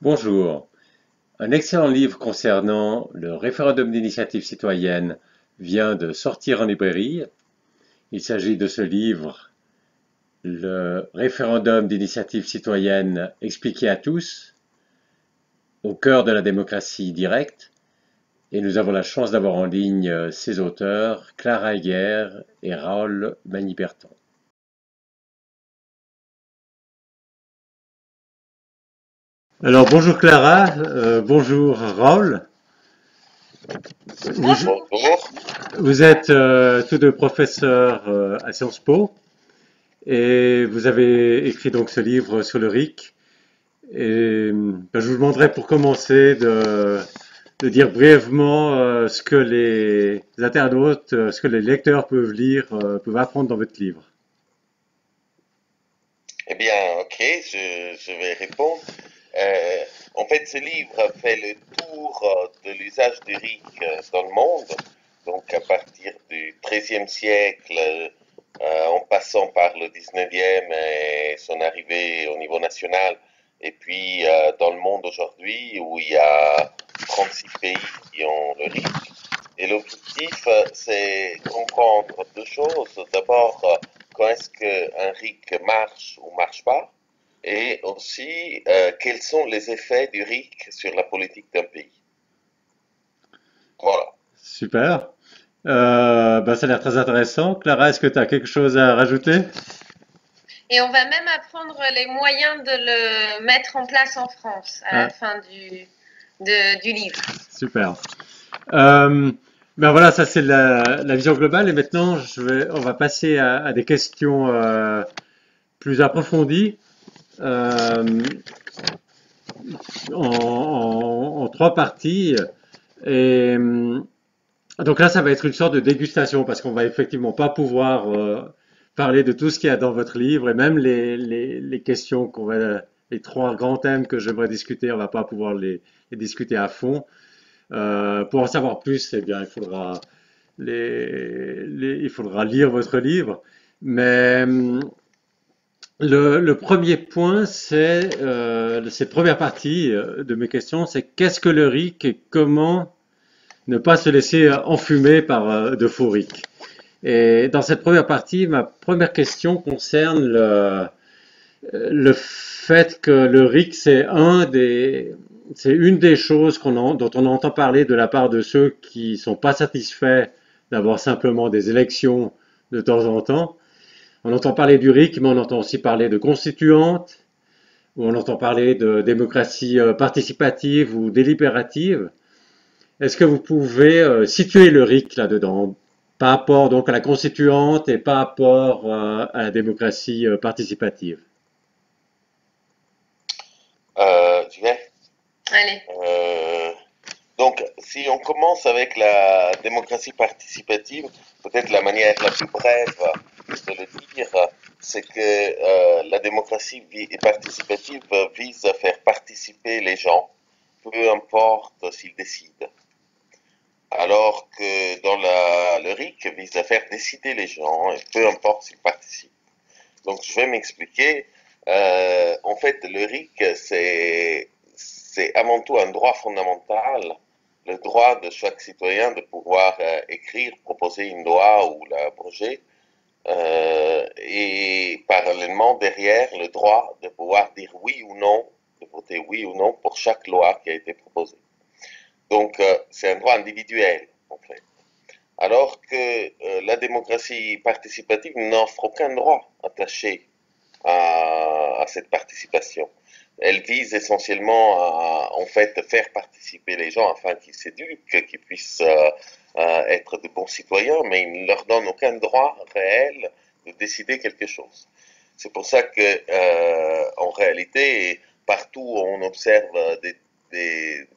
Bonjour. Un excellent livre concernant le référendum d'initiative citoyenne vient de sortir en librairie. Il s'agit de ce livre, le référendum d'initiative citoyenne expliqué à tous, au cœur de la démocratie directe. Et nous avons la chance d'avoir en ligne ses auteurs, Clara Egger et Raoul Maniperton. Alors bonjour Clara, bonjour Raoul. Vous, Bonjour. vous êtes tous deux professeurs à Sciences Po. Et vous avez écrit donc ce livre sur le RIC. Et je vous demanderai pour commencer de dire brièvement ce que les internautes, ce que les lecteurs peuvent lire, peuvent apprendre dans votre livre. Eh bien, ok, je vais répondre. En fait, ce livre fait le tour de l'usage du RIC dans le monde. Donc, à partir du XIIIe siècle, en passant par le XIXe et son arrivée au niveau national, et puis dans le monde aujourd'hui, où il y a 36 pays qui ont le RIC. Et l'objectif, c'est comprendre deux choses. D'abord, quand est-ce qu'un RIC marche ou marche pas, et aussi quels sont les effets du RIC sur la politique d'un pays. Voilà. Super. Ça a l'air très intéressant. Clara, est-ce que tu as quelque chose à rajouter? Et on va même apprendre les moyens de le mettre en place en France à la Ah, fin du livre. super. Voilà, ça c'est la vision globale. Et maintenant, on va passer à des questions plus approfondies. Euh, en trois parties. Et donc là, ça va être une sorte de dégustation parce qu'on va effectivement pas pouvoir parler de tout ce qu'il y a dans votre livre et même les questions les trois grands thèmes que j'aimerais discuter, on va pas pouvoir les discuter à fond. Pour en savoir plus, eh bien, il faudra lire votre livre. Mais le premier point, c'est cette première partie de mes questions, c'est qu'est-ce que le RIC et comment ne pas se laisser enfumer par de faux RIC. Et dans cette première partie, ma première question concerne le fait que le RIC, c'est une des choses dont on entend parler de la part de ceux qui sont pas satisfaits d'avoir simplement des élections de temps en temps. On entend parler du RIC, mais on entend aussi parler de constituante, où on entend parler de démocratie participative ou délibérative. Est-ce que vous pouvez situer le RIC là-dedans, par rapport donc à la constituante et par rapport à la démocratie participative? Tu vais. Allez. Euh, donc, si on commence avec la démocratie participative, peut-être la manière la plus brève de le dire, c'est que la démocratie participative vise à faire participer les gens, peu importe s'ils décident. Alors que le RIC vise à faire décider les gens, et peu importe s'ils participent. Donc, je vais m'expliquer. En fait, le RIC, c'est avant tout un droit fondamental, le droit de chaque citoyen de pouvoir écrire, proposer une loi ou l'abroger, et parallèlement derrière le droit de pouvoir dire oui ou non, de voter oui ou non pour chaque loi qui a été proposée. Donc, c'est un droit individuel, en fait. Alors que la démocratie participative n'offre aucun droit attaché à cette participation. Elle vise essentiellement à en fait faire participer les gens afin qu'ils s'éduquent, qu'ils puissent être de bons citoyens, mais il ne leur donne aucun droit réel de décider quelque chose. C'est pour ça que en réalité, partout où on observe des, des,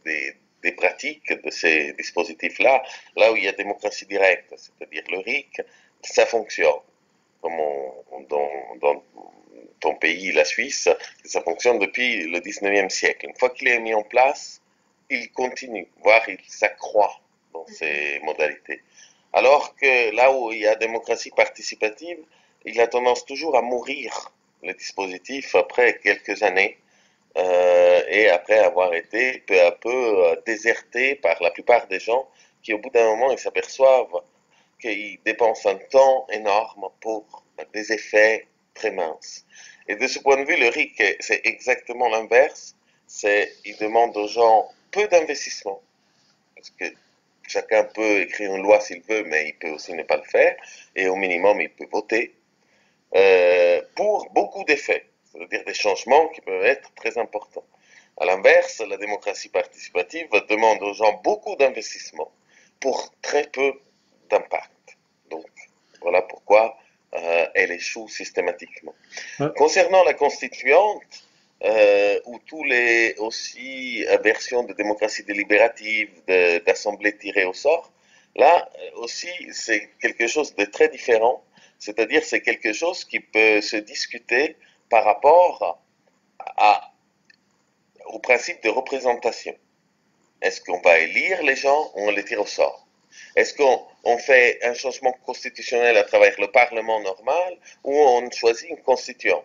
des pratiques de ces dispositifs-là, là où il y a démocratie directe, c'est-à-dire le RIC, ça fonctionne. Comme dans ton pays, la Suisse, ça fonctionne depuis le 19e siècle. Une fois qu'il est mis en place, il continue, voire il s'accroît dans ses modalités. Alors que là où il y a démocratie participative, il a tendance toujours à mourir, le dispositif, après quelques années, et après avoir été peu à peu déserté par la plupart des gens qui, au bout d'un moment, ils s'aperçoivent qu'ils dépensent un temps énorme pour des effets très minces. Et de ce point de vue, le RIC, c'est exactement l'inverse. Il demande aux gens peu d'investissement, parce que chacun peut écrire une loi s'il veut, mais il peut aussi ne pas le faire, et au minimum, il peut voter, pour beaucoup d'effets, c'est-à-dire des changements qui peuvent être très importants. À l'inverse, la démocratie participative demande aux gens beaucoup d'investissement pour très peu d'impact. Donc, voilà pourquoi elle échoue systématiquement. Ouais. Concernant la constituante, ou tous les aussi versions de démocratie délibérative, d'assemblée tirée au sort, là aussi c'est quelque chose de très différent, c'est-à-dire c'est quelque chose qui peut se discuter par rapport à, au principe de représentation. Est-ce qu'on va élire les gens ou on les tire au sort? Est-ce qu'on fait un changement constitutionnel à travers le Parlement normal ou on choisit une constituante?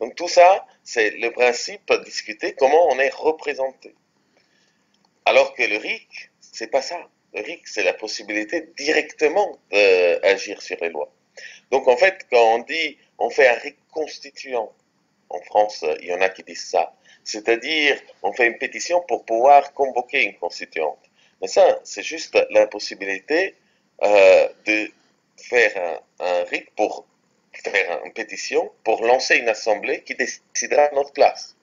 Donc tout ça, c'est le principe à discuter comment on est représenté. Alors que le RIC, c'est pas ça. Le RIC, c'est la possibilité directement d'agir sur les lois. Donc en fait, quand on dit on fait un RIC constituant, en France, il y en a qui disent ça, c'est-à-dire on fait une pétition pour pouvoir convoquer une constituante. Mais ça, c'est juste la possibilité de faire un RIC pour faire une pétition pour lancer une assemblée qui décidera à notre place.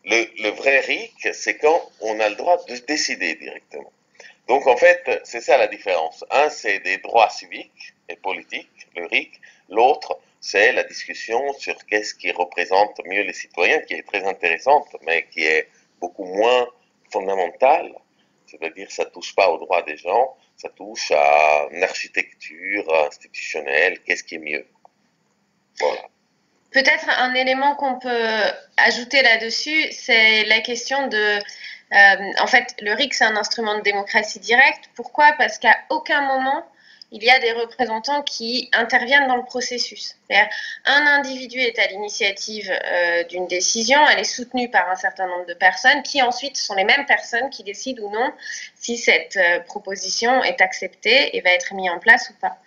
Le vrai RIC, c'est quand on a le droit de décider directement. Donc en fait, c'est ça la différence. Un, c'est des droits civiques et politiques, le RIC. L'autre, c'est la discussion sur qu'est-ce qui représente mieux les citoyens, qui est très intéressante, mais qui est beaucoup moins fondamentale. C'est-à-dire, ça ne touche pas aux droits des gens, ça touche à une architecture institutionnelle, qu'est-ce qui est mieux. Voilà. Peut-être un élément qu'on peut ajouter là-dessus, c'est la question de... en fait, le RIC, c'est un instrument de démocratie directe. Pourquoi? Parce qu'à aucun moment, il y a des représentants qui interviennent dans le processus. C'est-à-dire, un individu est à l'initiative d'une décision, elle est soutenue par un certain nombre de personnes, qui ensuite sont les mêmes personnes qui décident ou non si cette proposition est acceptée et va être mise en place ou pas.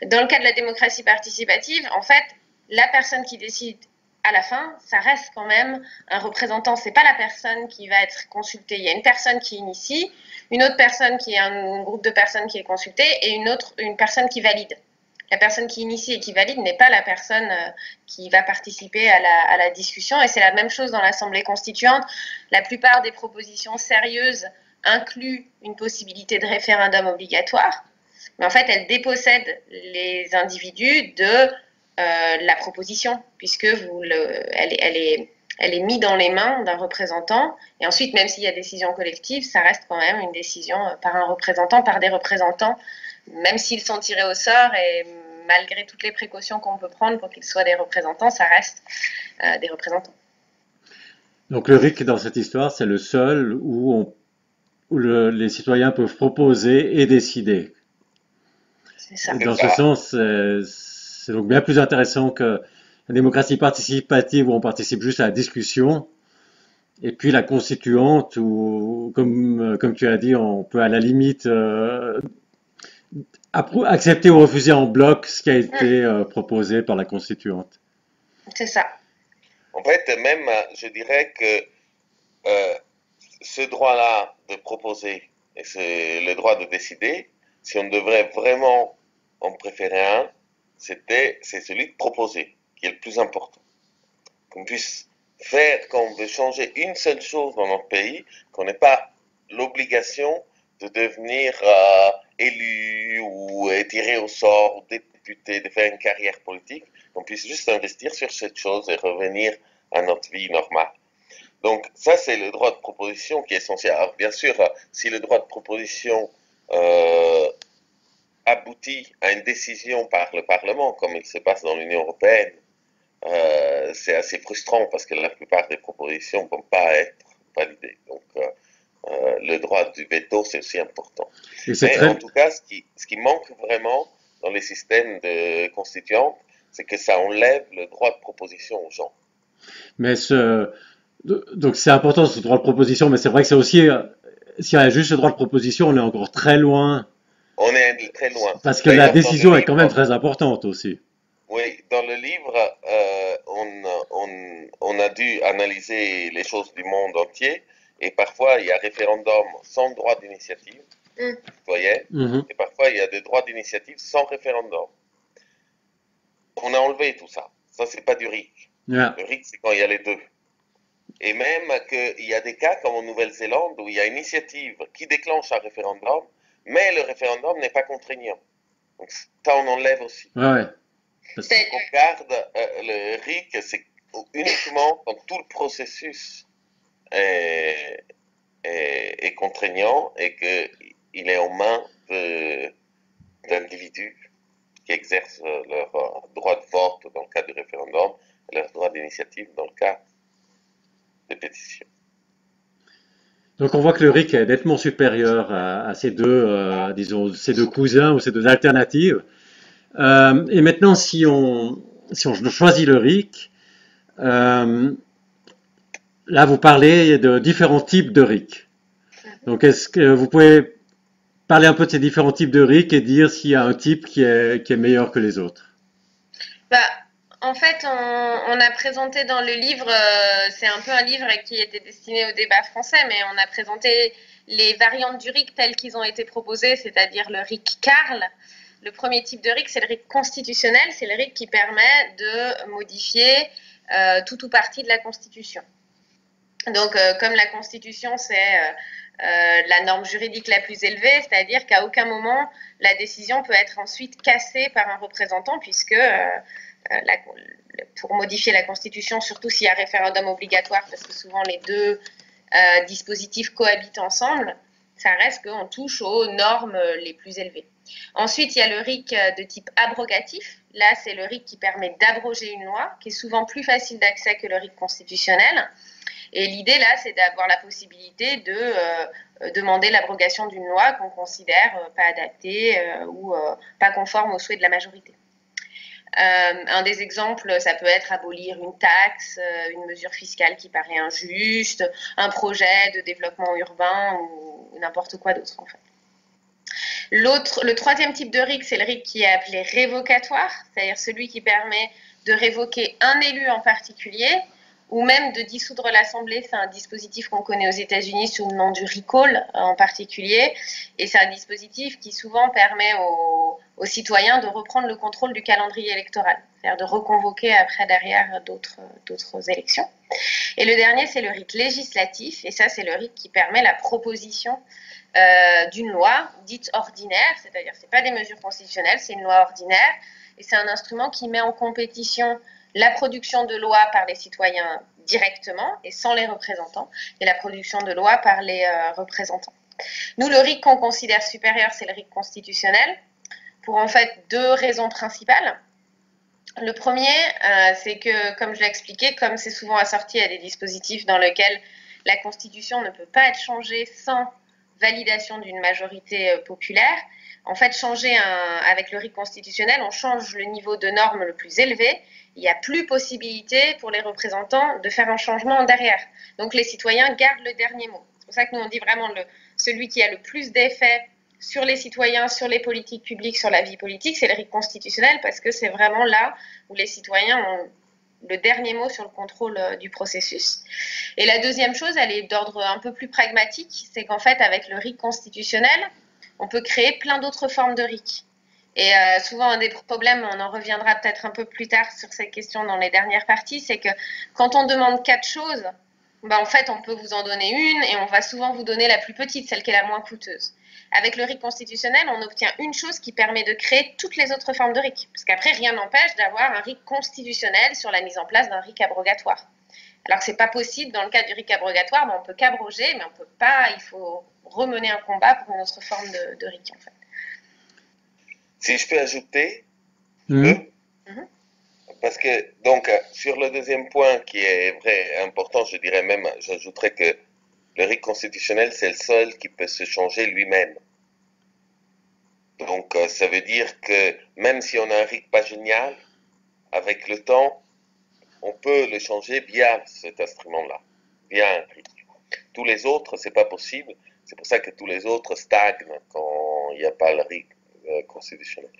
Dans le cas de la démocratie participative, en fait, la personne qui décide à la fin, ça reste quand même un représentant. C'est pas la personne qui va être consultée. Il y a une personne qui initie, une autre personne qui est un groupe de personnes qui est consultée et une personne qui valide. La personne qui initie et qui valide n'est pas la personne qui va participer à la discussion. Et c'est la même chose dans l'Assemblée constituante. La plupart des propositions sérieuses incluent une possibilité de référendum obligatoire. Mais en fait, elle dépossède les individus de la proposition, puisque elle est mise dans les mains d'un représentant. Et ensuite, même s'il y a décision collective, ça reste quand même une décision par un représentant, par des représentants, même s'ils sont tirés au sort et malgré toutes les précautions qu'on peut prendre pour qu'ils soient des représentants, ça reste des représentants. Donc le RIC dans cette histoire, c'est le seul où les citoyens peuvent proposer et décider. C'est ça. Et dans ce sens, c'est donc bien plus intéressant que la démocratie participative où on participe juste à la discussion. Et puis la constituante où, comme tu as dit, on peut à la limite accepter ou refuser en bloc ce qui a été proposé par la constituante. C'est ça. En fait, même, je dirais que ce droit-là de proposer et le droit de décider, si on devrait vraiment en préférer un, c'est celui de proposer qui est le plus important. Qu'on puisse faire, quand on veut changer une seule chose dans notre pays, qu'on n'ait pas l'obligation de devenir élu ou tiré au sort ou député, de faire une carrière politique, qu'on puisse juste investir sur cette chose et revenir à notre vie normale. Donc ça, c'est le droit de proposition qui est essentiel. Alors bien sûr, si le droit de proposition aboutit à une décision par le Parlement, comme il se passe dans l'Union européenne, c'est assez frustrant parce que la plupart des propositions ne vont pas être validées. Donc le droit du veto, c'est aussi important. Mais en tout cas, ce qui manque vraiment dans les systèmes de constituantes, c'est que ça enlève le droit de proposition aux gens. Mais Donc c'est important ce droit de proposition, mais c'est vrai que c'est aussi, s'il y a juste le droit de proposition, on est encore très loin, On est très loin. parce que la D'ailleurs, dans le décision est quand même livre, très importante aussi. oui, dans le livre, on a dû analyser les choses du monde entier, et parfois il y a référendum sans droit d'initiative citoyenne, Mhm. et parfois il y a des droits d'initiative sans référendum. On a enlevé tout ça. Ça, c'est pas du RIC. Yeah. Le RIC, c'est quand il y a les deux. Et même qu'il y a des cas comme en Nouvelle-Zélande où il y a une initiative qui déclenche un référendum, mais le référendum n'est pas contraignant. Donc ça, on enlève aussi. Ouais, ouais. Parce- Donc on garde le RIC, c'est uniquement quand tout le processus est, est contraignant et qu'il est en main d'individus qui exercent leur droit de vote dans le cas du référendum et leur droit d'initiative dans le cas de pétition. Donc on voit que le RIC est nettement supérieur à ces deux, disons, ces deux cousins ou ces deux alternatives. Et maintenant, si on choisit le RIC, euh, là vous parlez de différents types de RIC. Donc est-ce que vous pouvez parler un peu de ces différents types de RIC et dire s'il y a un type qui est meilleur que les autres? Bah, en fait, on a présenté dans le livre, c'est un peu un livre qui était destiné au débat français, mais on a présenté les variantes du RIC telles qu'ils ont été proposées, c'est-à-dire le RIC Carl. Le premier type de RIC, c'est le RIC constitutionnel, c'est le RIC qui permet de modifier tout ou partie de la Constitution. Donc, comme la Constitution, c'est la norme juridique la plus élevée, c'est-à-dire qu'à aucun moment, la décision peut être ensuite cassée par un représentant, puisque pour modifier la Constitution, surtout s'il y a référendum obligatoire, parce que souvent les deux dispositifs cohabitent ensemble, ça reste qu'on touche aux normes les plus élevées. Ensuite, il y a le RIC de type abrogatif. Là, c'est le RIC qui permet d'abroger une loi, qui est souvent plus facile d'accès que le RIC constitutionnel. Et l'idée, là, c'est d'avoir la possibilité de demander l'abrogation d'une loi qu'on considère pas adaptée ou pas conforme aux souhaits de la majorité. Un des exemples, ça peut être abolir une taxe, une mesure fiscale qui paraît injuste, un projet de développement urbain ou n'importe quoi d'autre, en fait. Le troisième type de RIC, c'est le RIC qui est appelé révocatoire, c'est-à-dire celui qui permet de révoquer un élu en particulier ou même de dissoudre l'Assemblée. C'est un dispositif qu'on connaît aux États-Unis sous le nom du recall en particulier. Et c'est un dispositif qui souvent permet aux citoyens de reprendre le contrôle du calendrier électoral, c'est-à-dire de reconvoquer après derrière d'autres élections. Et le dernier, c'est le RIC législatif. Et ça, c'est le RIC qui permet la proposition d'une loi dite ordinaire, c'est-à-dire que ce n'est pas des mesures constitutionnelles, c'est une loi ordinaire. Et c'est un instrument qui met en compétition la production de lois par les citoyens directement et sans les représentants, et la production de lois par les représentants. Nous, le RIC qu'on considère supérieur, c'est le RIC constitutionnel, pour en fait deux raisons principales. Le premier, c'est que, comme je l'ai expliqué, comme c'est souvent assorti à des dispositifs dans lesquels la Constitution ne peut pas être changée sans validation d'une majorité populaire, en fait, avec le RIC constitutionnel, on change le niveau de normes le plus élevé. Il n'y a plus possibilité pour les représentants de faire un changement derrière. Donc les citoyens gardent le dernier mot. C'est pour ça que nous on dit vraiment celui qui a le plus d'effet sur les citoyens, sur les politiques publiques, sur la vie politique, c'est le RIC constitutionnel, parce que c'est vraiment là où les citoyens ont le dernier mot sur le contrôle du processus. Et la deuxième chose, elle est d'ordre un peu plus pragmatique, c'est qu'en fait avec le RIC constitutionnel, on peut créer plein d'autres formes de RIC. Et souvent, un des problèmes, on en reviendra peut-être un peu plus tard sur cette question dans les dernières parties, c'est que quand on demande 4 choses, ben en fait, on peut vous en donner une et on va souvent vous donner la plus petite, celle qui est la moins coûteuse. Avec le RIC constitutionnel, on obtient une chose qui permet de créer toutes les autres formes de RIC. Parce qu'après, rien n'empêche d'avoir un RIC constitutionnel sur la mise en place d'un RIC abrogatoire. Alors que ce n'est pas possible dans le cas du RIC abrogatoire, ben on peut qu'abroger, mais on peut pas, il faut remener un combat pour une autre forme de RIC en fait. Si je peux ajouter, parce que donc sur le deuxième point qui est vrai important, je dirais même, j'ajouterais que le RIC constitutionnel c'est le seul qui peut se changer lui-même. Donc ça veut dire que même si on a un RIC pas génial, avec le temps, on peut le changer via cet instrument-là. via un RIC. Tous les autres, c'est pas possible. C'est pour ça que tous les autres stagnent quand il n'y a pas le RIC constitutionnel.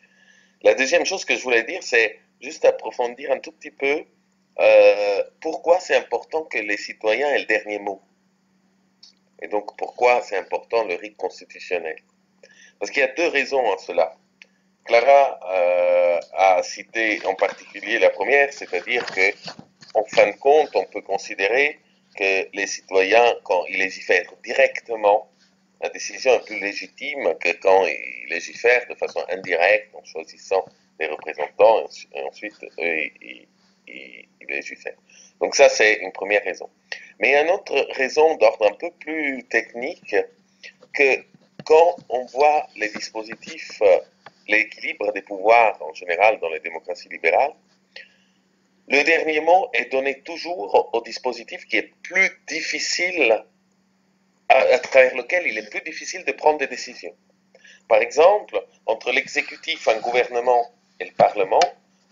La deuxième chose que je voulais dire, c'est juste approfondir un tout petit peu pourquoi c'est important que les citoyens aient le dernier mot. Et donc pourquoi c'est important le RIC constitutionnel. Parce qu'il y a deux raisons à cela. Clara a cité en particulier la première, c'est-à-dire que, en fin de compte, on peut considérer que les citoyens, quand ils légifèrent directement, la décision est plus légitime que quand ils légifèrent de façon indirecte, en choisissant des représentants, et ensuite eux, ils légifèrent. Donc ça, c'est une première raison. Mais il y a une autre raison d'ordre un peu plus technique, que quand on voit les dispositifs, l'équilibre des pouvoirs en général dans les démocraties libérales, le dernier mot est donné toujours au dispositif qui est plus difficile, à travers lequel il est plus difficile de prendre des décisions. Par exemple, entre l'exécutif, un gouvernement et le Parlement,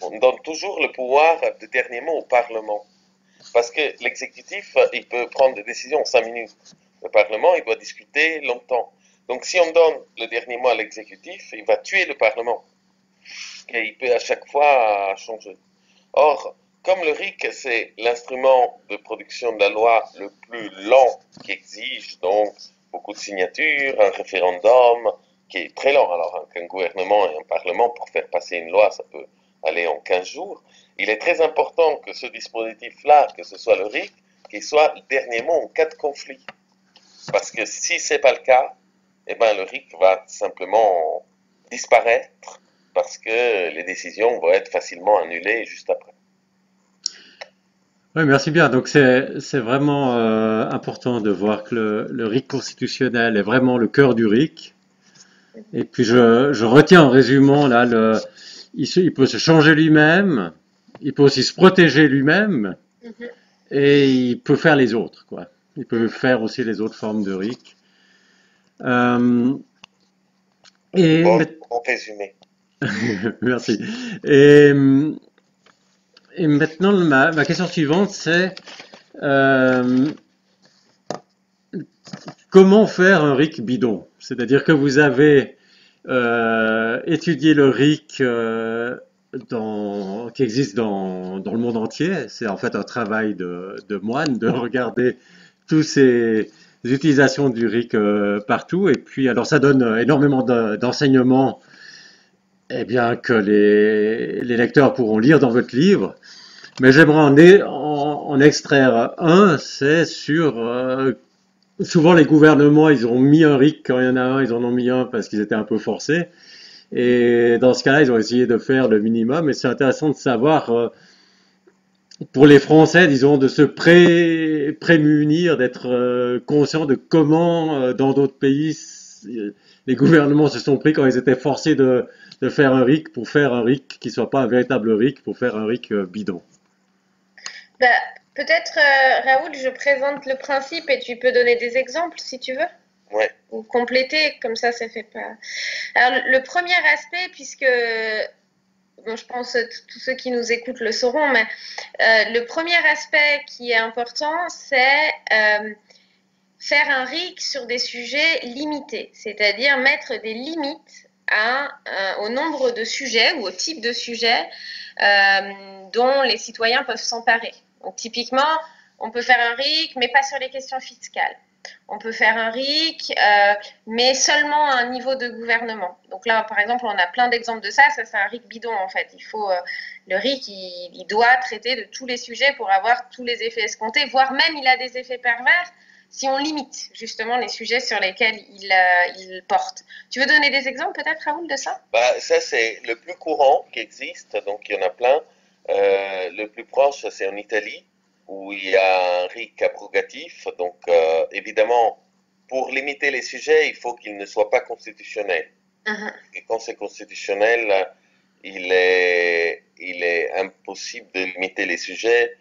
on donne toujours le pouvoir de dernier mot au Parlement. Parce que l'exécutif, il peut prendre des décisions en 5 minutes. Le Parlement, il doit discuter longtemps. Donc si on donne le dernier mot à l'exécutif, il va tuer le Parlement. Et il peut à chaque fois changer. Or, comme le RIC, c'est l'instrument de production de la loi le plus lent qui exige donc beaucoup de signatures, un référendum qui est très lent. Alors qu'un gouvernement et un parlement, pour faire passer une loi, ça peut aller en 15 jours. Il est très important que ce dispositif-là, que ce soit le RIC, qu'il soit le dernier mot en cas de conflit. Parce que si ce n'est pas le cas, eh ben, le RIC va simplement disparaître parce que les décisions vont être facilement annulées juste après. Oui, merci bien. Donc c'est vraiment important de voir que le RIC constitutionnel est vraiment le cœur du RIC. Et puis je retiens en résumant là, il peut se changer lui-même, il peut aussi se protéger lui-même, et il peut faire les autres, quoi. Il peut faire aussi les autres formes de RIC. Euh, et Bon résumé. merci. Et, et maintenant, ma question suivante, c'est euh, comment faire un RIC bidon? C'est-à-dire que vous avez étudié le RIC qui existe dans le monde entier. C'est en fait un travail de moine de regarder tous ces utilisations du RIC partout. Et puis, alors ça donne énormément d'enseignements, eh bien, que les lecteurs pourront lire dans votre livre. Mais j'aimerais en extraire un, c'est sur souvent les gouvernements, ils ont mis un RIC quand il y en a un, ils en ont mis un parce qu'ils étaient un peu forcés. Et dans ce cas-là, ils ont essayé de faire le minimum. Et c'est intéressant de savoir, pour les Français, disons, de se prémunir, d'être conscient de comment, dans d'autres pays, les gouvernements se sont pris quand ils étaient forcés de faire un RIC pour faire un RIC qui soit pas un véritable RIC, pour faire un RIC bidon. Bah, peut-être, Raoul, je présente le principe et tu peux donner des exemples si tu veux. Ouais. Ou compléter, comme ça fait pas. Alors, le premier aspect, puisque bon, je pense que tous ceux qui nous écoutent le sauront, mais le premier aspect qui est important, c'est faire un RIC sur des sujets limités, c'est-à-dire mettre des limites au nombre de sujets ou au type de sujets dont les citoyens peuvent s'emparer. Donc typiquement, on peut faire un RIC, mais pas sur les questions fiscales. On peut faire un RIC, mais seulement à un niveau de gouvernement. Donc là, par exemple, on a plein d'exemples de ça. Ça, c'est un RIC bidon, en fait. Le RIC, il doit traiter de tous les sujets pour avoir tous les effets escomptés, voire même il a des effets pervers si on limite justement les sujets sur lesquels il porte. Tu veux donner des exemples peut-être, Raoul, de ça? Bah, ça, c'est le plus courant qui existe, donc il y en a plein. Le plus proche, c'est en Italie, où il y a un RIC abrogatif. Donc, évidemment, pour limiter les sujets, il faut qu'ils ne soient pas constitutionnels. Et quand c'est constitutionnel, il est impossible de limiter les sujets.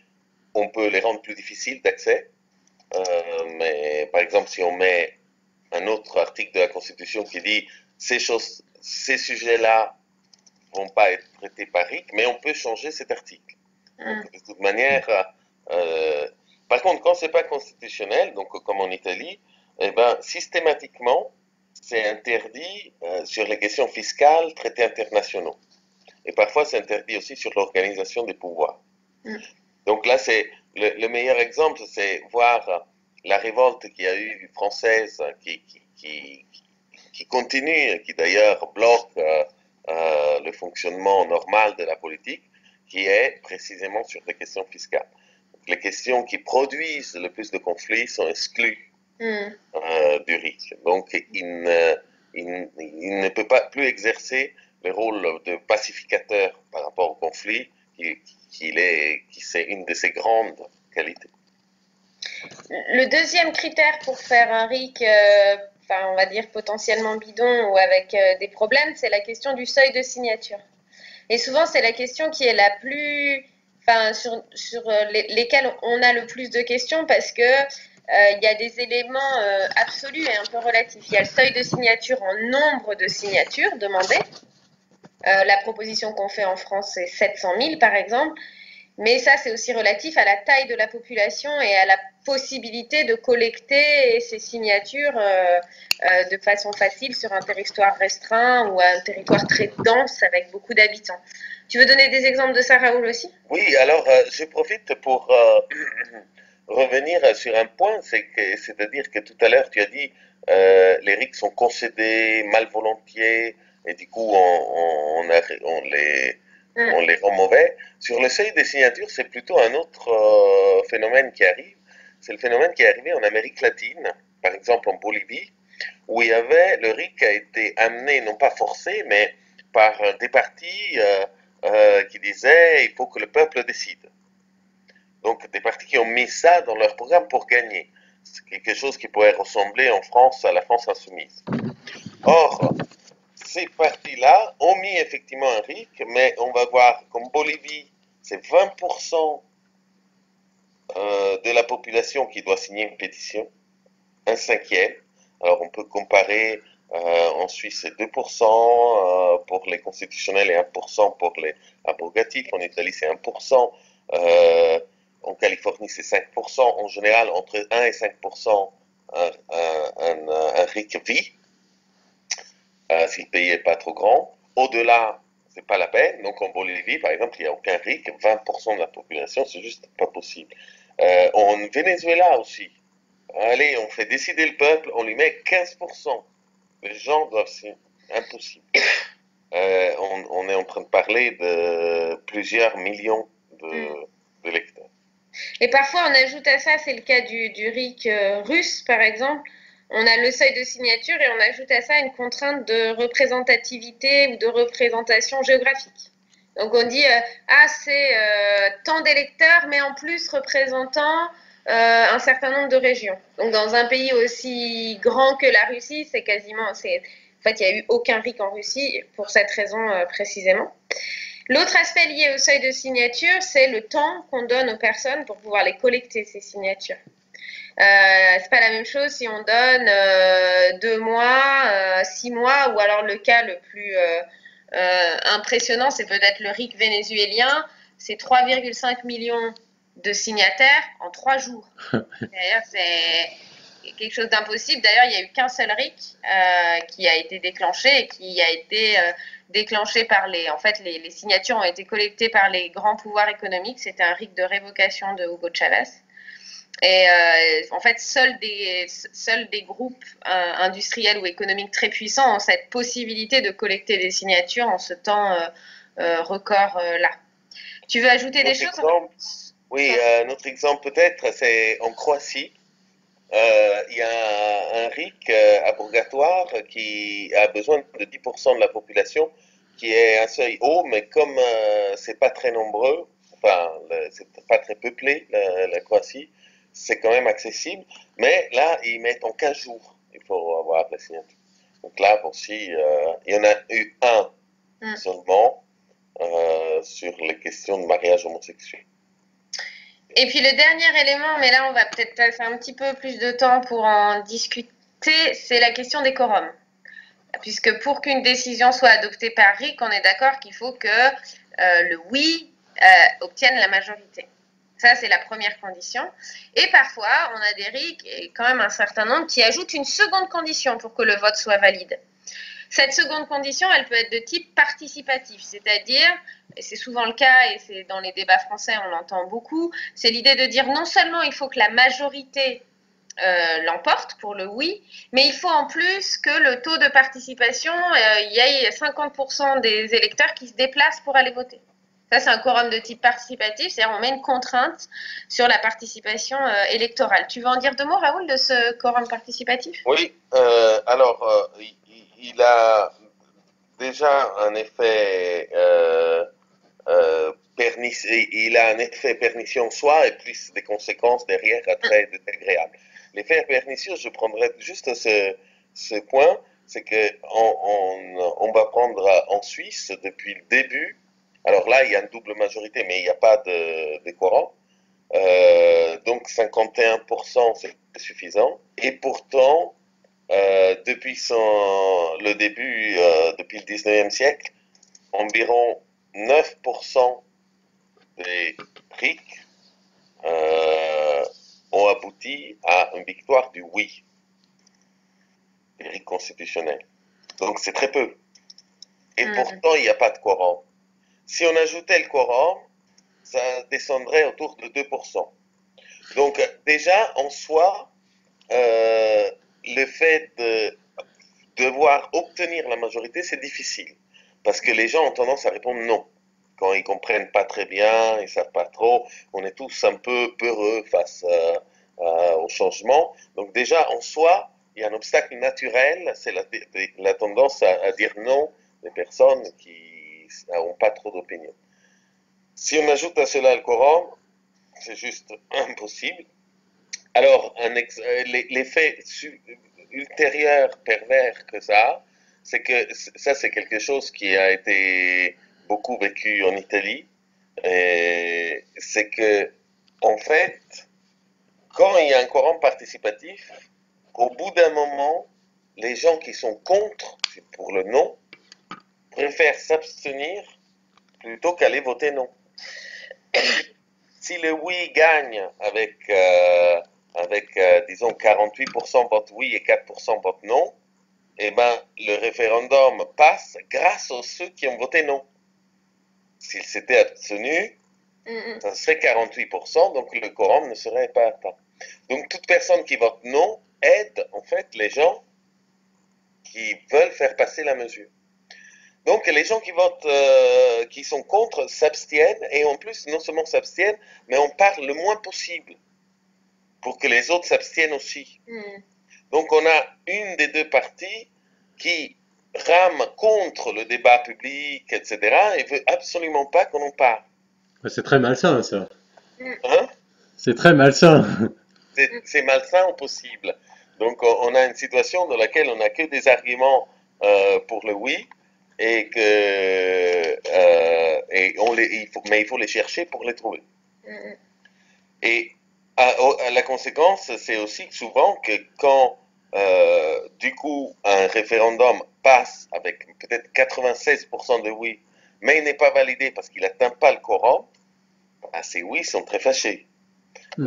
On peut les rendre plus difficiles d'accès. Mais par exemple, si on met un autre article de la Constitution qui dit ces sujets-là vont pas être traités par RIC, mais on peut changer cet article. Donc, de toute manière, Par contre, quand c'est pas constitutionnel, donc comme en Italie, eh ben, systématiquement, c'est interdit sur les questions fiscales, traités internationaux. Et parfois, c'est interdit aussi sur l'organisation des pouvoirs. Mm. Donc là, c'est le meilleur exemple, c'est voir la révolte qu'il y a eu française qui continue, qui d'ailleurs bloque le fonctionnement normal de la politique, qui est précisément sur les questions fiscales. Donc, les questions qui produisent le plus de conflits sont exclues du RIC. Donc, il ne peut pas plus exercer le rôle de pacificateur par rapport au conflit, qui c'est une de ses grandes qualités. Le deuxième critère pour faire un RIC, on va dire potentiellement bidon ou avec des problèmes, c'est la question du seuil de signature. Et souvent, c'est la question qui est la plus, sur lesquelles on a le plus de questions parce que il y a des éléments absolus et un peu relatifs. Il y a le seuil de signature en nombre de signatures demandées. La proposition qu'on fait en France, c'est 700 000 par exemple. Mais ça, c'est aussi relatif à la taille de la population et à la possibilité de collecter ces signatures de façon facile sur un territoire restreint ou un territoire très dense avec beaucoup d'habitants. Tu veux donner des exemples de ça, Raoul, aussi? Oui, alors je profite pour revenir sur un point, c'est-à-dire que tout à l'heure, tu as dit les RIC sont concédés mal volontiers et du coup, on les rend mauvais. Sur le seuil des signatures, c'est plutôt un autre phénomène qui arrive. C'est le phénomène qui est arrivé en Amérique latine, par exemple en Bolivie, où il y avait, le RIC a été amené, non pas forcé, mais par des partis qui disaient il faut que le peuple décide. Donc des partis qui ont mis ça dans leur programme pour gagner. C'est quelque chose qui pourrait ressembler en France à la France insoumise. Or, ces partis-là ont mis effectivement un RIC, mais on va voir qu'en Bolivie, c'est 20% de la population qui doit signer une pétition, un cinquième. Alors on peut comparer, en Suisse c'est 2% pour les constitutionnels et 1% pour les abrogatifs, en Italie c'est 1%, en Californie c'est 5%, en général entre 1 et 5% un RIC vie. Si le pays n'est pas trop grand. Au-delà, c'est pas la peine. Donc en Bolivie, par exemple, il n'y a aucun RIC, 20% de la population, c'est juste pas possible. En Venezuela aussi, allez, on fait décider le peuple, on lui met 15%. Les gens doivent signer. Impossible. On est en train de parler de plusieurs millions d'électeurs. Et parfois, on ajoute à ça, c'est le cas du RIC russe, par exemple. On a le seuil de signature et on ajoute à ça une contrainte de représentativité ou de représentation géographique. Donc on dit, c'est tant d'électeurs, mais en plus représentant un certain nombre de régions. Donc dans un pays aussi grand que la Russie, c'est quasiment... En fait, il n'y a eu aucun RIC en Russie pour cette raison précisément. L'autre aspect lié au seuil de signature, c'est le temps qu'on donne aux personnes pour pouvoir les collecter, ces signatures. C'est pas la même chose si on donne 2 mois, 6 mois, ou alors le cas le plus impressionnant, c'est peut-être le RIC vénézuélien, c'est 3,5 millions de signataires en 3 jours. D'ailleurs, c'est quelque chose d'impossible. D'ailleurs, il n'y a eu qu'un seul RIC qui a été déclenché et qui a été déclenché par les signatures ont été collectées par les grands pouvoirs économiques. C'était un RIC de révocation de Hugo Chavez. Et en fait, seuls des groupes industriels ou économiques très puissants ont cette possibilité de collecter des signatures en ce temps record-là. Tu veux ajouter des choses? Oui, notre exemple peut-être, c'est en Croatie. Il y a un RIC abrogatoire qui a besoin de 10% de la population, qui est un seuil haut, mais comme c'est pas très nombreux, c'est pas très peuplé la Croatie, c'est quand même accessible, mais là, ils mettent en 15 jours, il faut avoir la signature. Donc là aussi, il y en a eu un seulement sur les questions de mariage homosexuel. Et puis le dernier élément, mais là on va peut-être passer un petit peu plus de temps pour en discuter, c'est la question des quorums. Puisque pour qu'une décision soit adoptée par RIC, on est d'accord qu'il faut que le oui obtienne la majorité. Ça, c'est la première condition. Et parfois, on a des RIC, et quand même un certain nombre, qui ajoutent une seconde condition pour que le vote soit valide. Cette seconde condition, elle peut être de type participatif, c'est-à-dire, et c'est souvent le cas, et c'est dans les débats français, on l'entend beaucoup, c'est l'idée de dire non seulement il faut que la majorité l'emporte pour le oui, mais il faut en plus que le taux de participation, il y ait 50% des électeurs qui se déplacent pour aller voter. Ça, c'est un quorum de type participatif, c'est-à-dire on met une contrainte sur la participation électorale. Tu veux en dire deux mots, Raoul, de ce quorum participatif? Oui, alors, il a déjà un effet il a un effet pernicieux en soi et plus des conséquences derrière très désagréables. L'effet pernicieux, je prendrais juste ce point, c'est qu'on va prendre en Suisse depuis le début. Alors là, il y a une double majorité, mais il n'y a pas de quorum. Donc 51%, c'est suffisant. Et pourtant, depuis le début, depuis le 19e siècle, environ 9% des RIC ont abouti à une victoire du oui, des RIC constitutionnels. Donc c'est très peu. Et pourtant, il n'y a pas de quorum. Si on ajoutait le quorum, ça descendrait autour de 2%. Donc déjà, en soi, le fait de devoir obtenir la majorité, c'est difficile. Parce que les gens ont tendance à répondre non. Quand ils ne comprennent pas très bien, ils ne savent pas trop, on est tous un peu peureux face au changement. Donc déjà, en soi, il y a un obstacle naturel, c'est la tendance à dire non des personnes qui n'ont pas trop d'opinion. Si on ajoute à cela le quorum, c'est juste impossible. Alors, l'effet ultérieur pervers que ça a, c'est que ça, c'est quelque chose qui a été beaucoup vécu en Italie. C'est que, en fait, quand il y a un quorum participatif, au bout d'un moment, les gens qui sont contre, pour le non, préfèrent s'abstenir plutôt qu'aller voter non. Si le oui gagne avec disons, 48% vote oui et 4% vote non, eh ben, le référendum passe grâce à ceux qui ont voté non. S'ils s'étaient abstenus, ça serait 48%, donc le quorum ne serait pas atteint. Donc toute personne qui vote non aide en fait les gens qui veulent faire passer la mesure. Donc les gens qui votent, qui sont contre, s'abstiennent, et en plus, non seulement s'abstiennent, mais on parle le moins possible pour que les autres s'abstiennent aussi. Donc on a une des deux parties qui rame contre le débat public, etc., et veut absolument pas qu'on en parle. C'est très malsain, ça. Hein? C'est très malsain. C'est malsain au possible. Donc on a une situation dans laquelle on n'a que des arguments pour le oui, et mais il faut les chercher pour les trouver. Et la conséquence, c'est aussi souvent que quand du coup un référendum passe avec peut-être 96% de oui, mais il n'est pas validé parce qu'il n'atteint pas le quorum, ces oui sont très fâchés.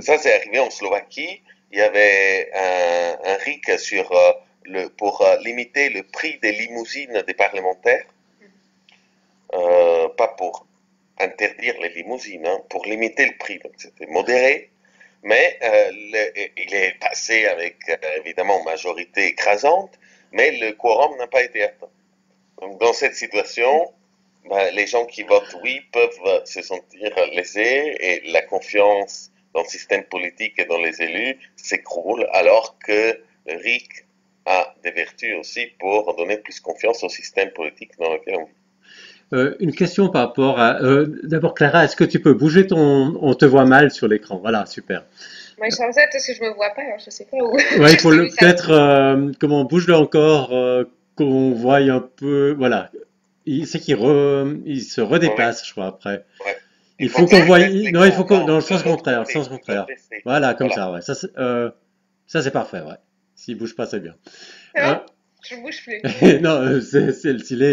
Ça, c'est arrivé en Slovaquie. Il y avait un RIC pour limiter le prix des limousines des parlementaires. Pas pour interdire les limousines, hein, pour limiter le prix. Donc c'était modéré. Mais il est passé avec, évidemment, majorité écrasante, mais le quorum n'a pas été atteint. Donc dans cette situation, les gens qui votent oui peuvent se sentir lésés, et la confiance dans le système politique et dans les élus s'écroule, alors que le RIC a des vertus aussi pour donner plus confiance au système politique dans lequel on vit. Une question par rapport à... d'abord, Clara, est-ce que tu peux bouger ton... On te voit mal sur l'écran. Voilà, super. Moi, je pensais parce que je me vois pas, alors je sais pas où. Ouais, il faut peut-être... comment bouge-le encore, qu'on voie un peu... Voilà. C'est qu'il il se redépasse, je crois, après. Ouais. Il faut qu'on voie... Non, il faut qu'on... Dans le sens contraire, le sens contraire. Voilà, comme ça, ouais. Ça, c'est parfait, ouais. S'il bouge pas, c'est bien. Non, je bouge plus. Non,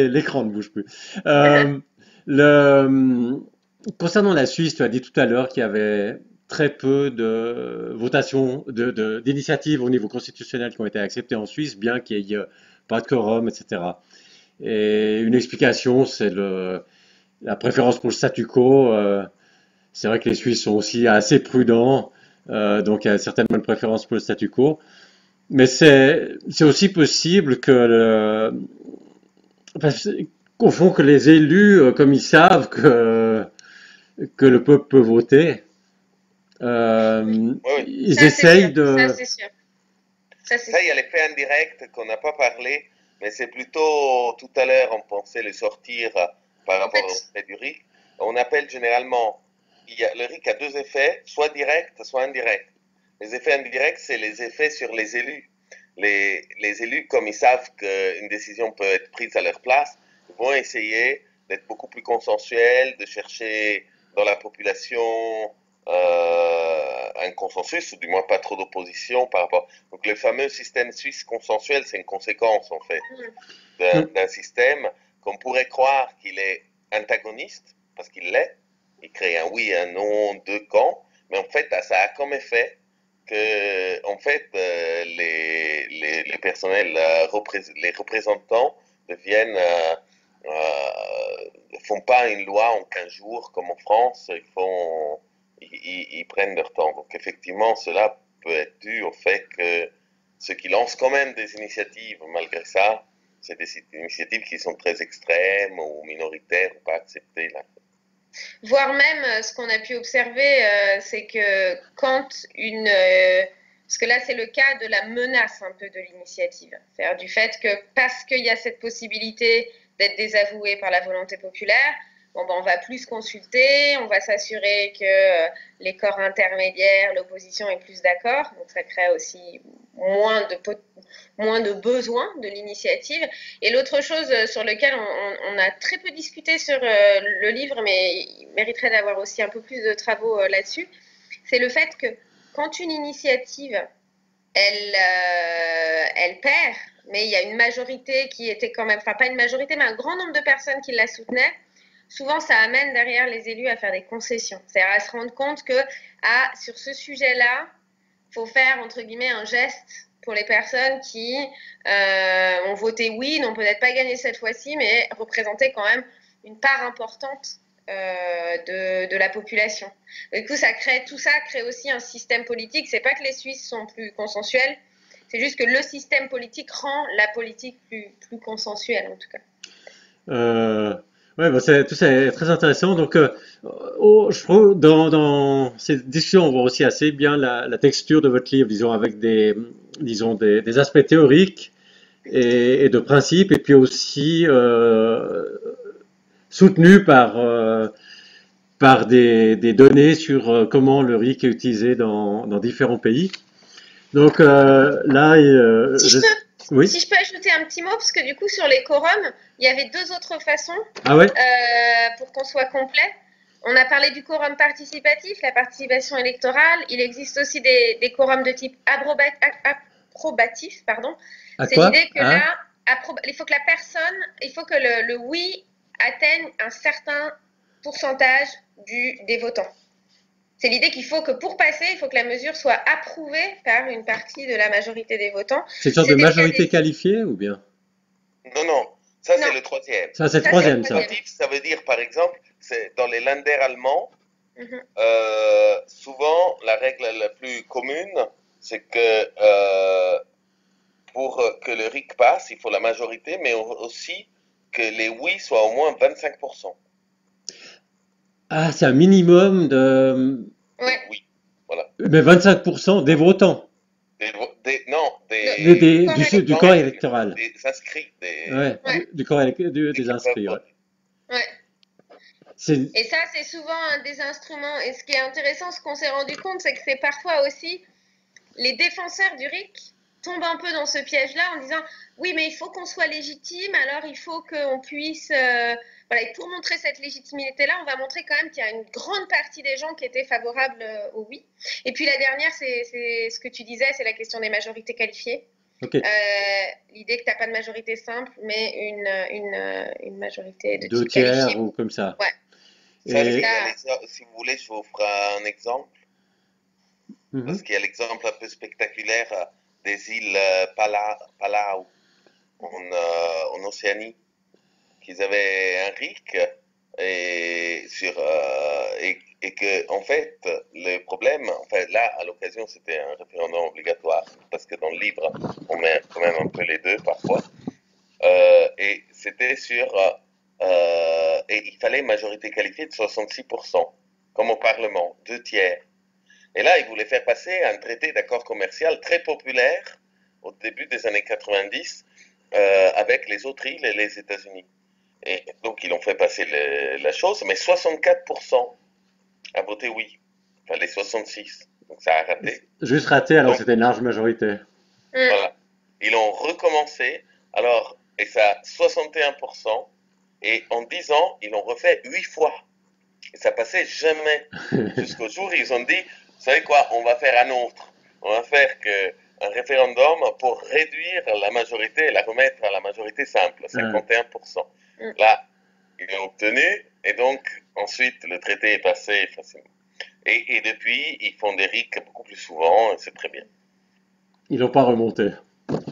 l'écran ne bouge plus. Concernant la Suisse, tu as dit tout à l'heure qu'il y avait très peu de votations, d'initiatives au niveau constitutionnel qui ont été acceptées en Suisse, bien qu'il n'y ait pas de quorum, etc. Et une explication, c'est la préférence pour le statu quo. C'est vrai que les Suisses sont aussi assez prudents, donc il y a certainement une préférence pour le statu quo. Mais c'est aussi possible qu'au fond, que les élus, comme ils savent que le peuple peut voter, Oui, ils Ça, c'est sûr. essayent Ça, de... c'est sûr. Ça, c'est ça, il y sûr. a l'effet indirect qu'on n'a pas parlé, mais c'est plutôt tout à l'heure, on pensait le sortir par En rapport au fait, fait du RIC. On appelle généralement, le RIC a deux effets, soit direct, soit indirect. Les effets indirects, c'est les effets sur les élus. Les élus, comme ils savent qu'une décision peut être prise à leur place, vont essayer d'être beaucoup plus consensuels, de chercher dans la population un consensus, ou du moins pas trop d'opposition par rapport. Donc le fameux système suisse consensuel, c'est une conséquence en fait d'un système qu'on pourrait croire qu'il est antagoniste, parce qu'il l'est, il crée un oui et un non, deux camps, mais en fait ça a comme effet que en fait les personnels, les représentants deviennent font pas une loi en 15 jours comme en France, ils prennent leur temps. Donc effectivement, cela peut être dû au fait que ceux qui lancent quand même des initiatives, malgré ça, c'est des initiatives qui sont très extrêmes ou minoritaires ou pas acceptées. Là. voire même, ce qu'on a pu observer, c'est que quand parce que là, c'est le cas de la menace un peu de l'initiative. C'est-à-dire du fait que parce qu'il y a cette possibilité d'être désavoué par la volonté populaire, bon, ben, on va plus consulter, on va s'assurer que les corps intermédiaires, l'opposition est plus d'accord. Donc ça crée aussi moins de besoin de l'initiative. Et l'autre chose sur laquelle on a très peu discuté sur le livre, mais il mériterait d'avoir aussi un peu plus de travaux là-dessus, c'est le fait que quand une initiative, elle perd, mais il y a une majorité qui était quand même, enfin pas une majorité, mais un grand nombre de personnes qui la soutenaient, souvent ça amène derrière les élus à faire des concessions. C'est-à-dire à se rendre compte que sur ce sujet-là, il faut faire entre guillemets un geste pour les personnes qui ont voté oui, n'ont peut-être pas gagné cette fois-ci, mais représentaient quand même une part importante de la population. Du coup, tout ça crée aussi un système politique. C'est pas que les Suisses sont plus consensuels, c'est juste que le système politique rend la politique plus consensuelle en tout cas. Ouais, bah tout ça est très intéressant. Donc, je trouve dans cette discussion, on voit aussi assez bien la texture de votre livre, disons, avec disons, des aspects théoriques et de principes, et puis aussi soutenu par des données sur comment le RIC est utilisé dans différents pays. Donc là, Si je peux, oui. si je peux ajouter un petit mot, parce que du coup, sur les quorums, il y avait deux autres façons Ah ouais? pour qu'on soit complet. On a parlé du quorum participatif, la participation électorale. Il existe aussi des quorums de type approbatif, pardon. À C'est quoi? l'idée que là, il faut que la personne, il faut que le oui atteigne un certain pourcentage des votants. C'est l'idée qu'il faut que pour passer, il faut que la mesure soit approuvée par une partie de la majorité des votants. C'est une sorte de majorité qualifiée ou bien? Non, non, ça Non. c'est le troisième. Ça, c'est le troisième, ça. Ça veut dire, par exemple, c'est dans les Länder allemands, souvent la règle la plus commune, c'est que pour que le RIC passe, il faut la majorité, mais aussi que les oui soient au moins 25%. Ah, c'est un minimum de... Ouais. Oui, voilà. Mais 25% des votants. Non, Du corps électoral. Des inscrits. Ouais, du corps des inscrits, ouais. Ouais. Et ça, c'est souvent un des instruments. Et ce qui est intéressant, ce qu'on s'est rendu compte, c'est que c'est parfois aussi les défenseurs du RIC tombent un peu dans ce piège-là en disant oui, mais il faut qu'on soit légitime, alors il faut qu'on puisse. Voilà, et pour montrer cette légitimité-là, on va montrer quand même qu'il y a une grande partie des gens qui étaient favorables au oui. Et puis la dernière, c'est ce que tu disais, c'est la question des majorités qualifiées. Okay. L'idée que tu n'as pas de majorité simple, mais une majorité de deux type tiers qualifié. ou comme ça. Ouais. Ça, si vous voulez, je vous ferai un exemple. Parce Mhm. qu'il y a l'exemple un peu spectaculaire des îles Palau en Océanie, qu'ils avaient un RIC et que, en fait, le problème, enfin là, à l'occasion, c'était un référendum obligatoire, parce que dans le livre, on met quand même un peu les deux parfois. Et c'était et il fallait une majorité qualifiée de 66%, comme au Parlement, 2 tiers. Et là, ils voulaient faire passer un traité d'accord commercial très populaire au début des années 90 avec les autres îles et les États-Unis. Et donc, ils ont fait passer la chose, mais 64% a voté oui. Enfin, les 66. Donc, ça a raté. Juste raté alors que Donc, c'était une large majorité. voilà. Ils ont recommencé. Alors, et ça, 61%. Et en 10 ans, ils l'ont refait 8 fois. Et ça passait jamais. Jusqu'au jour où ils ont dit, vous savez quoi, on va faire un autre. On va faire un référendum pour réduire la majorité et la remettre à la majorité simple, Euh, 51%. Là, ils l'ont obtenu, et donc ensuite le traité est passé facilement. Et depuis, ils font des RIC beaucoup plus souvent, et c'est très bien. Ils n'ont pas remonté.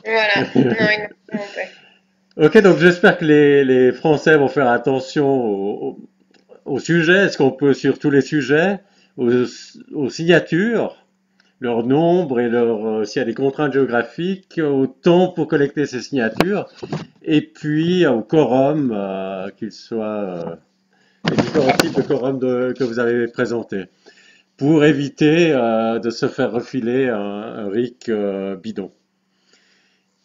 Voilà, non, ils n'ont pas monté. Ok, donc j'espère que les Français vont faire attention au sujet. Est-ce qu'on peut sur tous les sujets, aux, aux signatures, leur nombre et s'il y a des contraintes géographiques, au temps pour collecter ces signatures, et puis au quorum, qu'il soit les différents types de quorum que vous avez présentés, pour éviter de se faire refiler un RIC bidon.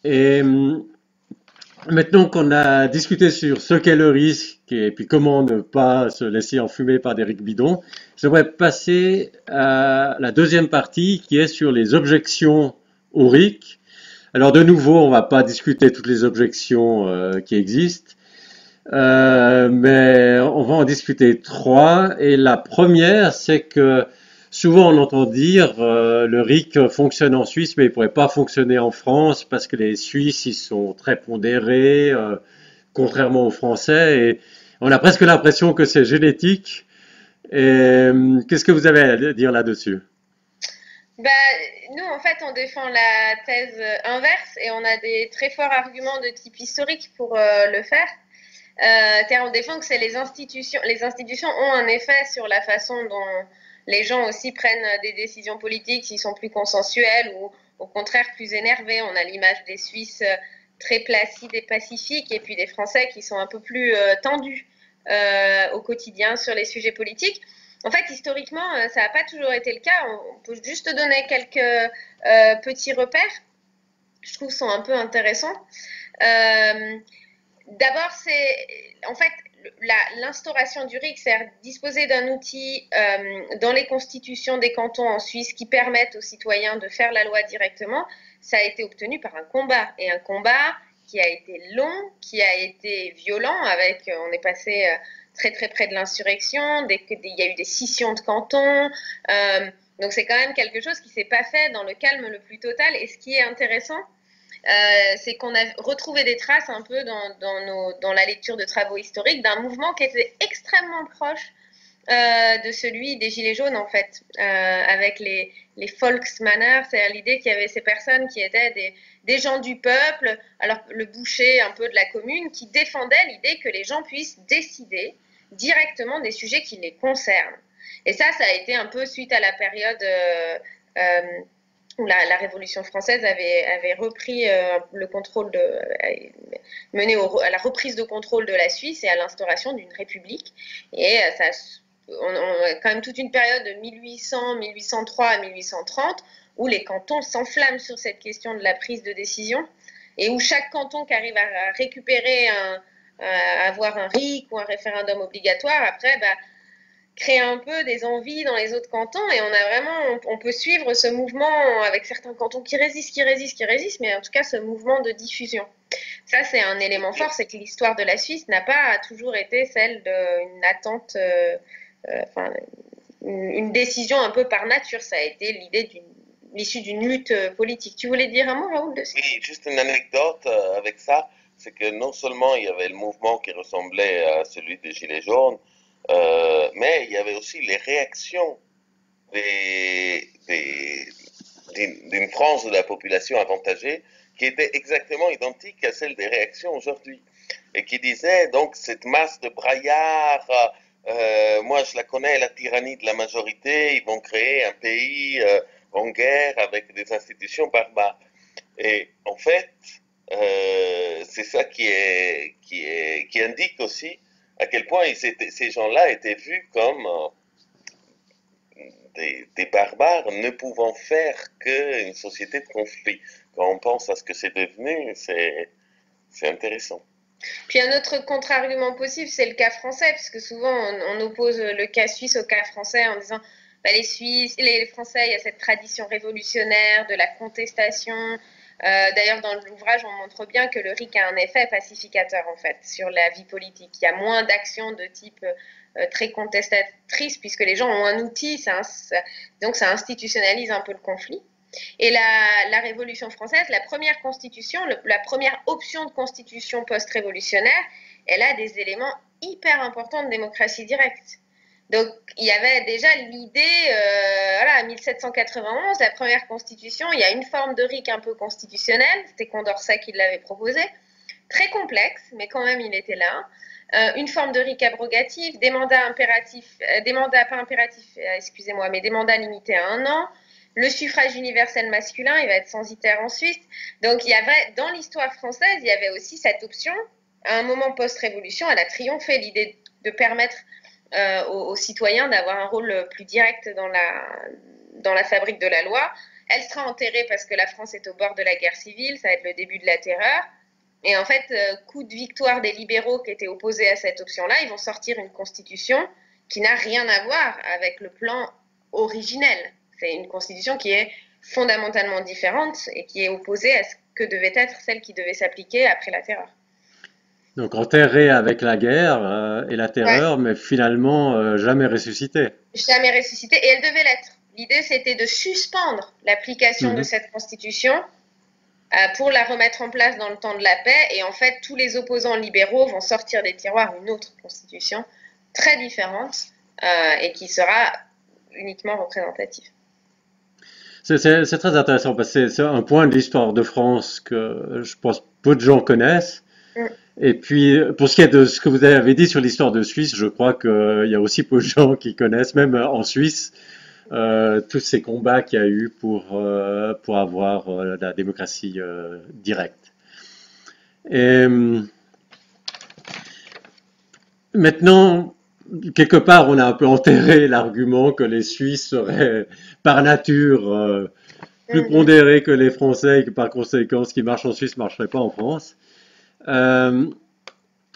Et maintenant qu'on a discuté sur ce qu'est le risque et puis comment ne pas se laisser enfumer par des RIC bidons, j'aimerais passer à la deuxième partie qui est sur les objections au RIC. Alors de nouveau, on va pas discuter toutes les objections qui existent, mais on va en discuter trois. Et la première, c'est que souvent on entend dire le RIC fonctionne en Suisse, mais il pourrait pas fonctionner en France parce que les Suisses ils sont très pondérés, contrairement aux Français. Et on a presque l'impression que c'est génétique. Et qu'est-ce que vous avez à dire là-dessus? Bah, nous, en fait, on défend la thèse inverse et on a des très forts arguments de type historique pour le faire. Car on défend que c'est les institutions. Les institutions ont un effet sur la façon dont les gens aussi prennent des décisions politiques, s'ils sont plus consensuels ou au contraire plus énervés. On a l'image des Suisses très placides et pacifiques et puis des Français qui sont un peu plus tendus au quotidien sur les sujets politiques. En fait, historiquement, ça n'a pas toujours été le cas. On peut juste donner quelques petits repères. Je trouve sont un peu intéressants. D'abord, c'est en fait l'instauration du RIC, c'est disposer d'un outil dans les constitutions des cantons en Suisse qui permettent aux citoyens de faire la loi directement. Ça a été obtenu par un combat, et un combat qui a été long, qui a été violent, avec on est passé très très près de l'insurrection, il y a eu des scissions de cantons. Donc c'est quand même quelque chose qui ne s'est pas fait dans le calme le plus total. Et ce qui est intéressant, c'est qu'on a retrouvé des traces un peu dans la lecture de travaux historiques d'un mouvement qui était extrêmement proche de celui des Gilets jaunes, en fait, avec les Volksmänner, c'est-à-dire l'idée qu'il y avait ces personnes qui étaient des gens du peuple, alors le boucher un peu de la commune, qui défendaient l'idée que les gens puissent décider directement des sujets qui les concernent. Et ça a été un peu suite à la période où la Révolution française avait repris le contrôle mené à la reprise de contrôle de la Suisse et à l'instauration d'une république. Et on a quand même toute une période de 1800, 1803 à 1830 où les cantons s'enflamment sur cette question de la prise de décision et où chaque canton qui arrive à récupérer à avoir un RIC ou un référendum obligatoire, après, créer un peu des envies dans les autres cantons et on peut suivre ce mouvement avec certains cantons qui résistent, mais en tout cas ce mouvement de diffusion. Ça, c'est un élément fort, c'est que l'histoire de la Suisse n'a pas toujours été celle d'une attente, une décision un peu par nature. Ça a été l'issue d'une lutte politique. Tu voulais dire un mot, Raoul, dessus? Oui, juste une anecdote avec ça, c'est que non seulement il y avait le mouvement qui ressemblait à celui des Gilets jaunes, mais il y avait aussi les réactions d'une frange de la population avantagée qui était exactement identique à celle des réactions aujourd'hui. Et qui disait, donc, cette masse de braillards, moi je la connais, la tyrannie de la majorité, ils vont créer un pays en guerre avec des institutions barbares. Et en fait, c'est ça qui indique aussi à quel point ces gens-là étaient vus comme des barbares ne pouvant faire qu'une société de conflit. Quand on pense à ce que c'est devenu, c'est intéressant. Puis un autre contre-argument possible, c'est le cas français, puisque souvent on oppose le cas suisse au cas français en disant bah, les Français, il y a cette tradition révolutionnaire de la contestation. D'ailleurs, dans l'ouvrage, on montre bien que le RIC a un effet pacificateur en fait sur la vie politique. Il y a moins d'actions de type très contestatrice, puisque les gens ont un outil, donc ça institutionnalise un peu le conflit. Et la Révolution française, la première constitution, la première option de constitution post-révolutionnaire, elle a des éléments hyper importants de démocratie directe. Donc, il y avait déjà l'idée, voilà, 1791, la première constitution, il y a une forme de RIC un peu constitutionnelle, c'était Condorcet qui l'avait proposé, très complexe, mais quand même il était là. Une forme de RIC abrogatif, des mandats impératifs, des mandats limités à 1 an. Le suffrage universel masculin, il va être censitaire en Suisse. Donc, il y avait, dans l'histoire française, il y avait aussi cette option. À un moment post-révolution, elle a triomphé, l'idée de permettre aux citoyens d'avoir un rôle plus direct dans la fabrique de la loi. Elle sera enterrée parce que la France est au bord de la guerre civile, ça va être le début de la terreur. Et en fait, coup de victoire des libéraux qui étaient opposés à cette option-là, ils vont sortir une constitution qui n'a rien à voir avec le plan originel. C'est une constitution qui est fondamentalement différente et qui est opposée à ce que devait être celle qui devait s'appliquer après la terreur. Donc enterré avec la guerre et la terreur, Ouais. mais finalement jamais ressuscité. Jamais ressuscitée, et elle devait l'être. L'idée, c'était de suspendre l'application de cette constitution pour la remettre en place dans le temps de la paix, et en fait, tous les opposants libéraux vont sortir des tiroirs une autre constitution très différente et qui sera uniquement représentative. C'est très intéressant parce que c'est un point de l'histoire de France que je pense peu de gens connaissent. Mm. Et puis, pour ce qui est de ce que vous avez dit sur l'histoire de Suisse, je crois qu'il y a aussi peu de gens qui connaissent, même en Suisse, tous ces combats qu'il y a eu pour avoir la démocratie directe. Et maintenant, quelque part, on a un peu enterré l'argument que les Suisses seraient par nature plus pondérés que les Français et que par conséquent, ce qui marche en Suisse ne marcherait pas en France.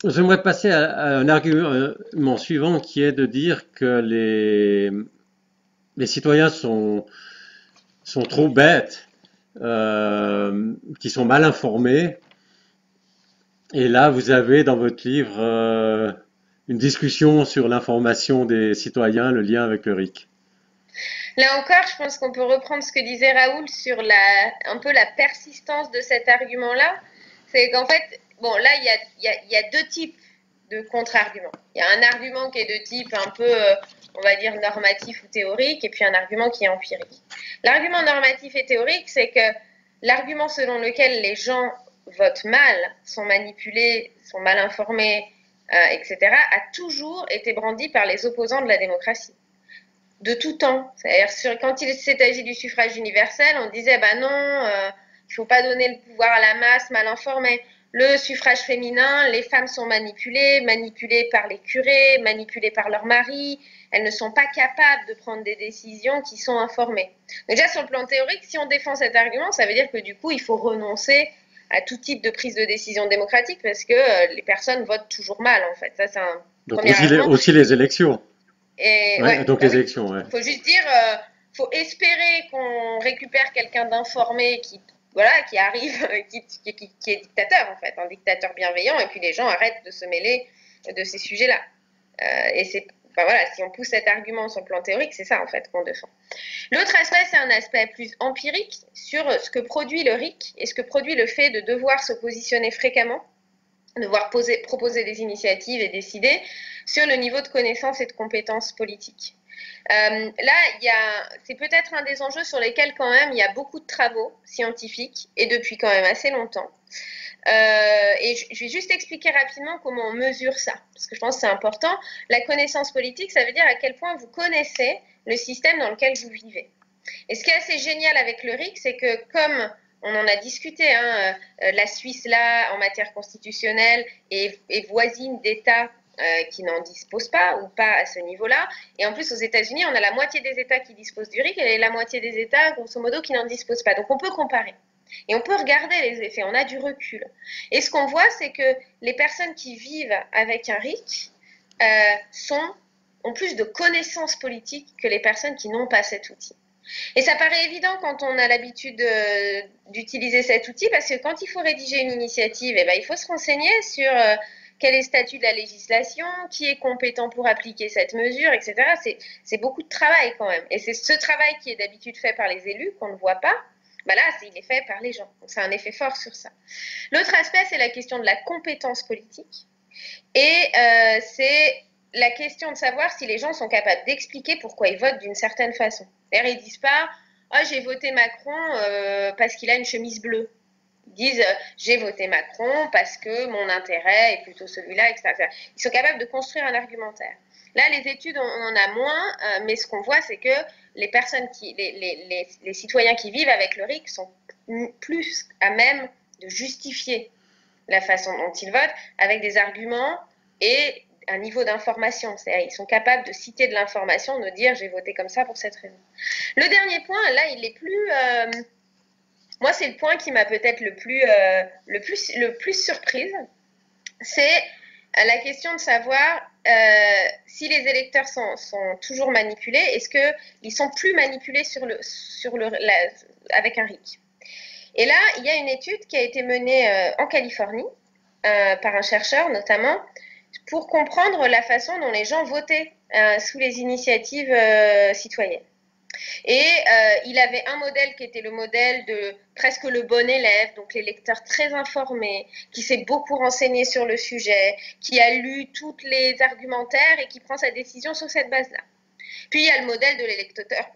J'aimerais passer à un argument suivant qui est de dire que les citoyens sont trop bêtes, qui sont mal informés. Et là, vous avez dans votre livre une discussion sur l'information des citoyens, le lien avec le RIC. Là encore, je pense qu'on peut reprendre ce que disait Raoul sur un peu la persistance de cet argument-là. C'est qu'en fait, bon, là, il y a deux types de contre-arguments. Il y a un argument qui est de type un peu, on va dire, normatif ou théorique, et puis un argument qui est empirique. L'argument normatif et théorique, c'est que l'argument selon lequel les gens votent mal, sont manipulés, sont mal informés, etc., a toujours été brandi par les opposants de la démocratie. De tout temps. C'est-à-dire, quand il s'est agi du suffrage universel, on disait, bah non, il ne faut pas donner le pouvoir à la masse mal informée. Le suffrage féminin, les femmes sont manipulées par les curés, manipulées par leurs maris. Elles ne sont pas capables de prendre des décisions qui sont informées. Donc déjà, sur le plan théorique, si on défend cet argument, ça veut dire que du coup, il faut renoncer à tout type de prise de décision démocratique parce que les personnes votent toujours mal, en fait. Ça, c'est un premier argument. Aussi les élections. Et, donc les élections, ouais. Faut juste dire, faut espérer qu'on récupère quelqu'un d'informé qui arrive, qui est dictateur en fait, un dictateur bienveillant, et puis les gens arrêtent de se mêler de ces sujets-là. Et c'est, si on pousse cet argument sur le plan théorique, c'est ça en fait qu'on défend. L'autre aspect, c'est un aspect plus empirique sur ce que produit le RIC et ce que produit le fait de devoir se positionner fréquemment, devoir proposer des initiatives et décider sur le niveau de connaissance et de compétences politiques. Là, c'est peut-être un des enjeux sur lesquels quand même il y a beaucoup de travaux scientifiques et depuis quand même assez longtemps. Et je vais juste expliquer rapidement comment on mesure ça, parce que je pense que c'est important. La connaissance politique, ça veut dire à quel point vous connaissez le système dans lequel vous vivez. Et ce qui est assez génial avec le RIC, c'est que comme on en a discuté, hein, la Suisse là, en matière constitutionnelle, est voisine d'États qui n'en disposent pas ou pas à ce niveau-là. Et en plus, aux États-Unis, on a la moitié des États qui disposent du RIC et la moitié des États, grosso modo, qui n'en disposent pas. Donc on peut comparer. Et on peut regarder les effets, on a du recul. Et ce qu'on voit, c'est que les personnes qui vivent avec un RIC ont plus de connaissances politiques que les personnes qui n'ont pas cet outil. Et ça paraît évident quand on a l'habitude d'utiliser cet outil, parce que quand il faut rédiger une initiative, eh ben, il faut se renseigner sur quel est le statut de la législation, qui est compétent pour appliquer cette mesure, etc. C'est beaucoup de travail quand même. Et c'est ce travail qui est d'habitude fait par les élus, qu'on ne voit pas. Ben là, il est fait par les gens. Donc, ça a un effet fort sur ça. L'autre aspect, c'est la question de la compétence politique. Et c'est la question de savoir si les gens sont capables d'expliquer pourquoi ils votent d'une certaine façon. D'ailleurs, ils ne disent pas « Ah, j'ai voté Macron parce qu'il a une chemise bleue ». Ils disent « J'ai voté Macron parce que mon intérêt est plutôt celui-là », etc. Ils sont capables de construire un argumentaire. Là, les études, on en a moins, mais ce qu'on voit, c'est que les personnes les citoyens qui vivent avec le RIC sont plus à même de justifier la façon dont ils votent avec des arguments et un niveau d'information. C'est-à-dire, ils sont capables de citer de l'information, de dire j'ai voté comme ça pour cette raison. Le dernier point, là, il est plus... moi, c'est le point qui m'a peut-être le plus surprise. C'est la question de savoir si les électeurs sont toujours manipulés, est-ce qu'ils sont plus manipulés avec un RIC. Et là, il y a une étude qui a été menée en Californie par un chercheur notamment pour comprendre la façon dont les gens votaient sous les initiatives citoyennes. Et il avait un modèle qui était le modèle de presque le bon élève, donc l'électeur très informé, qui s'est beaucoup renseigné sur le sujet, qui a lu tous les argumentaires et qui prend sa décision sur cette base-là. Puis il y a le modèle de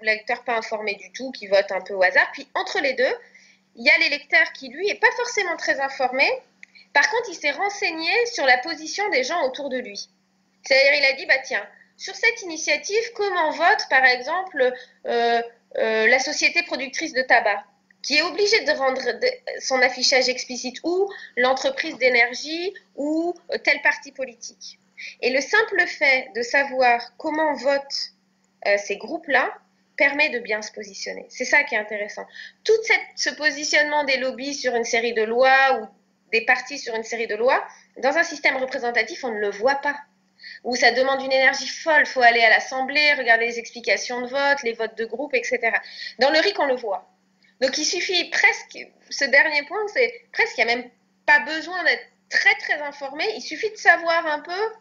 l'électeur pas informé du tout, qui vote un peu au hasard. Puis entre les deux, il y a l'électeur qui, lui, n'est pas forcément très informé. Par contre, il s'est renseigné sur la position des gens autour de lui. C'est-à-dire, il a dit, bah tiens, sur cette initiative, comment vote, par exemple, la société productrice de tabac, qui est obligée de rendre son affichage explicite, ou l'entreprise d'énergie, ou tel parti politique. Et le simple fait de savoir comment votent ces groupes-là permet de bien se positionner. C'est ça qui est intéressant. Tout ce positionnement des lobbies sur une série de lois ou des partis sur une série de lois, dans un système représentatif, on ne le voit pas. Où ça demande une énergie folle, il faut aller à l'Assemblée, regarder les explications de vote, les votes de groupe, etc. Dans le RIC, on le voit. Donc il suffit presque, ce dernier point, c'est presque, il n'y a même pas besoin d'être très très informé, il suffit de savoir un peu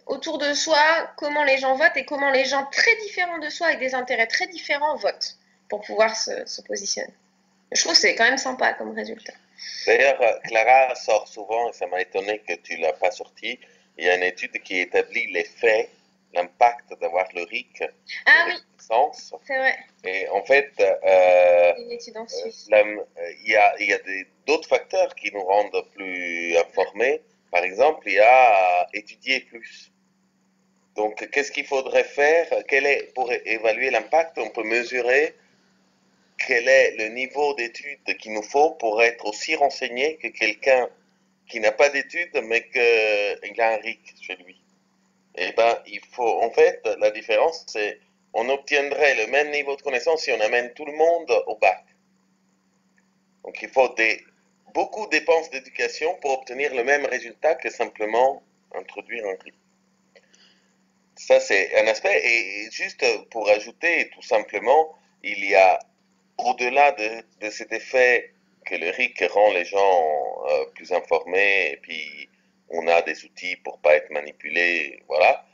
autour de soi comment les gens votent et comment les gens très différents de soi avec des intérêts très différents votent pour pouvoir se positionner. Je trouve que c'est quand même sympa comme résultat. D'ailleurs, Clara sort souvent, et ça m'a étonné que tu ne l'as pas sorti, il y a une étude qui établit l'effet, l'impact d'avoir le RIC. Ah oui, c'est vrai. Et en fait, une étude en Suisse. Il y a d'autres facteurs qui nous rendent plus informés. Par exemple, il y a étudier plus. Donc, qu'est-ce qu'il faudrait faire? Pour évaluer l'impact, on peut mesurer quel est le niveau d'études qu'il nous faut pour être aussi renseigné que quelqu'un qui n'a pas d'études, mais qu'il a un RIC chez lui. Eh bien, en fait, la différence, c'est on obtiendrait le même niveau de connaissance si on amène tout le monde au bac. Donc, il faut beaucoup de dépenses d'éducation pour obtenir le même résultat que simplement introduire un RIC. Ça, c'est un aspect. Et juste pour ajouter, tout simplement, il y a, au-delà de cet effet que le RIC rend les gens plus informés, et puis on a des outils pour ne pas être manipulés, voilà.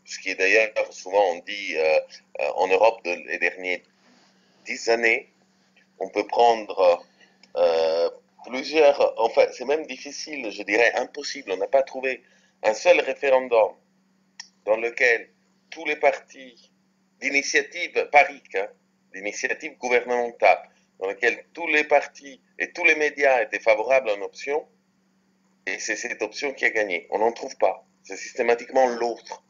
Ce qui est d'ailleurs, souvent on dit, en Europe, les dernières 10 années, on peut prendre plusieurs, enfin, c'est même difficile, je dirais impossible, on n'a pas trouvé un seul référendum dans lequel tous les partis d'initiatives pariques, hein, d'initiatives gouvernementales, dans lesquelles tous les partis et tous les médias étaient favorables à une option, et c'est cette option qui a gagné. On n'en trouve pas. C'est systématiquement l'autre.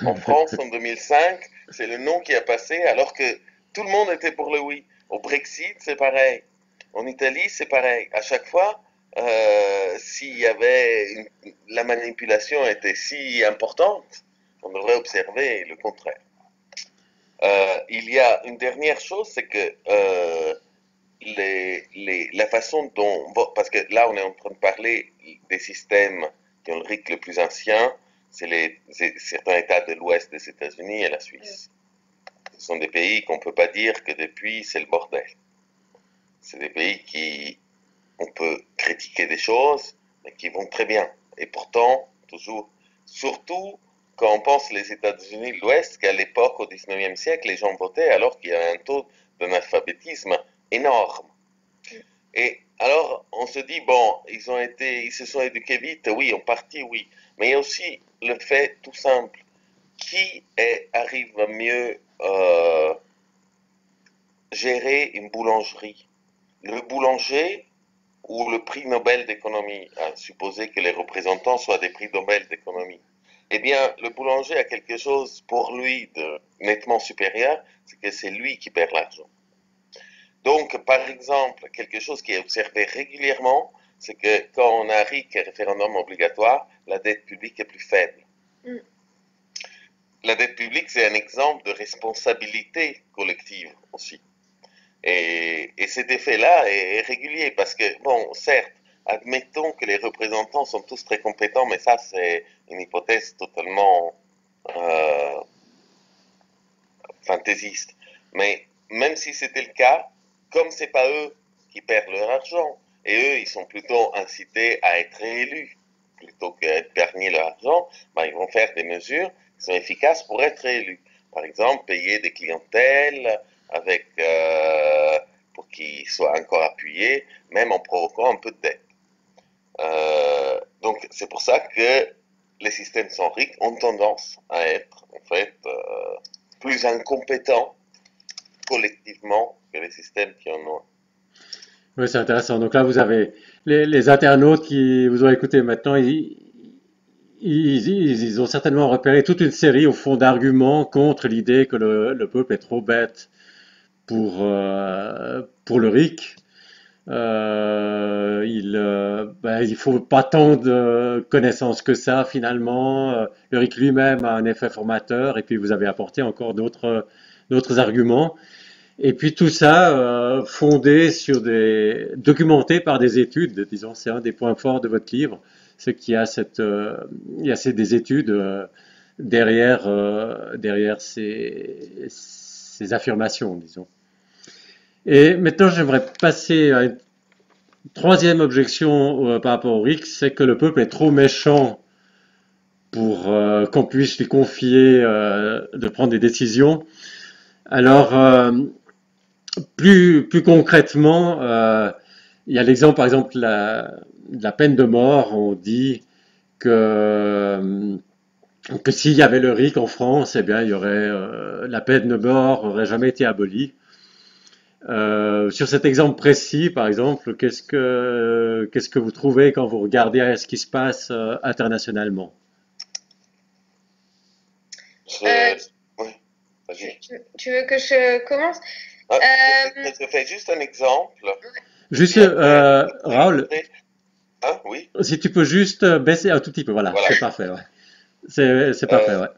En France, en 2005, c'est le non qui a passé, alors que tout le monde était pour le oui. Au Brexit, c'est pareil. En Italie, c'est pareil. À chaque fois, s'il y avait la manipulation était si importante, on devrait observer le contraire. Il y a une dernière chose, c'est que la façon dont... Parce que là, on est en train de parler des systèmes qui ont le RIC le plus ancien, c'est certains États de l'Ouest des États-Unis et la Suisse. Ce sont des pays qu'on ne peut pas dire que depuis, c'est le bordel. C'est des pays qui, on peut critiquer des choses, mais qui vont très bien. Et pourtant, toujours, surtout quand on pense les États-Unis de l'Ouest, qu'à l'époque, au XIXe siècle, les gens votaient alors qu'il y avait un taux d'analphabétisme énorme. Et alors, on se dit, bon, ils se sont éduqués vite, oui, en partie, oui. Mais il y a aussi le fait tout simple, qui arrive à mieux gérer une boulangerie? Le boulanger ou le prix Nobel d'économie, à supposer que les représentants soient des prix Nobel d'économie? Eh bien, le boulanger a quelque chose pour lui de nettement supérieur, c'est que c'est lui qui perd l'argent. Donc, par exemple, quelque chose qui est observé régulièrement, c'est que quand on a RIC et référendum obligatoire, la dette publique est plus faible. La dette publique, c'est un exemple de responsabilité collective aussi. Et cet effet-là est régulier parce que, bon, certes, admettons que les représentants sont tous très compétents, mais ça, c'est une hypothèse totalement fantaisiste. Mais même si c'était le cas, comme c'est pas eux qui perdent leur argent, et eux, ils sont plutôt incités à être réélus plutôt qu'à épargner leur argent, ben, ils vont faire des mesures qui sont efficaces pour être réélus. Par exemple, payer des clientèles avec, pour qu'ils soient encore appuyés, même en provoquant un peu de dette. Donc, c'est pour ça que les systèmes sans RIC ont tendance à être, en fait, plus incompétents collectivement que les systèmes qui en ont. Oui, c'est intéressant. Donc là, vous avez les internautes qui vous ont écouté maintenant, ils ont certainement repéré toute une série, au fond, d'arguments contre l'idée que le peuple est trop bête pour le RIC. Il faut pas tant de connaissances que ça, finalement. Le RIC lui-même a un effet formateur, et puis vous avez apporté encore d'autres arguments. Et puis tout ça fondé sur documenté par des études, disons, c'est un des points forts de votre livre, c'est qu'il y a des études derrière ces affirmations, disons. Et maintenant, j'aimerais passer à une troisième objection par rapport au RIC, c'est que le peuple est trop méchant pour qu'on puisse lui confier de prendre des décisions. Alors, plus concrètement, il y a l'exemple, par exemple, de la peine de mort. On dit que, que s'il y avait le RIC en France, eh bien, il y aurait la peine de mort n'aurait jamais été abolie. Sur cet exemple précis, par exemple, qu'est-ce que vous trouvez quand vous regardez ce qui se passe internationalement? Oui, vas-y. Tu veux que je commence? Je fais juste un exemple. Juste, Raoul, Hein, oui. si tu peux juste baisser un tout petit peu, voilà, c'est parfait, ouais. C'est parfait, ouais.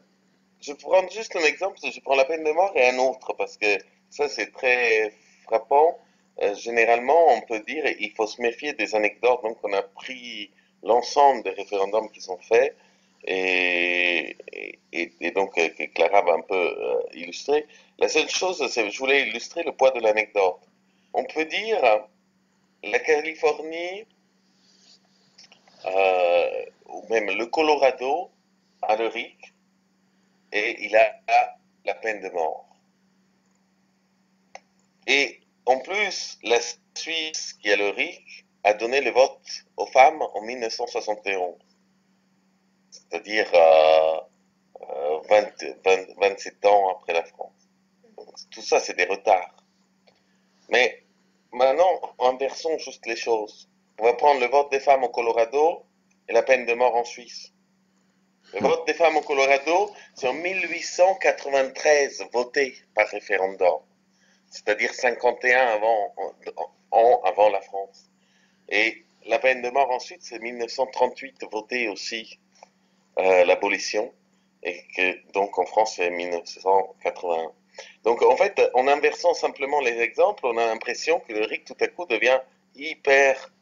Je prends juste un exemple, je prends la peine de mort et un autre, parce que ça c'est très frappant. Généralement, on peut dire, il faut se méfier des anecdotes, donc on a pris l'ensemble des référendums qui sont faits, et donc que Clara va un peu illustrer. La seule chose, c'est je voulais illustrer le poids de l'anecdote. On peut dire, la Californie, ou même le Colorado, a le RIC, et il a la peine de mort. Et en plus, la Suisse, qui a le RIC, a donné le vote aux femmes en 1971, c'est-à-dire 27 ans après la France. tout ça, c'est des retards. Mais maintenant, inversons juste les choses. On va prendre le vote des femmes au Colorado et la peine de mort en Suisse. Le vote des femmes au Colorado, c'est en 1893 voté par référendum, c'est-à-dire 51 avant la France. Et la peine de mort ensuite, c'est 1938 voté aussi l'abolition, et que donc en France c'est 1981. Donc en fait, en inversant simplement les exemples, on a l'impression que le RIC tout à coup devient hyper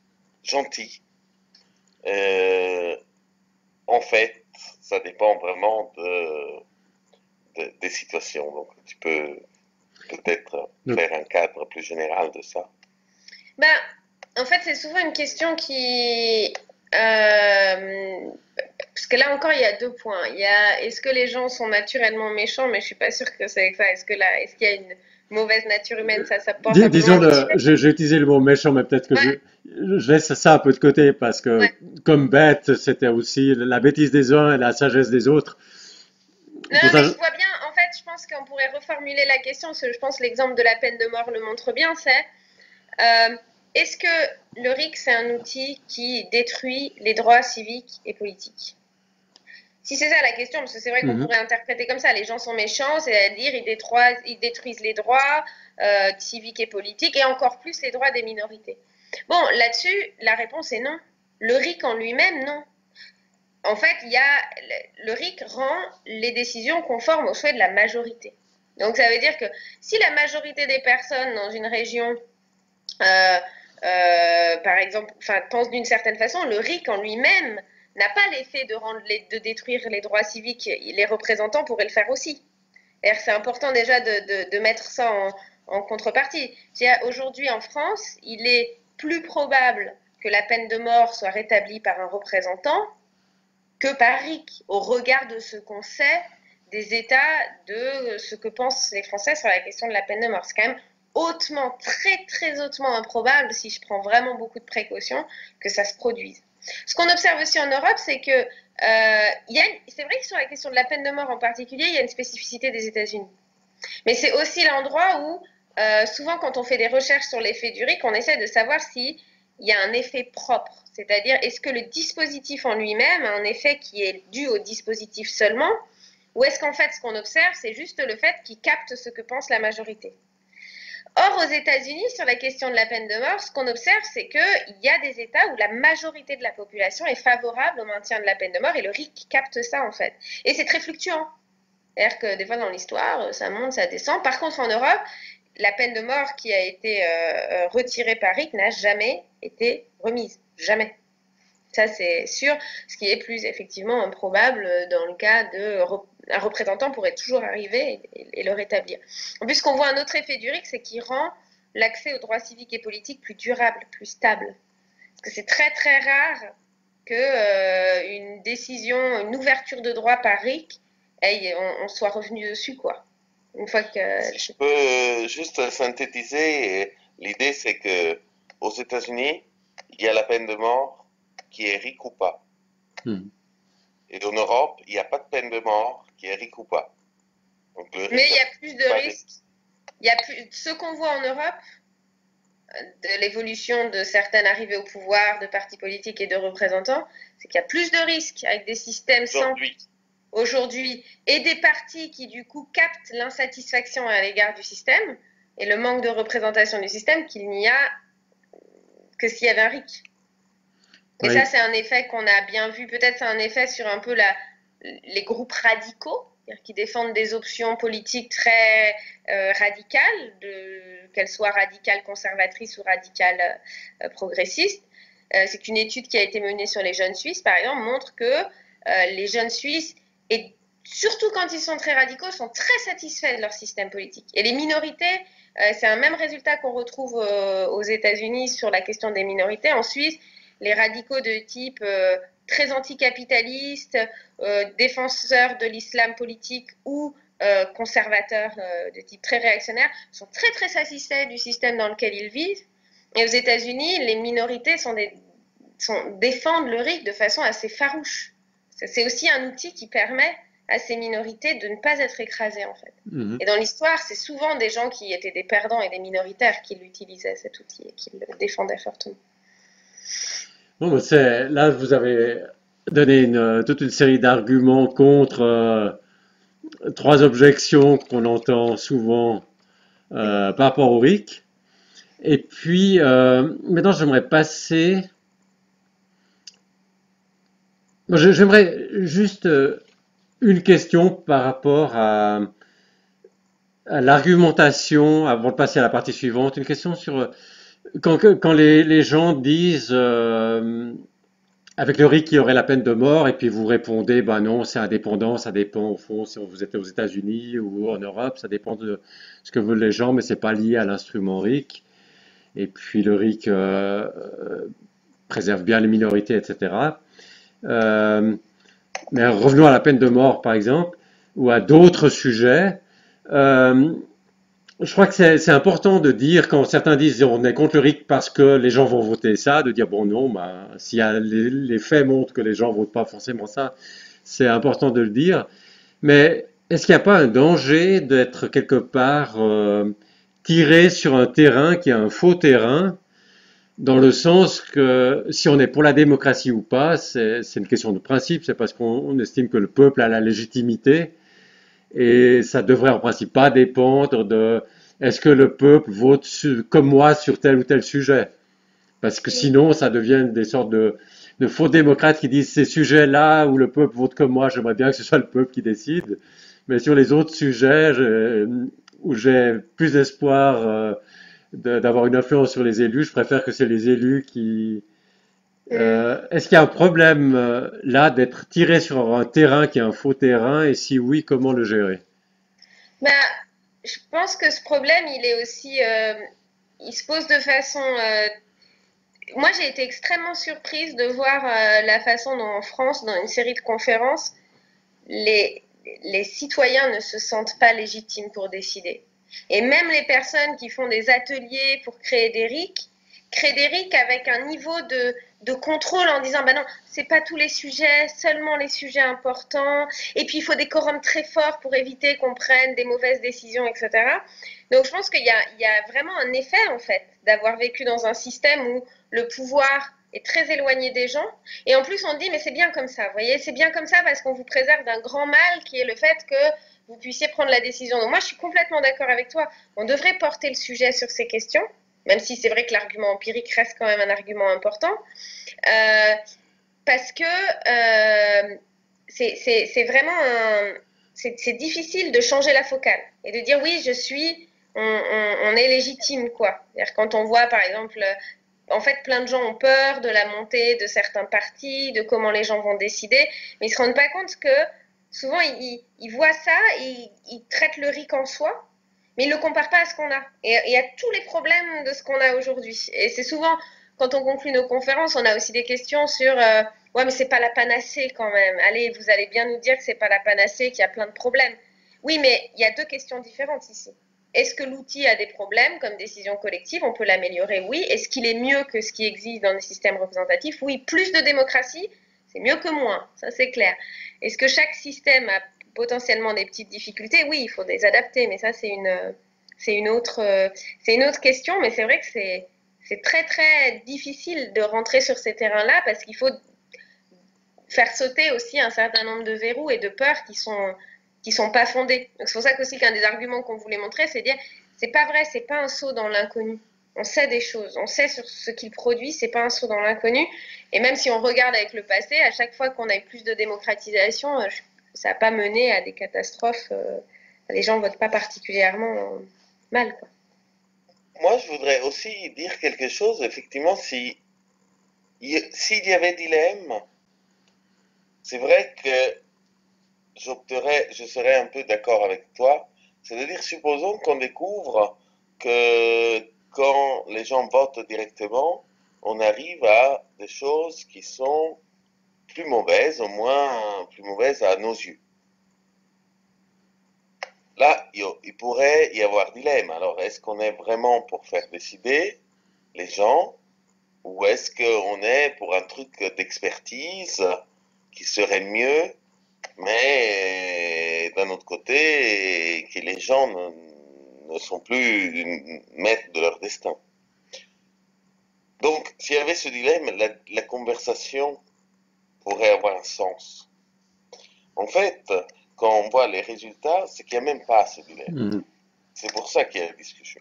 gentil. En fait, ça dépend vraiment des situations. Donc tu peux peut-être faire un cadre plus général de ça. Ben, en fait, c'est souvent une question qui... parce que là encore, il y a deux points. Il y a, est-ce que les gens sont naturellement méchants? Mais je suis pas sûre que c'est ça. Est-ce qu'il y a une mauvaise nature humaine? Ça porte un peu Disons, moins. j'ai utilisé le mot méchant, mais peut-être que Ouais. je laisse ça un peu de côté parce que, Ouais. comme bête, c'était aussi la bêtise des uns et la sagesse des autres. Non, Pour ça, mais je vois bien. En fait, je pense qu'on pourrait reformuler la question, parce que je pense que l'exemple de la peine de mort le montre bien. C'est est-ce que le RIC, c'est un outil qui détruit les droits civiques et politiques? Si c'est ça la question, parce que c'est vrai qu'on pourrait interpréter comme ça, les gens sont méchants, c'est-à-dire ils détruisent les droits civiques et politiques, et encore plus les droits des minorités. Bon, là-dessus, la réponse est non. Le RIC en lui-même, non. En fait, le RIC rend les décisions conformes aux souhaits de la majorité. Donc ça veut dire que si la majorité des personnes dans une région par exemple, pense d'une certaine façon, le RIC en lui-même n'a pas l'effet de détruire les droits civiques. Les représentants pourraient le faire aussi. C'est important déjà de mettre ça en contrepartie. Aujourd'hui en France, il est plus probable que la peine de mort soit rétablie par un représentant que par RIC, au regard de ce qu'on sait des États, de ce que pensent les Français sur la question de la peine de mort. C'est quand même hautement, très très hautement improbable, si je prends vraiment beaucoup de précautions, que ça se produise. Ce qu'on observe aussi en Europe, c'est que c'est vrai que sur la question de la peine de mort en particulier, il y a une spécificité des États-Unis. Mais c'est aussi l'endroit où, souvent quand on fait des recherches sur l'effet du RIC, on essaie de savoir s'il y a un effet propre. C'est-à-dire, est-ce que le dispositif en lui-même a un effet qui est dû au dispositif seulement, ou est-ce qu'en fait, ce qu'on observe, c'est juste le fait qu'il capte ce que pense la majorité? Or, aux États-Unis, sur la question de la peine de mort, ce qu'on observe, c'est qu'il y a des États où la majorité de la population est favorable au maintien de la peine de mort, et le RIC capte ça, en fait. Et c'est très fluctuant. C'est-à-dire que des fois, dans l'histoire, ça monte, ça descend. Par contre, en Europe, la peine de mort qui a été retirée par RIC n'a jamais été remise. Jamais. Ça, c'est sûr. Ce qui est plus effectivement improbable dans le cas un représentant pourrait toujours arriver et le rétablir. En plus, ce qu'on voit un autre effet du RIC, c'est qu'il rend l'accès aux droits civiques et politiques plus durable, plus stable. Parce que c'est très très rare qu'une décision, une ouverture de droit par RIC, on soit revenu dessus, quoi. Une fois que... Si je peux juste synthétiser, l'idée c'est que aux États-Unis, il y a la peine de mort qui est RIC ou pas. Et en Europe, il n'y a pas de peine de mort qui est RIC ou pas. Donc, mais il y a plus de risques. Ce qu'on voit en Europe, de l'évolution de certaines arrivées au pouvoir, de partis politiques et de représentants, c'est qu'il y a plus de risques avec des systèmes aujourd'hui et des partis qui du coup captent l'insatisfaction à l'égard du système et le manque de représentation du système qu'il n'y a que s'il y avait un RIC. Et ça, c'est un effet qu'on a bien vu. Peut-être c'est un effet sur un peu les groupes radicaux, qui défendent des options politiques très radicales, qu'elles soient radicales conservatrices ou radicales progressistes. C'est qu'une étude qui a été menée sur les jeunes Suisses, par exemple, montre que les jeunes Suisses, et surtout quand ils sont très radicaux, sont très satisfaits de leur système politique. Et les minorités, c'est un même résultat qu'on retrouve aux États-Unis sur la question des minorités. En Suisse, les radicaux de type très anticapitalistes, défenseurs de l'islam politique ou conservateurs de type très réactionnaire, sont très très satisfaits du système dans lequel ils vivent. Et aux États-Unis, les minorités défendent le RIC de façon assez farouche. C'est aussi un outil qui permet à ces minorités de ne pas être écrasées, en fait. Mhm. Et dans l'histoire, c'est souvent des gens qui étaient des perdants et des minoritaires qui l'utilisaient, cet outil, et qui le défendaient fortement. Bon, ben, là, vous avez donné toute une série d'arguments contre trois objections qu'on entend souvent par rapport au RIC. Et puis, maintenant, j'aimerais passer. J'aimerais juste une question par rapport à l'argumentation, avant de passer à la partie suivante. Une question sur quand les gens disent avec le RIC il y aurait la peine de mort, et puis vous répondez, ben non, c'est indépendant, ça dépend au fond si vous êtes aux États-Unis ou en Europe, ça dépend de ce que veulent les gens, mais c'est pas lié à l'instrument RIC. Et puis le RIC préserve bien les minorités, etc. Euh, mais revenons à la peine de mort, par exemple, ou à d'autres sujets. Euh, je crois que c'est important de dire, quand certains disent on est contre le RIC parce que les gens vont voter ça, de dire bon non, ben, si les faits montrent que les gens votent pas forcément ça, c'est important de le dire. Mais est-ce qu'il n'y a pas un danger d'être quelque part tiré sur un terrain qui est un faux terrain, dans le sens que si on est pour la démocratie ou pas, c'est une question de principe, c'est parce qu'on estime que le peuple a la légitimité, et ça devrait en principe pas dépendre de est-ce que le peuple vote comme moi sur tel ou tel sujet. Parce que sinon, ça devient des sortes de faux démocrates qui disent ces sujets-là où le peuple vote comme moi, j'aimerais bien que ce soit le peuple qui décide. Mais sur les autres sujets où j'ai plus d'espoir d'avoir une influence sur les élus, je préfère que c'est les élus qui... est-ce qu'il y a un problème là d'être tiré sur un terrain qui est un faux terrain, et si oui, comment le gérer? Bah, je pense que ce problème, il est aussi, il se pose de façon. Moi, j'ai été extrêmement surprise de voir la façon dont en France, dans une série de conférences, les, les citoyens ne se sentent pas légitimes pour décider. Et même les personnes qui font des ateliers pour créer des RIC, créent des RIC avec un niveau de contrôle en disant, bah non, c'est pas tous les sujets, seulement les sujets importants, et puis il faut des quorums très forts pour éviter qu'on prenne des mauvaises décisions, etc. Donc je pense qu'il y a vraiment un effet, en fait, d'avoir vécu dans un système où le pouvoir est très éloigné des gens. Et en plus, on dit, mais c'est bien comme ça, vous voyez, c'est bien comme ça parce qu'on vous préserve d'un grand mal qui est le fait que vous puissiez prendre la décision. Donc moi, je suis complètement d'accord avec toi. On devrait porter le sujet sur ces questions, même si c'est vrai que l'argument empirique reste quand même un argument important, parce que c'est vraiment c'est difficile de changer la focale et de dire oui, on est légitime, quoi. C'est-à-dire quand on voit, par exemple, en fait, plein de gens ont peur de la montée de certains partis, de comment les gens vont décider, mais ils ne se rendent pas compte que souvent ils voient ça et ils traitent le RIC en soi, mais ils ne le comparent pas à ce qu'on a. Et il y a tous les problèmes de ce qu'on a aujourd'hui. Et c'est souvent, quand on conclut nos conférences, on a aussi des questions sur ouais, mais c'est pas la panacée quand même. Allez, vous allez bien nous dire que c'est pas la panacée, qu'il y a plein de problèmes. Oui, mais il y a deux questions différentes ici. Est-ce que l'outil a des problèmes comme décision collective? On peut l'améliorer, oui. Est-ce qu'il est mieux que ce qui existe dans les systèmes représentatifs? Oui. Plus de démocratie, c'est mieux que moins, ça c'est clair. Est-ce que chaque système a potentiellement des petites difficultés? Oui, il faut les adapter, mais ça c'est une autre question. Mais c'est vrai que c'est très très difficile de rentrer sur ces terrains-là parce qu'il faut faire sauter aussi un certain nombre de verrous et de peurs qui sont pas fondées. Donc c'est pour ça qu'aussi qu'un des arguments qu'on voulait montrer, c'est dire c'est pas vrai, c'est pas un saut dans l'inconnu. On sait des choses, on sait sur ce qu'il produit, c'est pas un saut dans l'inconnu. Et même si on regarde avec le passé, à chaque fois qu'on a eu plus de démocratisation, ça n'a pas mené à des catastrophes. Les gens votent pas particulièrement mal, quoi. Moi, je voudrais aussi dire quelque chose. Effectivement, s'il y avait dilemme, c'est vrai que je serais un peu d'accord avec toi. C'est-à-dire, supposons qu'on découvre que quand les gens votent directement, on arrive à des choses qui sont plus mauvaises, au moins plus mauvaises à nos yeux. Là, il pourrait y avoir dilemme. Alors, est-ce qu'on est vraiment pour faire décider les gens ou est-ce qu'on est pour un truc d'expertise qui serait mieux Mais d'un autre côté, que les gens ne sont plus maîtres de leur destin. Donc, s'il y avait ce dilemme, la conversation pourrait avoir un sens. En fait, quand on voit les résultats, c'est qu'il n'y a même pas ce dilemme. Mhm. C'est pour ça qu'il y a la discussion.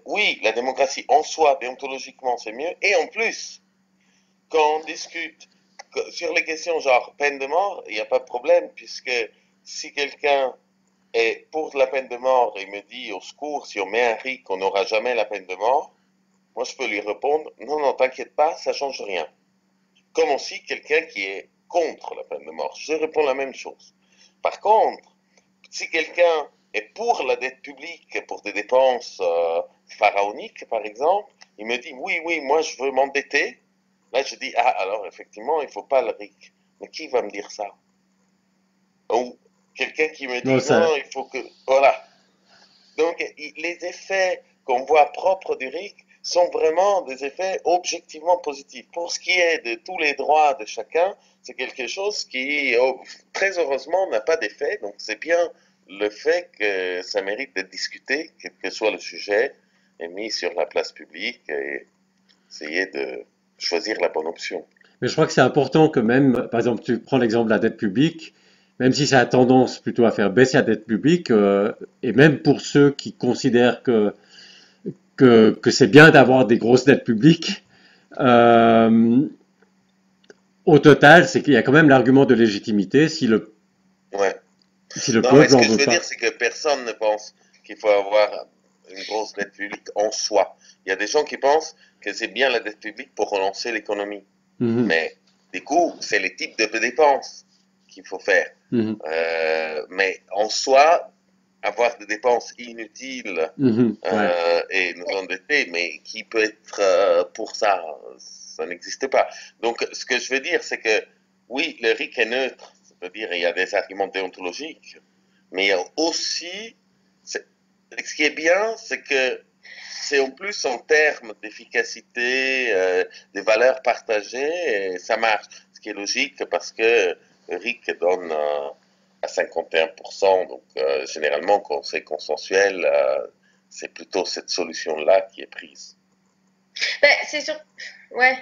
Oui, la démocratie en soi, déontologiquement, c'est mieux. Et en plus, quand on discute sur les questions genre peine de mort, il n'y a pas de problème, puisque si quelqu'un est pour la peine de mort et me dit au secours, si on met un RIC, on n'aura jamais la peine de mort, moi je peux lui répondre, non, non, t'inquiète pas, ça change rien. Comme aussi quelqu'un qui est contre la peine de mort, je réponds la même chose. Par contre, si quelqu'un est pour la dette publique, pour des dépenses pharaoniques, par exemple, il me dit, oui, oui, moi je veux m'endetter. Là, je dis, ah, alors effectivement, il ne faut pas le RIC. Mais qui va me dire ça? Ou quelqu'un qui me Non, dit, non, non, il faut que... Voilà. Donc, les effets qu'on voit propres du RIC sont vraiment des effets objectivement positifs. Pour ce qui est de tous les droits de chacun, c'est quelque chose qui, très heureusement, n'a pas d'effet. Donc, c'est bien le fait que ça mérite d'être discuté, quel que soit le sujet, et mis sur la place publique et essayer de choisir la bonne option. Mais je crois que c'est important que même, par exemple, tu prends l'exemple de la dette publique, même si ça a tendance plutôt à faire baisser la dette publique, et même pour ceux qui considèrent que c'est bien d'avoir des grosses dettes publiques, euh, au total, c'est qu'il y a quand même l'argument de légitimité Ouais. si le Non, mais peuple ce en que je veut veux pas. dire, c'est que personne ne pense qu'il faut avoir une grosse dette publique en soi. Il y a des gens qui pensent que c'est bien la dette publique pour relancer l'économie. Mhm, Mais du coup, c'est les types de dépenses qu'il faut faire. mhm, Mais en soi, avoir des dépenses inutiles mhm, ouais. et nous endetter, mais qui peut être pour ça? Ça n'existe pas. Donc, ce que je veux dire, c'est que oui, le RIC est neutre, c'est-à-dire il y a des arguments déontologiques, mais il y a aussi, ce qui est bien, c'est que c'est en plus en termes d'efficacité, des valeurs partagées, et ça marche. Ce qui est logique parce que le RIC donne à 51%, donc généralement quand c'est consensuel, c'est plutôt cette solution-là qui est prise. Ben, c'est sûr. Ouais.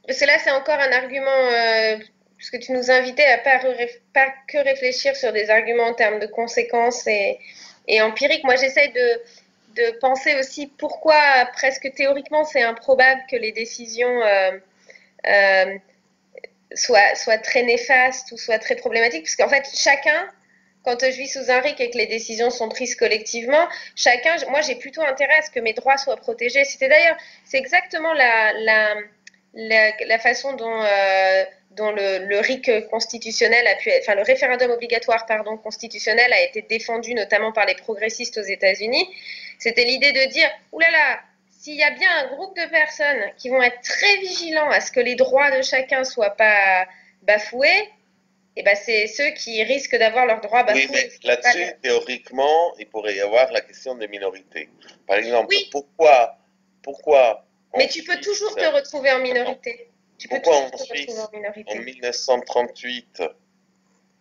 Parce que là, c'est encore un argument, puisque tu nous invitais à pas que réfléchir sur des arguments en termes de conséquences et empiriques. Moi, j'essaye de penser aussi pourquoi, presque théoriquement, c'est improbable que les décisions euh, soient très néfastes ou soient très problématiques, parce qu'en fait, chacun, quand je vis sous un RIC et que les décisions sont prises collectivement, chacun, moi, j'ai plutôt intérêt à ce que mes droits soient protégés. C'est exactement la façon dont le RIC constitutionnel a pu être, enfin le référendum obligatoire pardon constitutionnel a été défendu notamment par les progressistes aux États-Unis. C'était l'idée de dire oulala, s'il y a bien un groupe de personnes qui vont être très vigilants à ce que les droits de chacun soient pas bafoués, et ben c'est ceux qui risquent d'avoir leurs droits Oui, bafoués. mais là-dessus, théoriquement, il pourrait y avoir la question des minorités. Par exemple, Oui, pourquoi mais en tu peux Suisse, toujours te retrouver en attends, minorité. Tu peux pourquoi toujours en te retrouver en Suisse, en minorité. 1938,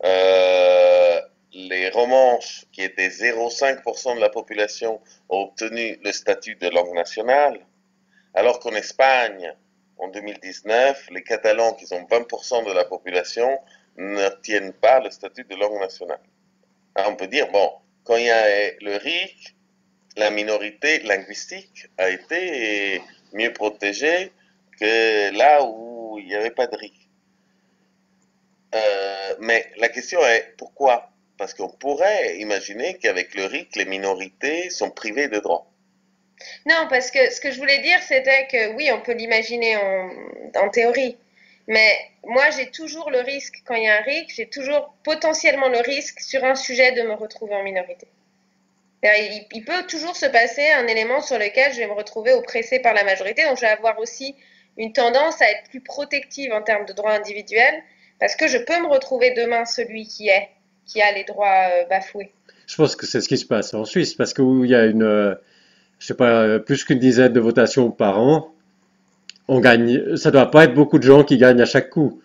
Euh, les romanches, qui étaient 0,5% de la population, ont obtenu le statut de langue nationale, alors qu'en Espagne, en 2019, les Catalans, qui sont 20% de la population, n'obtiennent pas le statut de langue nationale. Alors on peut dire, bon, quand il y a le RIC, la minorité linguistique a été mieux protégée que là où il n'y avait pas de RIC. Mais la question est pourquoi? Parce qu'on pourrait imaginer qu'avec le RIC, les minorités sont privées de droits. Non, parce que ce que je voulais dire, c'était que oui, on peut l'imaginer en théorie. Mais moi, j'ai toujours le risque, quand il y a un RIC, j'ai toujours potentiellement le risque sur un sujet de me retrouver en minorité. Il peut toujours se passer un élément sur lequel je vais me retrouver oppressée par la majorité, donc je vais avoir aussi une tendance à être plus protective en termes de droits individuels, parce que je peux me retrouver demain celui qui a les droits bafoués. Je pense que c'est ce qui se passe en Suisse, parce qu'il y a je sais pas, plus qu'une dizaine de votations par an. On gagne, ça doit pas être beaucoup de gens qui gagnent à chaque coup.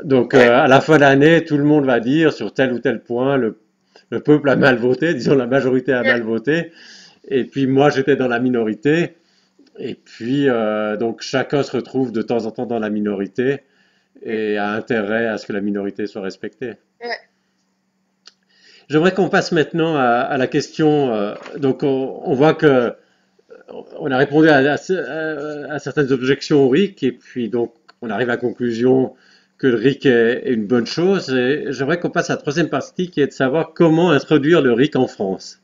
Donc, Ouais. à la fin de l'année, tout le monde va dire sur tel ou tel point, le peuple a mal voté, disons la majorité a mal voté, et puis moi j'étais dans la minorité, et puis donc chacun se retrouve de temps en temps dans la minorité et a intérêt à ce que la minorité soit respectée. Ouais. J'aimerais qu'on passe maintenant à la question. Donc, on voit que on a répondu à certaines objections au RIC, et puis donc on arrive à la conclusion que le RIC est une bonne chose. Et j'aimerais qu'on passe à la troisième partie, qui est de savoir comment introduire le RIC en France.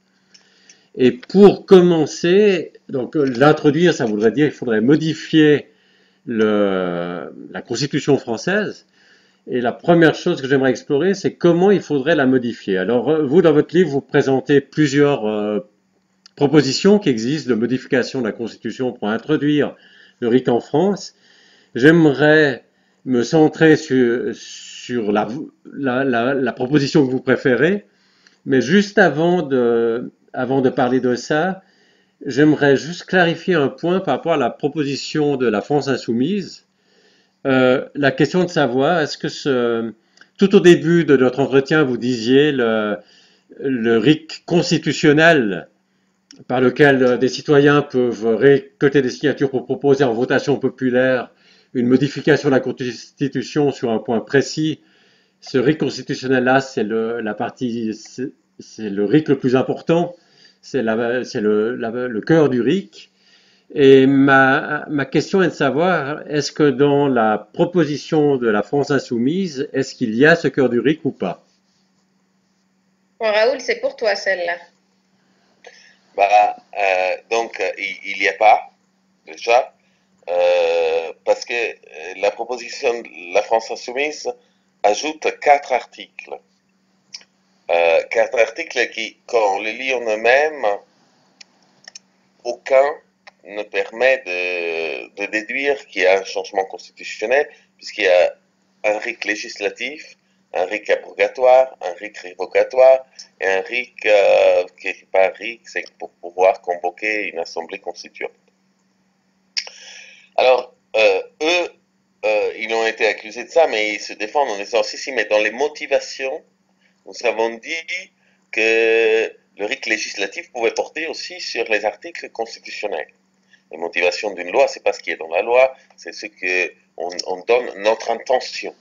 Et pour commencer, donc l'introduire, ça voudrait dire qu'il faudrait modifier la Constitution française. Et la première chose que j'aimerais explorer, c'est comment il faudrait la modifier. Alors, vous, dans votre livre, vous présentez plusieurs propositions qui existent de modification de la Constitution pour introduire le RIC en France. J'aimerais me centrer sur la proposition que vous préférez, mais juste avant de parler de ça, j'aimerais juste clarifier un point par rapport à la proposition de la France insoumise. La question de savoir, est-ce que tout au début de notre entretien, vous disiez le RIC constitutionnel par lequel des citoyens peuvent récolter des signatures pour proposer en votation populaire une modification de la Constitution sur un point précis. Ce RIC constitutionnel-là, c'est le RIC le plus important, c'est le cœur du RIC. Et ma question est de savoir, est-ce que dans la proposition de la France insoumise, est-ce qu'il y a ce cœur du RIC ou pas? Bon, Raoul, c'est pour toi celle-là. Donc, il n'y a pas, déjà, parce que la proposition de la France insoumise ajoute 4 articles. 4 articles qui, quand on les lit en eux-mêmes, aucun ne permet de déduire qu'il y a un changement constitutionnel, puisqu'il y a un RIC législatif, un RIC abrogatoire, un RIC révocatoire et un RIC qui n'est pas un RIC, c'est pour pouvoir convoquer une assemblée constituante. Alors, eux, ils ont été accusés de ça, mais ils se défendent en disant si, mais dans les motivations, nous avons dit que le RIC législatif pouvait porter aussi sur les articles constitutionnels. Les motivations d'une loi, c'est pas ce qui est dans la loi, c'est ce que on donne notre intention.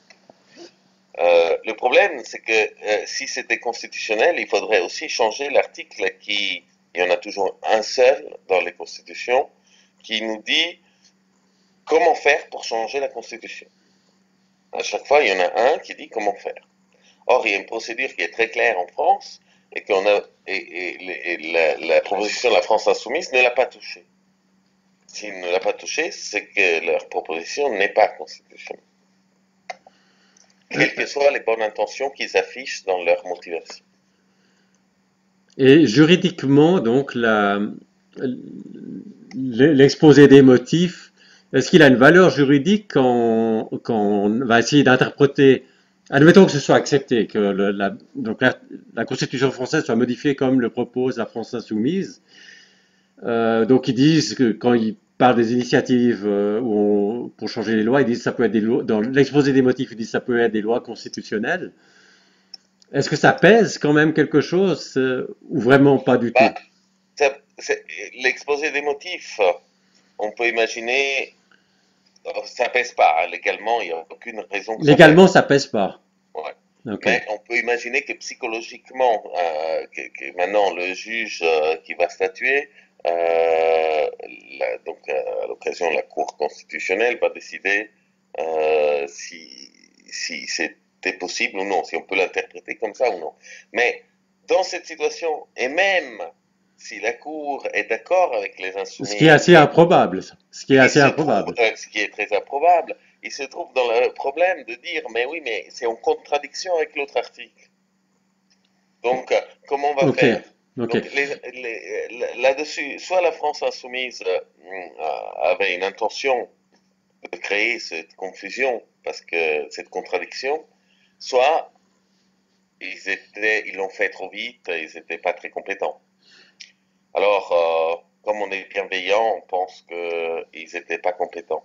Le problème, c'est que si c'était constitutionnel, il faudrait aussi changer l'article il y en a toujours un seul dans les constitutions, qui nous dit comment faire pour changer la constitution. À chaque fois, il y en a un qui dit comment faire. Or, il y a une procédure qui est très claire en France, et la proposition de la France insoumise ne l'a pas touchée. S'il ne l'a pas touchée, c'est que leur proposition n'est pas constitutionnelle. Quelles que soient les bonnes intentions qu'ils affichent dans leur motivation. Et juridiquement, donc, l'exposé des motifs, est-ce qu'il a une valeur juridique quand on va essayer d'interpréter, admettons que ce soit accepté, que donc la Constitution française soit modifiée comme le propose la France insoumise. Donc ils disent que quand ils parlent des initiatives pour changer les lois, ils disent que ça peut être des lois, dans l'exposé des motifs, ils disent que ça peut être des lois constitutionnelles. Est-ce que ça pèse quand même quelque chose ou vraiment pas du tout? L'exposé des motifs, on peut imaginer, ça pèse pas, hein, légalement, il n'y a aucune raison que légalement, ça pèse pas. Ouais. Okay. Mais on peut imaginer que psychologiquement, que maintenant le juge qui va statuer, donc à l'occasion de la Cour constitutionnelle, va décider si c'était possible ou non, si on peut l'interpréter comme ça ou non. Mais dans cette situation, et même si la Cour est d'accord avec les insoumis, ce qui est assez improbable, ce qui est très improbable, il se trouve dans le problème de dire mais oui, mais c'est en contradiction avec l'autre article. Donc comment on va faire? Okay. Donc là-dessus, soit la France insoumise avait une intention de créer cette confusion parce que cette contradiction, soit ils l'ont fait trop vite, ils n'étaient pas très compétents. Alors, comme on est bienveillant, on pense qu'ils n'étaient pas compétents.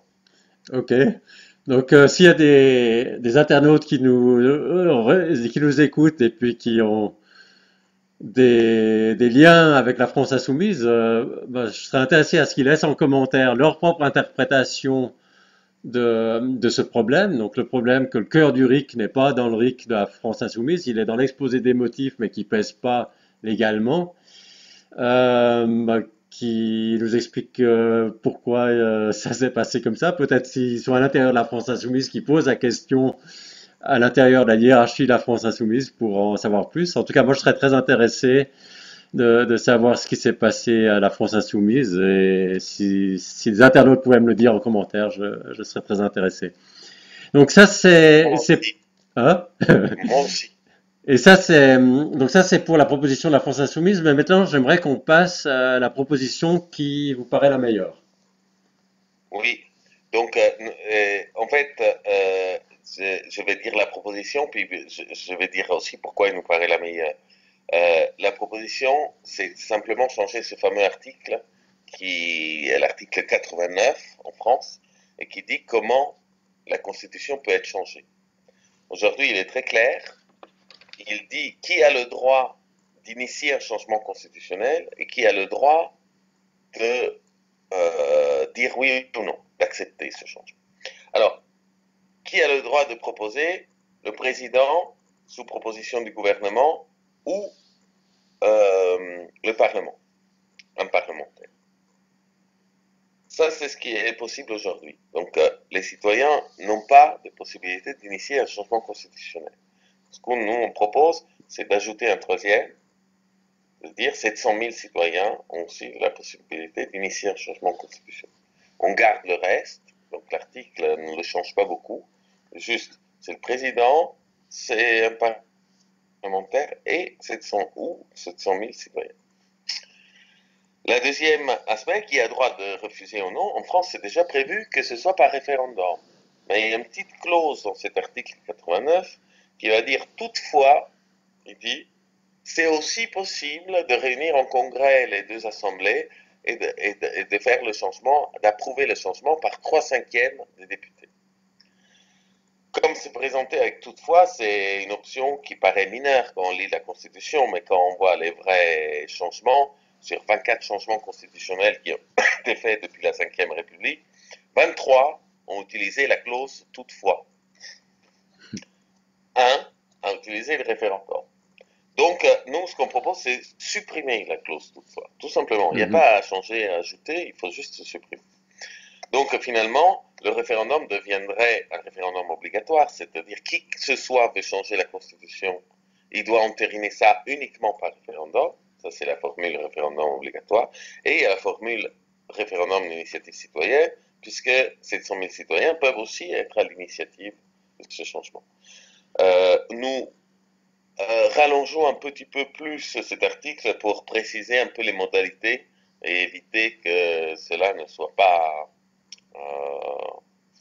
Ok. Donc, s'il y a des internautes qui nous écoutent et puis qui ont des liens avec la France insoumise, ben, je serais intéressé à ce qu'ils laissent en commentaire leur propre interprétation de ce problème. Donc, le problème que le cœur du RIC n'est pas dans le RIC de la France insoumise, il est dans l'exposé des motifs, mais qui pèse pas légalement. Bah, qui nous explique pourquoi ça s'est passé comme ça. Peut-être s'ils sont à l'intérieur de la France insoumise, qui posent la question à l'intérieur de la hiérarchie de la France insoumise pour en savoir plus. En tout cas, moi, je serais très intéressé de savoir ce qui s'est passé à la France insoumise et si les internautes pouvaient me le dire en commentaire, je serais très intéressé. Donc ça, Moi aussi. hein. Moi aussi. Et ça, c'est pour la proposition de la France insoumise. Mais maintenant, j'aimerais qu'on passe à la proposition qui vous paraît la meilleure. Oui. Donc, en fait, je vais dire la proposition, puis je vais dire aussi pourquoi il nous paraît la meilleure. La proposition, c'est simplement changer ce fameux article qui est l'article 89 en France et qui dit comment la Constitution peut être changée. Aujourd'hui, il est très clair. Il dit qui a le droit d'initier un changement constitutionnel et qui a le droit de dire oui ou non, d'accepter ce changement. Alors, qui a le droit de proposer? Le président, sous proposition du gouvernement, ou le Parlement, un parlementaire. Ça, c'est ce qui est possible aujourd'hui. Donc, les citoyens n'ont pas de possibilité d'initier un changement constitutionnel. Ce que nous, on propose, c'est d'ajouter un troisième, de dire 700 000 citoyens ont aussi la possibilité d'initier un changement constitutionnel. On garde le reste, donc l'article ne le change pas beaucoup, juste, c'est le président, c'est un parlementaire et 700 ou 700 000 citoyens. Le deuxième aspect, qui a droit de refuser ou non, en France, c'est déjà prévu que ce soit par référendum. Mais il y a une petite clause dans cet article 89 qui va dire toutefois, il dit, c'est aussi possible de réunir en congrès les deux assemblées et de faire le changement, d'approuver le changement par 3/5 des députés. Comme c'est présenté avec toutefois, c'est une option qui paraît mineure quand on lit la Constitution, mais quand on voit les vrais changements, sur 24 changements constitutionnels qui ont été faits depuis la Ve République, 23 ont utilisé la clause toutefois. Un a utilisé le référendum. Donc, nous, ce qu'on propose, c'est supprimer la clause toutefois. Tout simplement. Il n'y a Mhm. pas à changer, à ajouter, il faut juste supprimer. Donc, finalement, le référendum deviendrait un référendum obligatoire, c'est-à-dire qui que ce soit veut changer la Constitution, il doit entériner ça uniquement par référendum. Ça, c'est la formule référendum obligatoire. Et il y a la formule référendum d'initiative citoyenne, puisque 700 000 citoyens peuvent aussi être à l'initiative de ce changement. Nous rallongeons un petit peu plus cet article pour préciser un peu les modalités et éviter que cela ne soit pas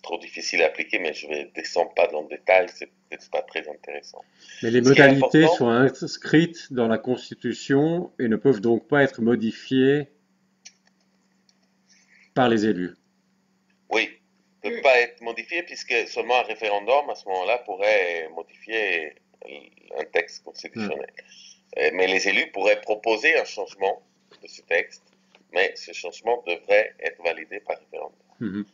trop difficile à appliquer, mais je ne descends pas dans le détail, c'est peut-être pas très intéressant. Mais les Ce qui est modalités important, sont inscrites dans la Constitution et ne peuvent donc pas être modifiées par les élus. oui, ne peut pas être modifié puisque seulement un référendum à ce moment-là pourrait modifier un texte Mhm. constitutionnel. Mais les élus pourraient proposer un changement de ce texte, mais ce changement devrait être validé par référendum. Mhm.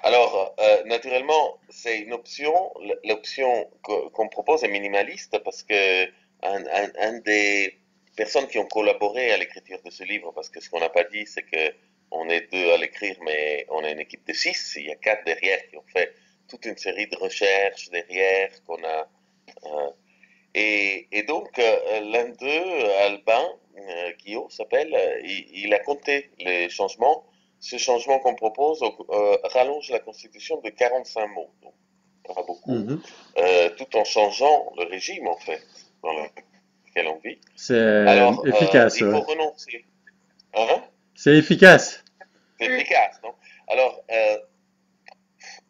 Alors, naturellement, c'est une option. L'option qu'on propose est minimaliste parce que un des personnes qui ont collaboré à l'écriture de ce livre, parce que ce qu'on n'a pas dit, c'est que on est deux à l'écrire, mais on est une équipe de 6. Il y a 4 derrière qui ont fait toute une série de recherches derrière qu'on a. euh, et donc, l'un d'eux, Albin, Guillaume s'appelle, il a compté les changements. Ce changement qu'on propose rallonge la Constitution de 45 mots, donc pas beaucoup, Mhm. tout en changeant le régime, en fait, dans lequel on vit. C'est Alors, efficace, il ouais. faut renoncer. Hein? C'est efficace. C'est efficace, non? Alors,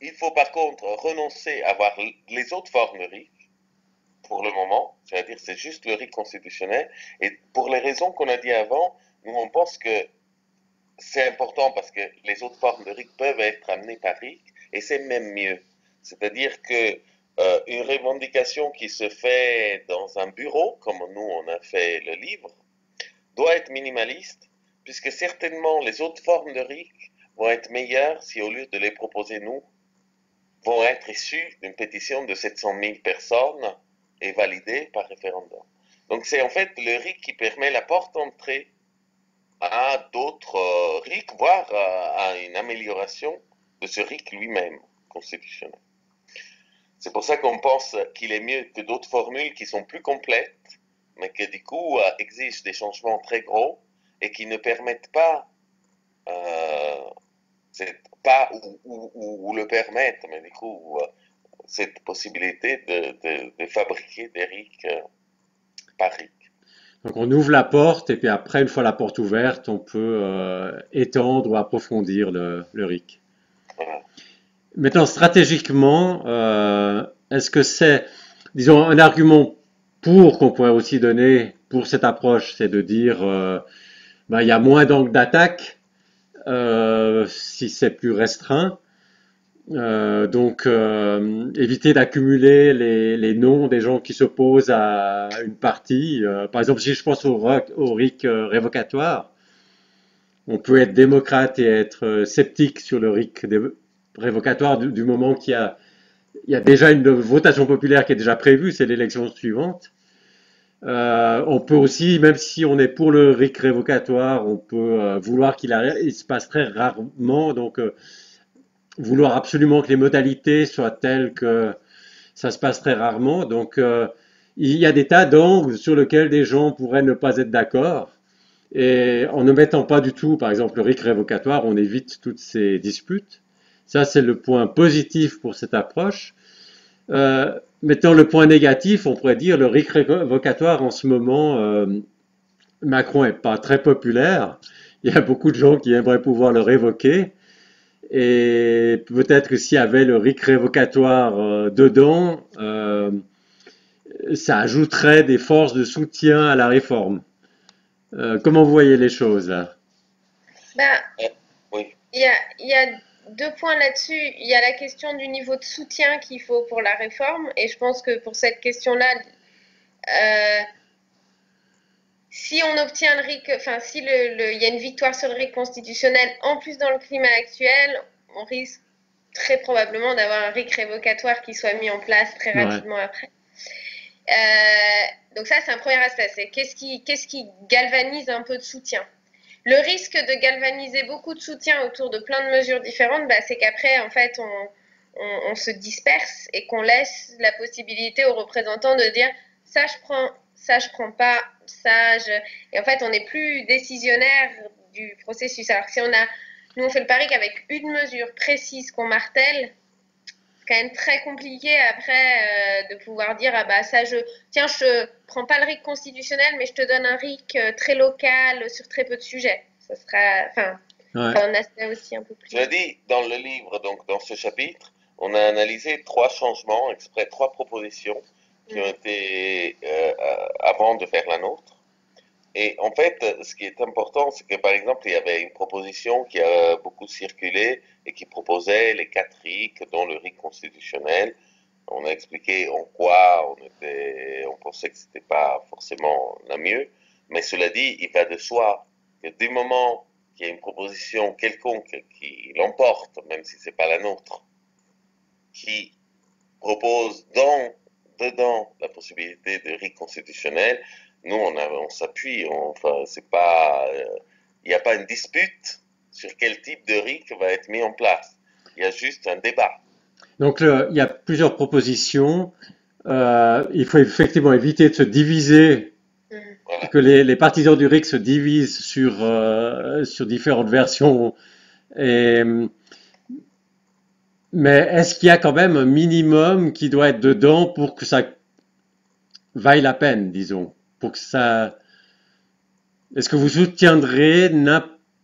il faut par contre renoncer à avoir les autres formes de RIC pour le moment, c'est-à-dire c'est juste le RIC constitutionnel, et pour les raisons qu'on a dit avant, nous on pense que c'est important parce que les autres formes de RIC peuvent être amenées par RIC, Et c'est même mieux. C'est-à-dire que une revendication qui se fait dans un bureau, comme nous on a fait le livre, doit être minimaliste, puisque certainement les autres formes de RIC vont être meilleures si au lieu de les proposer nous, vont être issues d'une pétition de 700 000 personnes et validées par référendum. Donc c'est en fait le RIC qui permet la porte d'entrée à d'autres RIC, voire à une amélioration de ce RIC lui-même constitutionnel. C'est pour ça qu'on pense qu'il est mieux que d'autres formules qui sont plus complètes, mais qui du coup exigent des changements très gros et qui ne permettent pas, pas ou le permettent, mais du coup cette possibilité de fabriquer des RIC par RIC. Donc on ouvre la porte et puis après, une fois la porte ouverte, on peut étendre ou approfondir le RIC. Voilà. Maintenant, stratégiquement, est-ce que c'est, disons, un argument pour qu'on pourrait aussi donner pour cette approche, c'est de dire, ben, il y a moins d'angles d'attaque si c'est plus restreint. Donc, éviter d'accumuler les noms des gens qui s'opposent à une partie. Par exemple, si je pense au RIC révocatoire, on peut être démocrate et être sceptique sur le RIC révocatoire du moment il y a déjà une votation populaire qui est déjà prévue, c'est l'élection suivante. On peut aussi, même si on est pour le RIC révocatoire, on peut vouloir il se passe très rarement, donc vouloir absolument que les modalités soient telles que ça se passe très rarement. Donc, il y a des tas d'angles sur lesquels des gens pourraient ne pas être d'accord. Et en ne mettant pas du tout, par exemple, le RIC révocatoire, on évite toutes ces disputes. Ça, c'est le point positif pour cette approche. Mettons le point négatif, on pourrait dire le RIC révocatoire en ce moment, Macron est pas très populaire. Il y a beaucoup de gens qui aimeraient pouvoir le révoquer. Et peut-être que s'il y avait le RIC révocatoire dedans, ça ajouterait des forces de soutien à la réforme. Comment vous voyez les choses là? Ben, Oui. il y a deux points là-dessus. Il y a la question du niveau de soutien qu'il faut pour la réforme. Et je pense que pour cette question-là, si on obtient le RIC, enfin, si il y a une victoire sur le RIC constitutionnel, en plus dans le climat actuel, on risque très probablement d'avoir un RIC révocatoire qui soit mis en place très rapidement après. Donc ça, c'est un premier aspect. C'est qu'est-ce qui galvanise un peu de soutien. Le risque de galvaniser beaucoup de soutien autour de plein de mesures différentes, bah, c'est qu'après, en fait, on se disperse et qu'on laisse la possibilité aux représentants de dire ça je prends pas, et en fait, on n'est plus décisionnaire du processus. Alors que si nous on fait le pari qu'avec une mesure précise qu'on martèle, c'est quand même très compliqué après de pouvoir dire ah bah ça tiens, je prends pas le RIC constitutionnel mais je te donne un RIC très local sur très peu de sujets. Ça sera un aspect aussi un peu plus. Je l'ai dit dans le livre, donc dans ce chapitre, on a analysé 3 changements, exprès 3 propositions qui ont été avant de faire la nôtre. Et en fait, ce qui est important, c'est que par exemple, il y avait une proposition qui a beaucoup circulé et qui proposait les 4 RIC, dont le RIC constitutionnel. On a expliqué en quoi on pensait que c'était pas forcément la mieux. Mais cela dit, il va de soi que du moment qu'il y a une proposition quelconque qui l'emporte, même si c'est pas la nôtre, qui propose dedans la possibilité de RIC constitutionnel, nous on s'appuie, enfin c'est pas, il n'y a pas une dispute sur quel type de RIC va être mis en place. Il y a juste un débat. Donc il y a plusieurs propositions. Il faut effectivement éviter de se diviser, Voilà. que les partisans du RIC se divisent sur différentes versions. Mais est-ce qu'il y a quand même un minimum qui doit être dedans pour que ça vaille la peine, disons, pour que ça... Est-ce que vous soutiendrez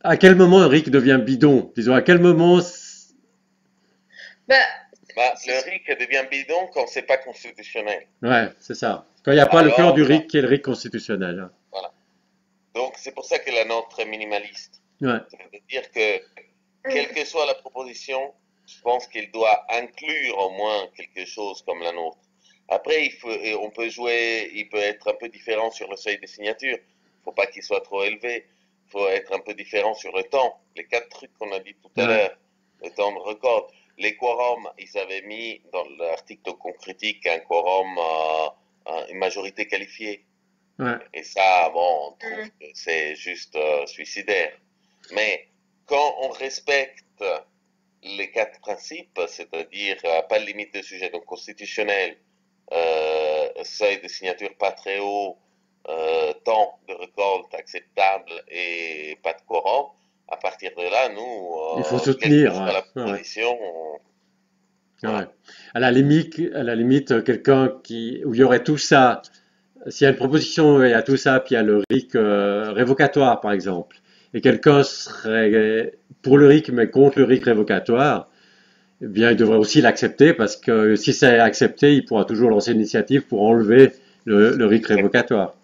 à quel moment un RIC devient bidon? Disons, à quel moment... Le RIC devient bidon quand c'est pas constitutionnel. Ouais, c'est ça. Quand il n'y a pas le cœur du RIC qui est le RIC constitutionnel. Voilà. Donc c'est pour ça que la nôtre est minimaliste. Ouais. Ça veut dire que, quelle que soit la proposition, Je pense qu'il doit inclure au moins quelque chose comme la nôtre. Après, on peut jouer, il peut être un peu différent sur le seuil de signature. Il ne faut pas qu'il soit trop élevé. Il faut être un peu différent sur le temps. Les 4 trucs qu'on a dit tout à Ouais, l'heure, le temps de record. Les quorums, ils avaient mis dans l'article qu'on critique un quorum, une majorité qualifiée. ouais, Et ça, bon, on trouve Mm. que c'est juste suicidaire. Mais quand on respecte les 4 principes, c'est-à-dire pas de limite de sujet, donc constitutionnel, seuil de signature pas très haut, temps de récolte acceptable et pas de quorum, à partir de là, nous, il faut quelle que soutenir, soit ouais, la ouais, proposition, ouais. voilà. À la limite, quelqu'un où il y aurait tout ça, s'il y a une proposition, il y a tout ça, puis il y a le RIC révocatoire, par exemple, et quelqu'un serait pour le RIC, mais contre le RIC révocatoire, eh bien, il devrait aussi l'accepter, parce que si c'est accepté, il pourra toujours lancer une initiative pour enlever le RIC Exactement. révocatoire.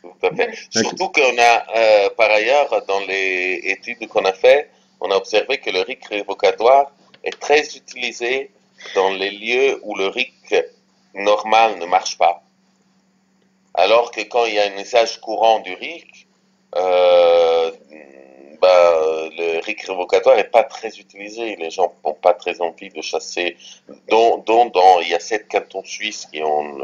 Tout à fait. Donc, Surtout qu'on a, par ailleurs, dans les études qu'on a fait, on a observé que le RIC révocatoire est très utilisé dans les lieux où le RIC normal ne marche pas. Alors que quand il y a un usage courant du RIC, euh, le RIC révocatoire n'est pas très utilisé. Les gens n'ont pas très envie de chasser. Il y a 7 cantons suisses qui ont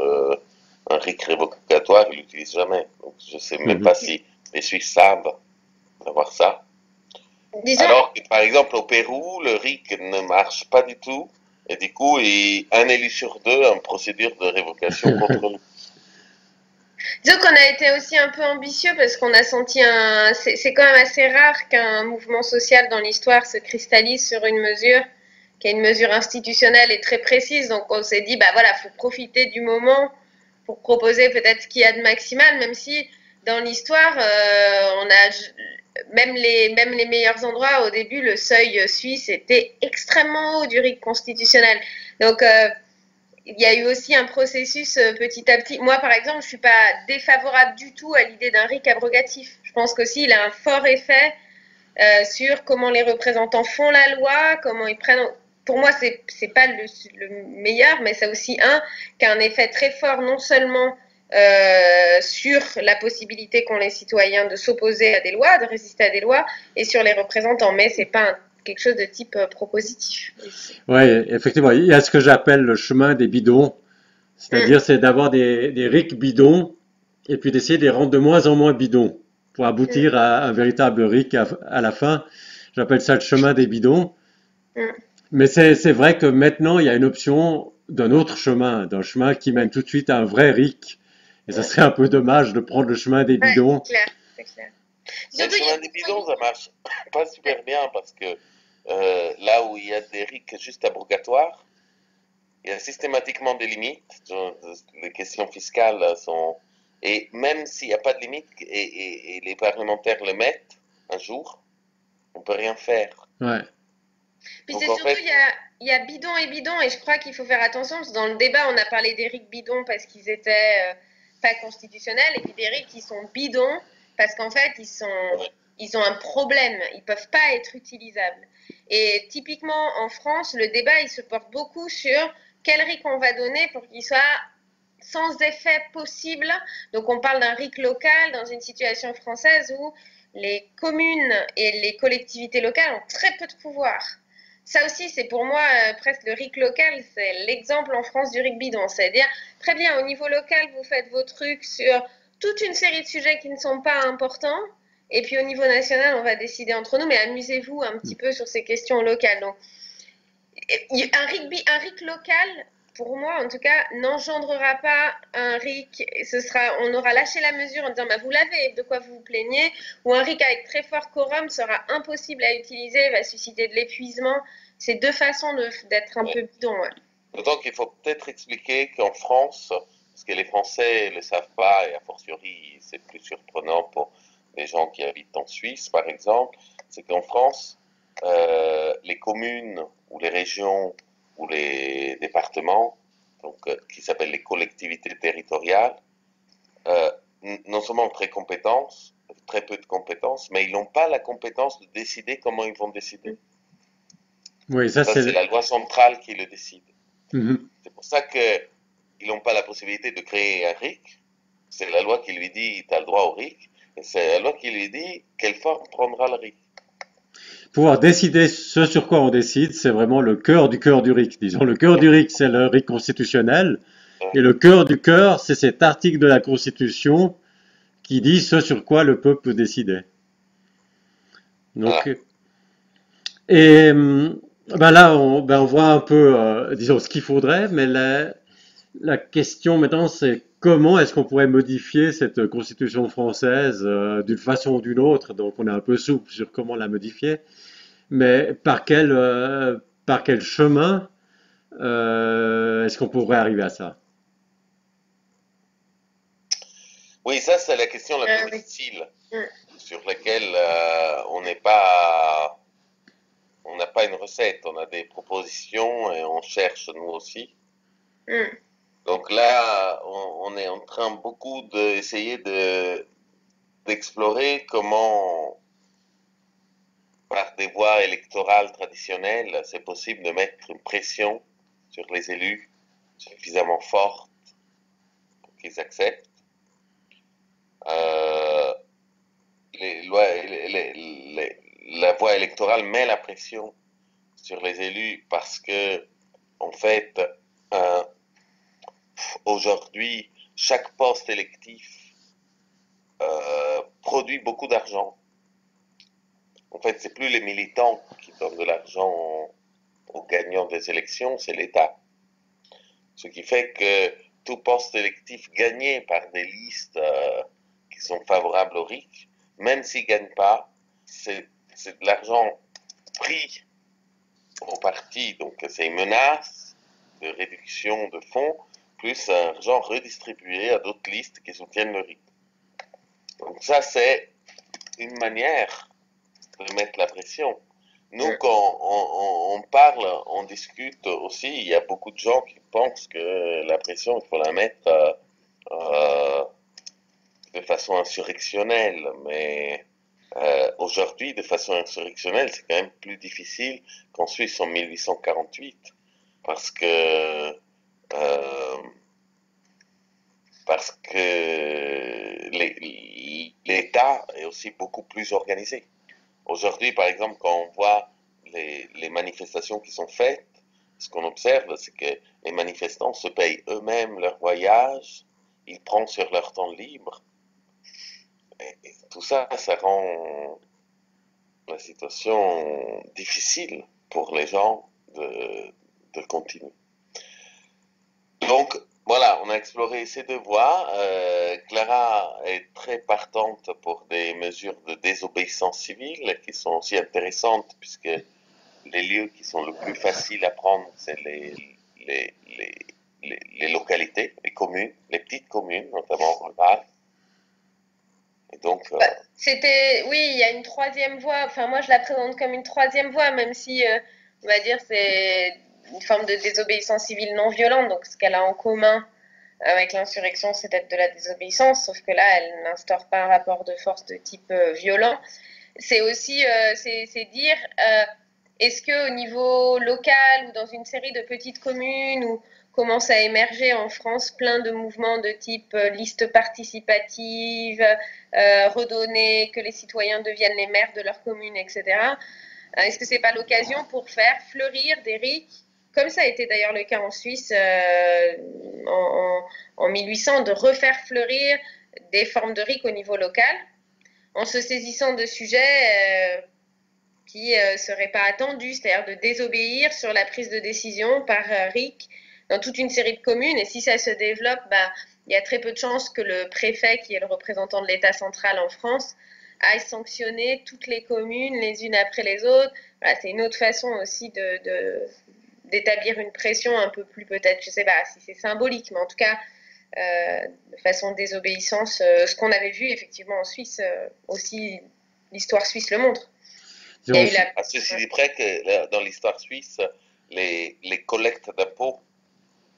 un RIC révocatoire, ils ne l'utilisent jamais. Donc, je ne sais même mhm. pas si les Suisses savent d'avoir ça. Disons, Alors que, par exemple, au Pérou, le RIC ne marche pas du tout. Et du coup, un élu sur deux a une procédure de révocation contre lui. disons qu'on a été aussi un peu ambitieux parce qu'on a senti un. C'est quand même assez rare qu'un mouvement social dans l'histoire se cristallise sur une mesure qui est une mesure institutionnelle et très précise. Donc on s'est dit, bah voilà, faut profiter du moment pour proposer peut-être ce qu'il y a de maximal, même si dans l'histoire, on a même les meilleurs endroits au début, le seuil suisse était extrêmement haut du RIC constitutionnel. Donc il y a eu aussi un processus petit à petit. Moi, par exemple, je suis pas défavorable du tout à l'idée d'un RIC abrogatif. Je pense qu'aussi il a un fort effet sur comment les représentants font la loi, comment ils prennent. Pour moi, c'est pas le meilleur, mais c'est aussi un qui a un effet très fort non seulement sur la possibilité qu'ont les citoyens de s'opposer à des lois, de résister à des lois, et sur les représentants, mais c'est pas quelque chose de type propositif. Ouais, effectivement, il y a ce que j'appelle le chemin des bidons, c'est-à-dire c'est d'avoir des RIC bidons et puis d'essayer de les rendre de moins en moins bidons pour aboutir à un véritable RIC à la fin. J'appelle ça le chemin des bidons. Mais c'est vrai que maintenant, il y a une option d'un autre chemin, d'un chemin qui mène tout de suite à un vrai RIC. Et ça serait un peu dommage de prendre le chemin des Ouais, bidons. c'est clair, c'est clair. Mais le Surtout, il y a chemin des bidons, ça marche pas super bien parce que là où il y a des RIC juste abrogatoires, il y a systématiquement des limites. Les questions fiscales sont. Et même s'il n'y a pas de limite et les parlementaires le mettent un jour, on peut rien faire. Ouais, Puis Donc c'est en surtout, fait, il y a bidon et bidon, et je crois qu'il faut faire attention, parce que dans le débat, on a parlé d'Éric Bidon parce qu'ils étaient pas constitutionnels, et puis d'Éric qui sont bidons parce qu'en fait, ouais, ils ont un problème, ils peuvent pas être utilisables. Et typiquement, en France, le débat, il se porte beaucoup sur quel RIC on va donner pour qu'il soit sans effet possible. Donc on parle d'un RIC local dans une situation française où les communes et les collectivités locales ont très peu de pouvoir. Ça aussi, c'est pour moi presque le RIC local, c'est l'exemple en France du RIC bidon. C'est-à-dire, très bien, au niveau local, vous faites vos trucs sur toute une série de sujets qui ne sont pas importants. Et puis au niveau national, on va décider entre nous, mais amusez-vous un petit peu sur ces questions locales. Donc, un RIC local, pour moi en tout cas, n'engendrera pas un RIC. On aura lâché la mesure en disant bah, vous l'avez, de quoi vous vous plaignez, ou un RIC avec très fort quorum sera impossible à utiliser, va susciter de l'épuisement. C'est deux façons d'être un ouais. peu bidon. Ouais. D'autant qu'il faut peut-être expliquer qu'en France, parce que les Français ne le savent pas, et a fortiori c'est plus surprenant pour les gens qui habitent en Suisse par exemple, c'est qu'en France, les communes ou les régions ou les départements, donc, qui s'appellent les collectivités territoriales, euh, non seulement ont très peu de compétences, mais ils n'ont pas la compétence de décider comment ils vont décider. Oui, ça Ça, c'est... c'est la loi centrale qui le décide. Mhm. C'est pour ça qu'ils n'ont pas la possibilité de créer un RIC. C'est la loi qui lui dit, tu as le droit au RIC. Et c'est la loi qui lui dit quelle forme prendra le RIC. Pouvoir décider ce sur quoi on décide, c'est vraiment le cœur du RIC. Disons, le cœur du RIC, c'est le RIC constitutionnel, et le cœur du cœur, c'est cet article de la Constitution qui dit ce sur quoi le peuple peut décider. Donc, Voilà. et ben là, on voit un peu, disons, ce qu'il faudrait, mais la question maintenant, c'est comment est-ce qu'on pourrait modifier cette Constitution française d'une façon ou d'une autre. Donc, on est un peu souple sur comment la modifier, mais par quel chemin est-ce qu'on pourrait arriver à ça? Oui, ça, c'est la question la plus Oui. difficile, Mm. sur laquelle on n'a pas une recette, on a des propositions et on cherche nous aussi. Mm. Donc là, on est en train beaucoup d'essayer d'explorer comment, par des voies électorales traditionnelles, c'est possible de mettre une pression sur les élus suffisamment forte pour qu'ils acceptent. Euh, la voie électorale met la pression sur les élus parce que, en fait, euh, aujourd'hui, chaque poste électif produit beaucoup d'argent. En fait, c'est plus les militants qui donnent de l'argent aux gagnants des élections, c'est l'État. Ce qui fait que tout poste électif gagné par des listes qui sont favorables au RIC, même s'ils ne gagnent pas, c'est de l'argent pris au parti, donc c'est une menace de réduction de fonds, plus argent redistribué à d'autres listes qui soutiennent le RIC. Donc ça, c'est une manière de mettre la pression. Nous, quand on parle, on discute aussi, il y a beaucoup de gens qui pensent que la pression, il faut la mettre de façon insurrectionnelle, mais aujourd'hui, de façon insurrectionnelle, c'est quand même plus difficile qu'en Suisse en 1848, parce que euh, parce que l'État est aussi beaucoup plus organisé. Aujourd'hui, par exemple, quand on voit les manifestations qui sont faites, ce qu'on observe, c'est que les manifestants se payent eux-mêmes leur voyage, ils prennent sur leur temps libre, et tout ça, ça rend la situation difficile pour les gens de continuer. Donc, voilà, on a exploré ces deux voies. Clara est très partante pour des mesures de désobéissance civile qui sont aussi intéressantes puisque les lieux qui sont le plus faciles à prendre, c'est les, les, les localités, les communes, les petites communes, notamment rurales. Et donc, Oui, il y a une troisième voie. Enfin, moi, je la présente comme une troisième voie, même si, on va dire, c'est une forme de désobéissance civile non violente. Donc, ce qu'elle a en commun avec l'insurrection, c'est d'être de la désobéissance, sauf que là, elle n'instaure pas un rapport de force de type violent. C'est aussi, c'est dire, est-ce qu'au niveau local ou dans une série de petites communes où commence à émerger en France plein de mouvements de type liste participative, redonner, que les citoyens deviennent les maires de leur commune, etc. Est-ce que c'est pas l'occasion pour faire fleurir des RIC, comme ça a été d'ailleurs le cas en Suisse en 1800, de refaire fleurir des formes de RIC au niveau local, en se saisissant de sujets qui ne seraient pas attendus, c'est-à-dire de désobéir sur la prise de décision par RIC dans toute une série de communes. Et si ça se développe, il y a très peu de chances que le préfet, qui est le représentant de l'État central en France, aille sanctionner toutes les communes les unes après les autres. Voilà, c'est une autre façon aussi d'établir une pression un peu plus, peut-être, je ne sais pas si c'est symbolique, mais en tout cas, de façon de désobéissance, ce qu'on avait vu effectivement en Suisse aussi, l'histoire suisse le montre. Il y a eu la... À ceci dit près que dans l'histoire suisse, les collectes d'impôts,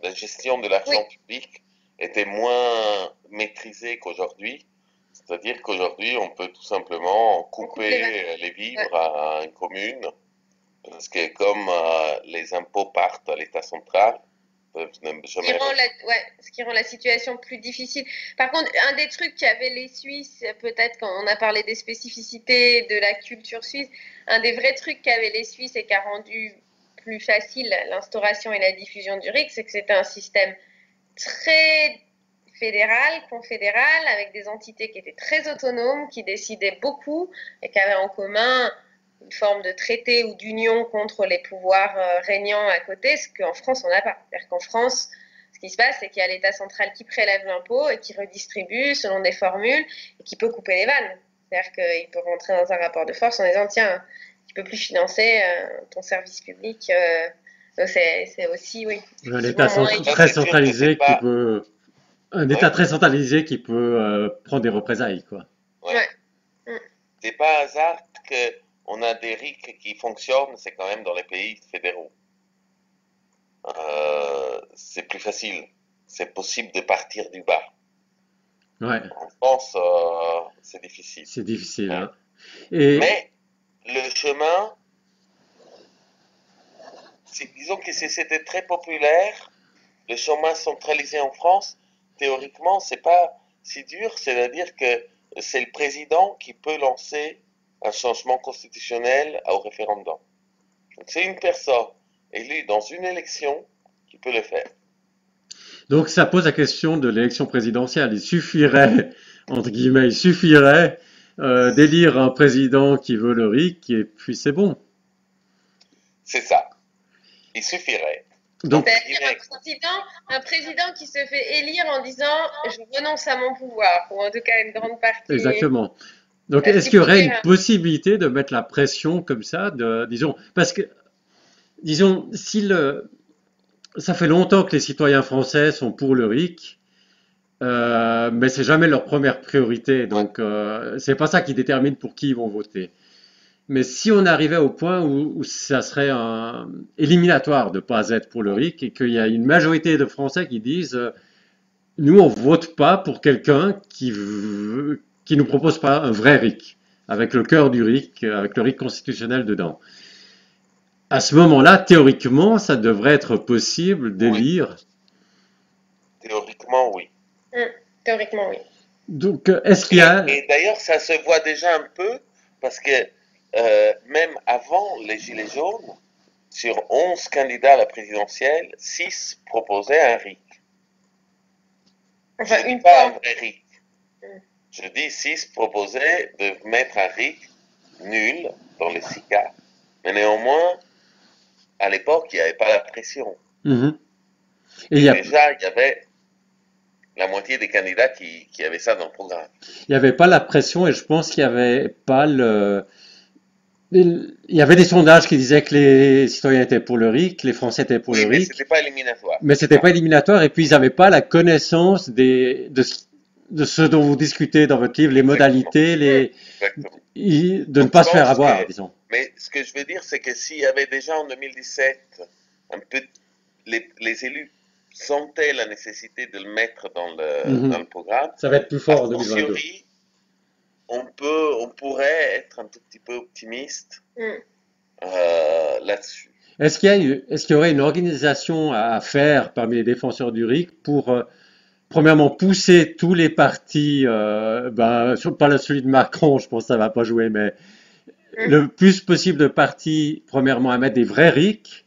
la gestion de l'argent public était moins maîtrisée qu'aujourd'hui. C'est-à-dire qu'aujourd'hui, on peut tout simplement couper les vivres à une commune, Parce que comme les impôts partent à l'État central, peuvent ne jamais... Ce qui rend la situation plus difficile. Par contre, un des trucs qu'avaient les Suisses, peut-être quand on a parlé des spécificités de la culture suisse, un des vrais trucs qu'avaient les Suisses et qui a rendu plus facile l'instauration et la diffusion du RIC, c'est que c'était un système très fédéral, confédéral, avec des entités qui étaient très autonomes, qui décidaient beaucoup et qui avaient en commun une forme de traité ou d'union contre les pouvoirs régnants à côté, ce qu'en France, on n'a pas. C'est-à-dire qu'en France, ce qui se passe, c'est qu'il y a l'État central qui prélève l'impôt et qui redistribue selon des formules et qui peut couper les vannes. C'est-à-dire qu'il peut rentrer dans un rapport de force en disant, tiens, tu peux plus financer ton service public. C'est aussi, oui. Un État très centralisé qui peut... Un État très centralisé qui peut prendre des représailles, quoi. Ouais. C'est pas un hasard qu'on a des RIC qui fonctionnent, c'est quand même dans les pays fédéraux. C'est plus facile. C'est possible de partir du bas. Ouais. En France, c'est difficile. C'est difficile, hein. Mais le chemin, disons que si c'était très populaire, le chemin centralisé en France, théoriquement, c'est pas si dur, c'est-à-dire que c'est le président qui peut lancer un changement constitutionnel au référendum. Donc c'est une personne élue dans une élection qui peut le faire. Donc ça pose la question de l'élection présidentielle. Il suffirait, entre guillemets, d'élire un président qui veut le RIC et puis c'est bon. C'est ça. Il suffirait. Donc, un président qui se fait élire en disant je renonce à mon pouvoir, ou en tout cas une grande partie. Exactement. Donc est-ce qu'il y aurait une possibilité de mettre la pression comme ça, parce que, disons, ça fait longtemps que les citoyens français sont pour le RIC, mais c'est jamais leur première priorité, donc c'est pas ça qui détermine pour qui ils vont voter. Mais si on arrivait au point où ça serait éliminatoire de ne pas être pour le RIC et qu'il y a une majorité de Français qui disent nous on vote pas pour quelqu'un qui nous propose pas un vrai RIC, avec le cœur du RIC, avec le RIC constitutionnel dedans. À ce moment-là, théoriquement, ça devrait être possible d'élire. Oui. Théoriquement, oui. Théoriquement, oui. Donc, est-ce qu'il y a... Et d'ailleurs, ça se voit déjà un peu, parce que même avant les Gilets jaunes, sur 11 candidats à la présidentielle, 6 proposaient un RIC. Enfin, je ne dis pas un vrai RIC. Je dis 6 proposaient de mettre un RIC nul dans les 6 cas. Mais néanmoins, à l'époque, il n'y avait pas la pression. Déjà, il y avait la moitié des candidats qui avaient ça dans le programme. Il n'y avait pas la pression et je pense qu'il n'y avait pas Il y avait des sondages qui disaient que les citoyens étaient pour le RIC, les Français étaient pour le RIC. Mais c'était pas éliminatoire. Mais c'était pas éliminatoire et puis ils n'avaient pas la connaissance de ce dont vous discutez dans votre livre, les modalités, de ne pas se faire avoir, disons. Mais ce que je veux dire, c'est que s'il y avait déjà en 2017 un peu les élus sentaient la nécessité de le mettre dans le programme, ça va être plus fort en 2022. Théorie, on pourrait être un tout petit peu optimiste là-dessus. Est-ce qu'il y aurait une organisation à faire parmi les défenseurs du RIC pour, premièrement, pousser tous les partis, pas celui de Macron, je pense que ça va pas jouer, mais le plus possible de partis, premièrement, à mettre des vrais RIC.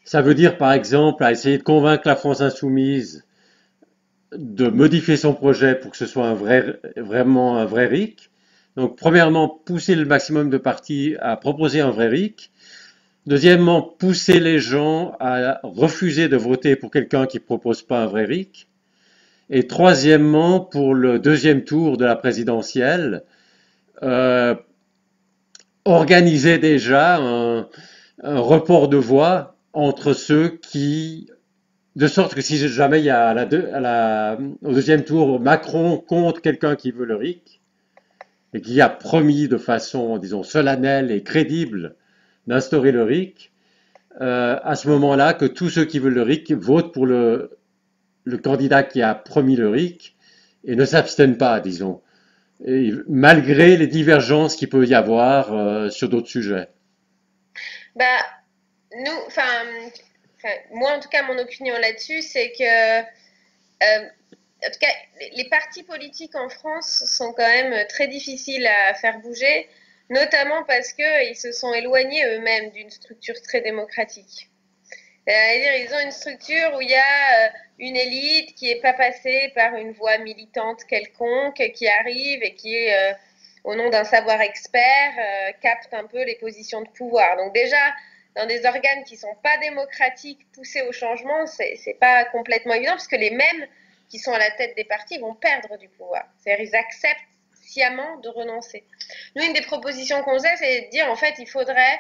Ça veut dire, par exemple, à essayer de convaincre la France insoumise de modifier son projet pour que ce soit vraiment un vrai RIC. Donc, premièrement, pousser le maximum de partis à proposer un vrai RIC. Deuxièmement, pousser les gens à refuser de voter pour quelqu'un qui ne propose pas un vrai RIC. Et troisièmement, pour le deuxième tour de la présidentielle, organiser déjà un report de voix entre ceux qui... De sorte que si jamais il y a au deuxième tour Macron contre quelqu'un qui veut le RIC, et qui a promis de façon, disons, solennelle et crédible d'instaurer le RIC, à ce moment-là, que tous ceux qui veulent le RIC votent pour le candidat qui a promis le RIC et ne s'abstiennent pas, disons, et malgré les divergences qu'il peut y avoir sur d'autres sujets. Bah, nous, moi en tout cas, mon opinion là-dessus, c'est que, en tout cas, les partis politiques en France sont quand même très difficiles à faire bouger, notamment parce qu'ils se sont éloignés eux-mêmes d'une structure très démocratique. C'est-à-dire, ils ont une structure où il y a une élite qui n'est pas passée par une voie militante quelconque, qui arrive et qui, au nom d'un savoir expert, capte un peu les positions de pouvoir. Donc déjà, dans des organes qui ne sont pas démocratiques, pousser au changement, c'est pas complètement évident, parce que les mêmes qui sont à la tête des partis vont perdre du pouvoir. C'est-à-dire, ils acceptent sciemment de renoncer. Nous, une des propositions qu'on faisait, c'est de dire, en fait, il faudrait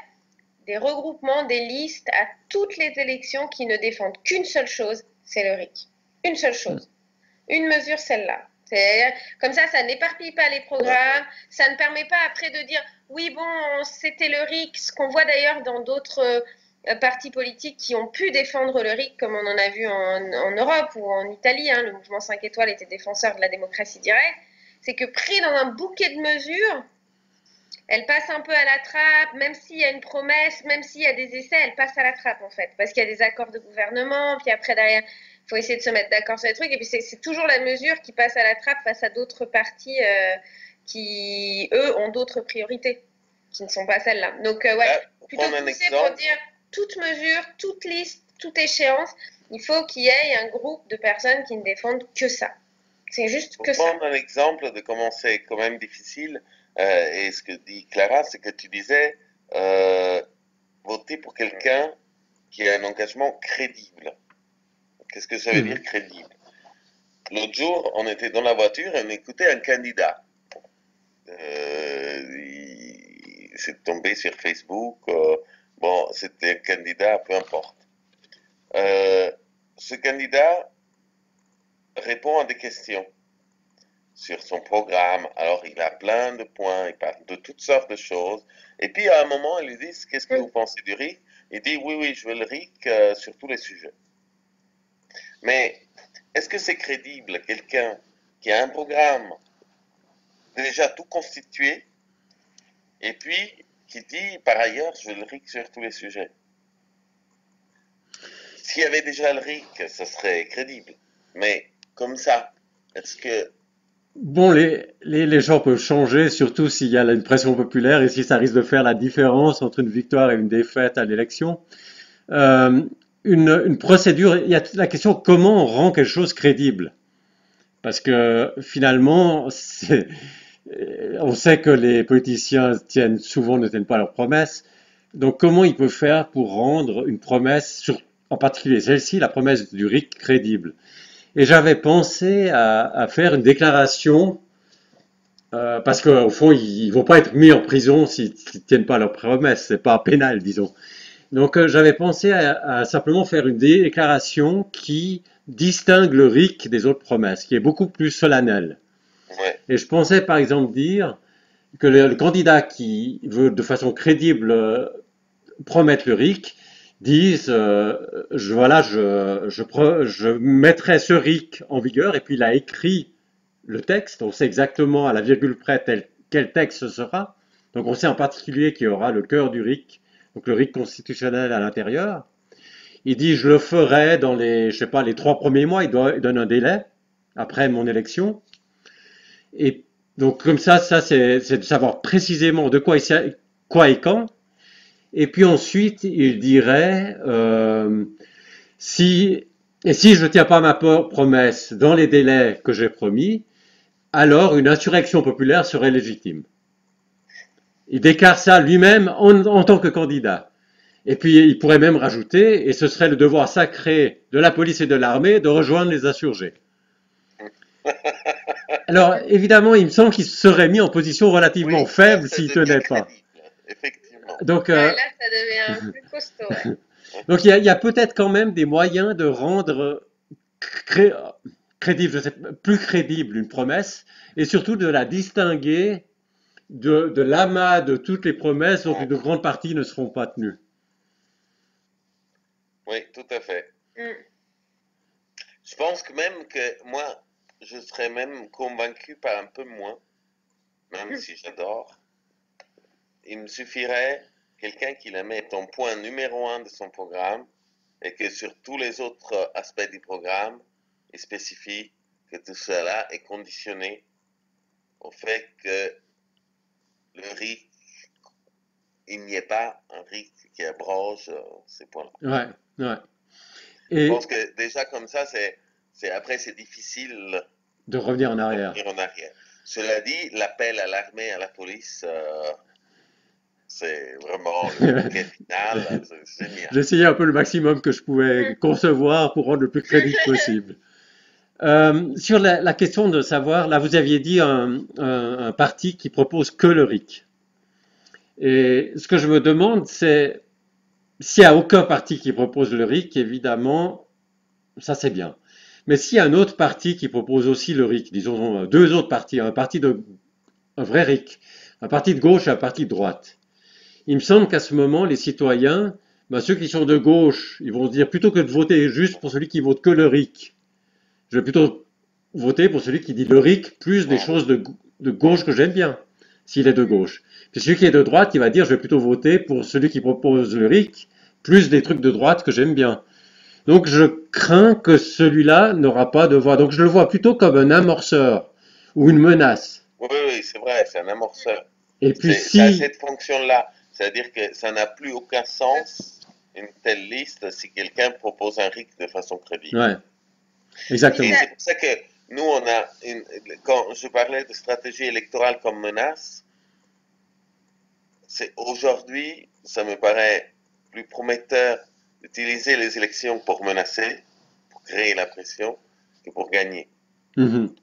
des regroupements, des listes à toutes les élections qui ne défendent qu'une seule chose, c'est le RIC. Une seule chose. Une mesure, celle-là. Comme ça n'éparpille pas les programmes, ça ne permet pas après de dire oui, bon, c'était le RIC, ce qu'on voit d'ailleurs dans d'autres partis politiques qui ont pu défendre le RIC, comme on en a vu en Europe ou en Italie, le mouvement 5 étoiles était défenseur de la démocratie directe, c'est que pris dans un bouquet de mesures, elle passe un peu à la trappe, même s'il y a une promesse, même s'il y a des essais, elle passe à la trappe en fait, parce qu'il y a des accords de gouvernement, puis après derrière, il faut essayer de se mettre d'accord sur les trucs, et puis c'est toujours la mesure qui passe à la trappe face à d'autres partis qui, eux, ont d'autres priorités, qui ne sont pas celles-là. Donc, ouais, plutôt pousser pour dire toute mesure, toute liste, toute échéance, il faut qu'il y ait un groupe de personnes qui ne défendent que ça. C'est juste que ça. Pour prendre un exemple de comment c'est quand même difficile, et ce que dit Clara, c'est que tu disais voter pour quelqu'un qui a un engagement crédible. Qu'est-ce que ça veut dire crédible? L'autre jour, on était dans la voiture et on écoutait un candidat. C'est tombé sur Facebook. Bon, c'était un candidat, peu importe. Ce candidat répond à des questions sur son programme. Alors, il a plein de points, il parle de toutes sortes de choses. Et puis, à un moment, ils lui disent, qu'est-ce que vous pensez du RIC? Il dit, oui, oui, je veux le RIC sur tous les sujets. Mais, est-ce que c'est crédible, quelqu'un qui a un programme déjà tout constitué, et puis qui dit, par ailleurs, je veux le RIC sur tous les sujets? S'il y avait déjà le RIC, ça serait crédible. Mais, comme ça, est-ce que Bon, les gens peuvent changer, surtout s'il y a une pression populaire et si ça risque de faire la différence entre une victoire et une défaite à l'élection. Euh, une procédure, il y a toute la question comment on rend quelque chose crédible. Parce que finalement, on sait que les politiciens ne tiennent pas leurs promesses. Donc comment ils peuvent faire pour rendre une promesse, en particulier celle-ci, la promesse du RIC crédible? Et j'avais pensé à faire une déclaration, parce qu'au fond, ils vont pas être mis en prison s'ils ne tiennent pas leurs promesses, c'est pas pénal, disons. Donc j'avais pensé à simplement faire une déclaration qui distingue le RIC des autres promesses, qui est beaucoup plus solennelle. ouais. Et je pensais par exemple dire que le candidat qui veut de façon crédible promettre le RIC dise je mettrai ce RIC en vigueur et puis il a écrit le texte, on sait exactement à la virgule près quel texte ce sera. Donc on sait en particulier qu'il y aura le cœur du RIC, donc le RIC constitutionnel à l'intérieur. Il dit je le ferai dans les, je sais pas, les 3 premiers mois, il donne un délai après mon élection. Et donc comme ça c'est de savoir précisément de quoi et quand. Et puis ensuite il dirait si je ne tiens pas ma promesse dans les délais que j'ai promis, alors une insurrection populaire serait légitime. Il déclare ça lui-même en tant que candidat. Et puis il pourrait même rajouter, et ce serait le devoir sacré de la police et de l'armée de rejoindre les insurgés. Alors évidemment, il me semble qu'il serait mis en position relativement Oui, faible ça s'il devient tenait pas. crédible, effectivement. Donc, Là, ça devient plus costaud. Ouais. donc il y a peut-être quand même des moyens de rendre crédible, je sais, plus crédible une promesse, et surtout de la distinguer de l'amas de toutes les promesses dont une grande partie ne seront pas tenues. Oui, tout à fait. Mm. Je pense que même que moi, je serais même convaincu par un peu moins, même si j'adore. Il me suffirait quelqu'un qui le met en point numéro un de son programme et que sur tous les autres aspects du programme, il spécifie que tout cela est conditionné au fait que le RIC, il n'y ait pas un RIC qui abroge ces points-là. Ouais, ouais. Je Et pense que déjà comme ça, après c'est difficile de revenir en de arrière. revenir en arrière. Cela dit, l'appel à l'armée, à la police, c'est vraiment le bouquet final, c'est génial. J'ai essayé un peu le maximum que je pouvais concevoir pour rendre le plus crédible possible. Sur la question de savoir, là vous aviez dit un parti qui propose que le RIC. Et ce que je me demande, c'est s'il n'y a aucun parti qui propose le RIC, évidemment, ça c'est bien. Mais s'il y a un autre parti qui propose aussi le RIC, disons deux autres partis, un vrai RIC, un parti de gauche et un parti de droite, il me semble qu'à ce moment, les citoyens, ben, ceux qui sont de gauche, ils vont se dire plutôt que de voter juste pour celui qui vote que le RIC, je vais plutôt voter pour celui qui dit le RIC plus des choses de gauche que j'aime bien, s'il est de gauche. Puis celui qui est de droite, il va dire je vais plutôt voter pour celui qui propose le RIC plus des trucs de droite que j'aime bien. Donc je crains que celui-là n'aura pas de voix. Donc je le vois plutôt comme un amorceur ou une menace. Oui, oui, c'est vrai, c'est un amorceur. Et puis Ça a si... cette fonction-là, c'est-à-dire que ça n'a plus aucun sens, une telle liste, si quelqu'un propose un RIC de façon crédible. Ouais, exactement. Et c'est pour ça que nous, quand je parlais de stratégie électorale comme menace, aujourd'hui, ça me paraît plus prometteur d'utiliser les élections pour menacer, pour créer la pression, que pour gagner. Mhm.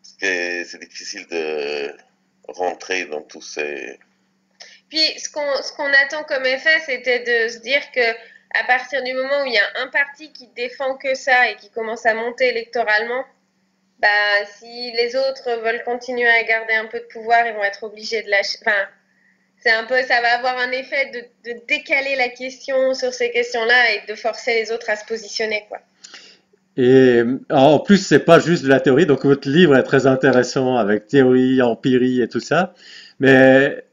Parce que c'est difficile de rentrer dans tous ces... Puis ce qu'on attend comme effet, c'était de se dire que à partir du moment où il y a un parti qui défend que ça et qui commence à monter électoralement, bah si les autres veulent continuer à garder un peu de pouvoir, ils vont être obligés de lâcher. Enfin, c'est un peu, ça va avoir un effet de décaler la question sur ces questions-là et de forcer les autres à se positionner, quoi. Et en plus, c'est pas juste de la théorie, donc votre livre est très intéressant avec théorie, empirie et tout ça. Mais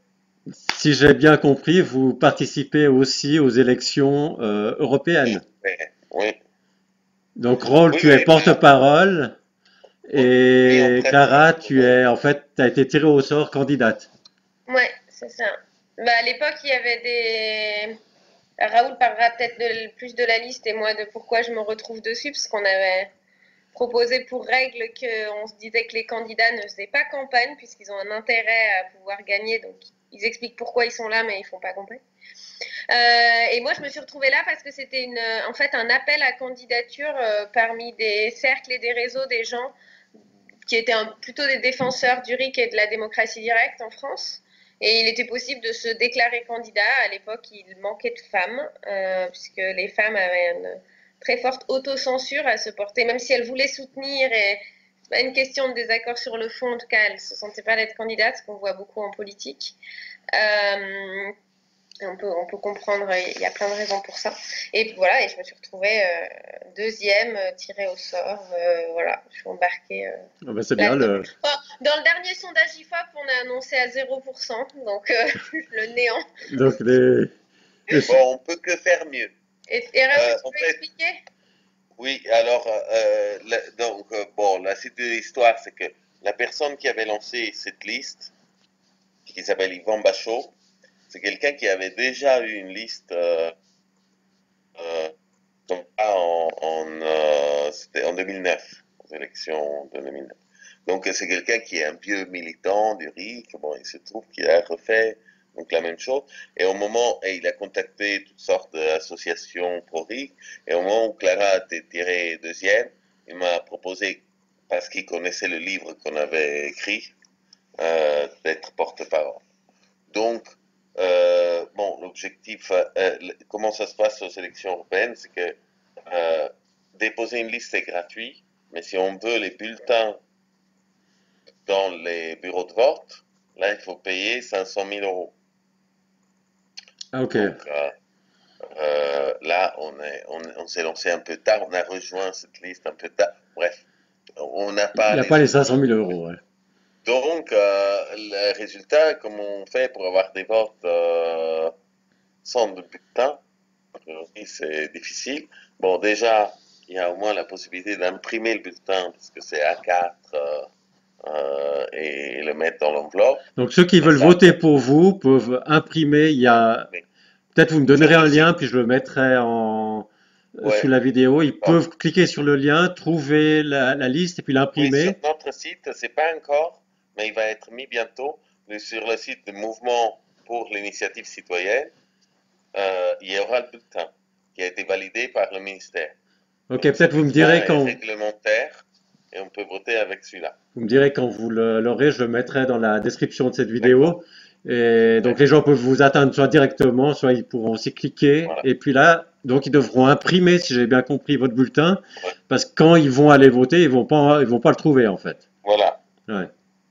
si j'ai bien compris, vous participez aussi aux élections européennes. Oui, Donc, Rôle, oui, tu es oui, porte-parole oui, en et pratique. Clara, tu es en fait, tu as été tirée au sort candidate. Ouais, c'est ça. Bah, à l'époque, il y avait des. Raoul parlera peut-être plus de la liste et moi de pourquoi je me retrouve dessus, parce qu'on avait proposé pour règle qu'on se disait que les candidats ne faisaient pas campagne, puisqu'ils ont un intérêt à pouvoir gagner, donc ils expliquent pourquoi ils sont là, mais ils font pas campagne. Et moi, je me suis retrouvée là parce que c'était en fait un appel à candidature parmi des cercles et des réseaux des gens qui étaient plutôt des défenseurs du RIC et de la démocratie directe en France. Et il était possible de se déclarer candidat. À l'époque, il manquait de femmes, puisque les femmes avaient une très forte autocensure à se porter, même si elles voulaient soutenir. Et c'est pas une question de désaccord sur le fond, en tout cas, elles ne se sentaient pas d'être candidates, ce qu'on voit beaucoup en politique. On peut comprendre, il y a plein de raisons pour ça. Et voilà, et je me suis retrouvée deuxième, tirée au sort. Voilà, je suis embarquée Ah ben, c'est bien là-dedans. le. Bon, dans le dernier sondage IFOP, on a annoncé à 0%, donc le néant. Donc Bon, on peut que faire mieux. Et Raoul, tu En peux fait, expliquer? oui, alors, bon, la suite de l'histoire, c'est que la personne qui avait lancé cette liste, qui s'appelle Yvan Bachot, c'est quelqu'un qui avait déjà eu une liste comme ça c'était en 2009, aux élections de 2009. Donc c'est quelqu'un qui est un vieux militant du RIC. Bon, il se trouve qu'il a refait donc la même chose. Et il a contacté toutes sortes d'associations pro-RIC. Et au moment où Clara a été tirée deuxième, il m'a proposé, parce qu'il connaissait le livre qu'on avait écrit, d'être porte-parole. Donc, bon, l'objectif, comment ça se passe aux élections européennes, c'est que déposer une liste est gratuit, mais si on veut les bulletins dans les bureaux de vote, là, il faut payer 500 000 euros. Ah, ok. Donc, là, on s'est lancé un peu tard, on a rejoint cette liste un peu tard. Bref, on n'a Il pas n'y a les pas les outils. 500 000 euros. Ouais. Donc, le résultat, comment on fait pour avoir des votes sans de bulletin? Aujourd'hui, c'est difficile. Bon, déjà, il y a au moins la possibilité d'imprimer le bulletin, parce que c'est A4, et le mettre dans l'enveloppe. Donc ceux qui Mais veulent ça, voter pour vous peuvent imprimer. Il y a mais peut-être vous me sur donnerez le un site, lien, puis je le mettrai en sous ouais. la vidéo. Ils Bon. peuvent cliquer sur le lien, trouver la liste et puis Oui, sur l'imprimer. notre site, c'est pas encore, mais il va être mis bientôt. Sur le site du Mouvement pour l'initiative citoyenne, il y aura le bulletin qui a été validé par le ministère. Ok, Donc ce peut-être bulletin est réglementaire et on peut voter avec celui-là. vous me direz quand vous l'aurez, je le mettrai dans la description de cette D'accord. vidéo. Et donc les D'accord. gens peuvent vous atteindre soit directement, soit ils pourront aussi cliquer. Voilà. Et puis là, donc ils devront imprimer, si j'ai bien compris, votre bulletin, Ouais. parce que quand ils vont aller voter, ils vont pas le trouver en fait. Voilà. Ouais.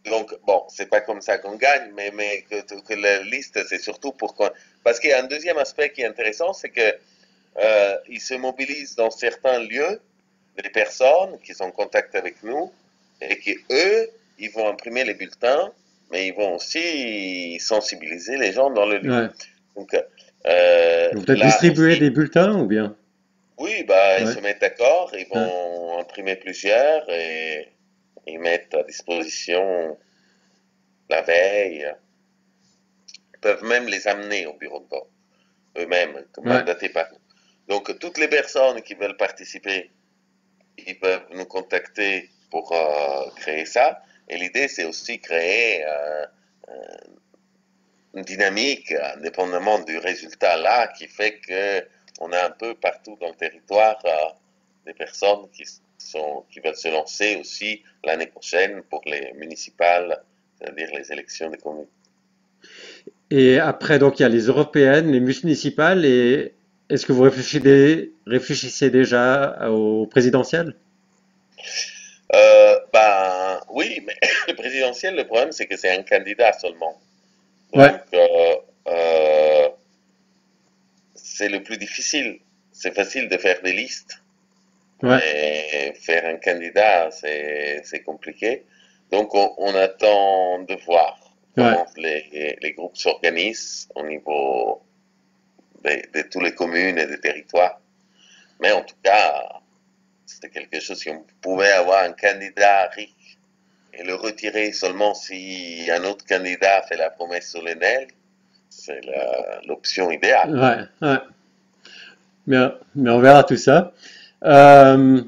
Donc, bon, c'est pas comme ça qu'on gagne, mais que la liste, c'est surtout pour qu'on... Parce qu'il y a un deuxième aspect qui est intéressant, c'est que ils se mobilisent dans certains lieux, des personnes qui sont en contact avec nous, et que eux, ils vont imprimer les bulletins, mais ils vont aussi sensibiliser les gens dans le lieu. Ouais. Donc, Ils vont peut-être là distribuer aussi, des bulletins ou bien? oui, bah, ils Ouais. se mettent d'accord, ils Ouais. vont imprimer plusieurs et ils mettent à disposition la veille. Ils peuvent même les amener au bureau de vote, eux-mêmes, Ouais. mandatés par nous. Donc, toutes les personnes qui veulent participer, ils peuvent nous contacter pour créer ça. Et l'idée, c'est aussi créer une dynamique, indépendamment du résultat là, qui fait que on a un peu partout dans le territoire des personnes qui veulent se lancer aussi l'année prochaine pour les municipales, c'est-à-dire les élections des communes. Et après, donc, il y a les européennes, les municipales, et est-ce que vous réfléchissez déjà aux présidentielles? Ben oui, mais le présidentiel, le problème, c'est que c'est un candidat seulement. Ouais, Donc, c'est le plus difficile. C'est facile de faire des listes, ouais, mais faire un candidat, c'est compliqué. Donc, on attend de voir ouais. comment les groupes s'organisent au niveau de toutes les communes et des territoires. Mais en tout cas, c'est quelque chose, si on pouvait avoir un candidat riche et le retirer seulement si un autre candidat fait la promesse solennelle, c'est l'option idéale. Ouais, ouais. Mais on verra tout ça. Euh,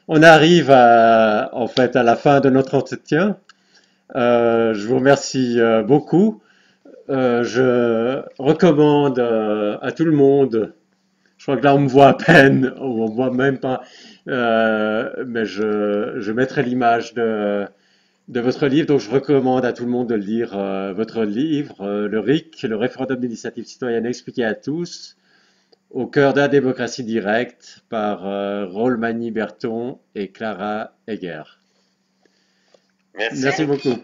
on arrive en fait, à la fin de notre entretien. Je vous remercie beaucoup. Je recommande à tout le monde. Je crois que là, on me voit à peine, on me voit même pas. Mais je mettrai l'image de votre livre. Donc, je recommande à tout le monde de lire votre livre, le RIC, le référendum d'initiative citoyenne expliqué à tous, au cœur de la démocratie directe, par Rolmani Berton et Clara Egger. Merci Merci. beaucoup.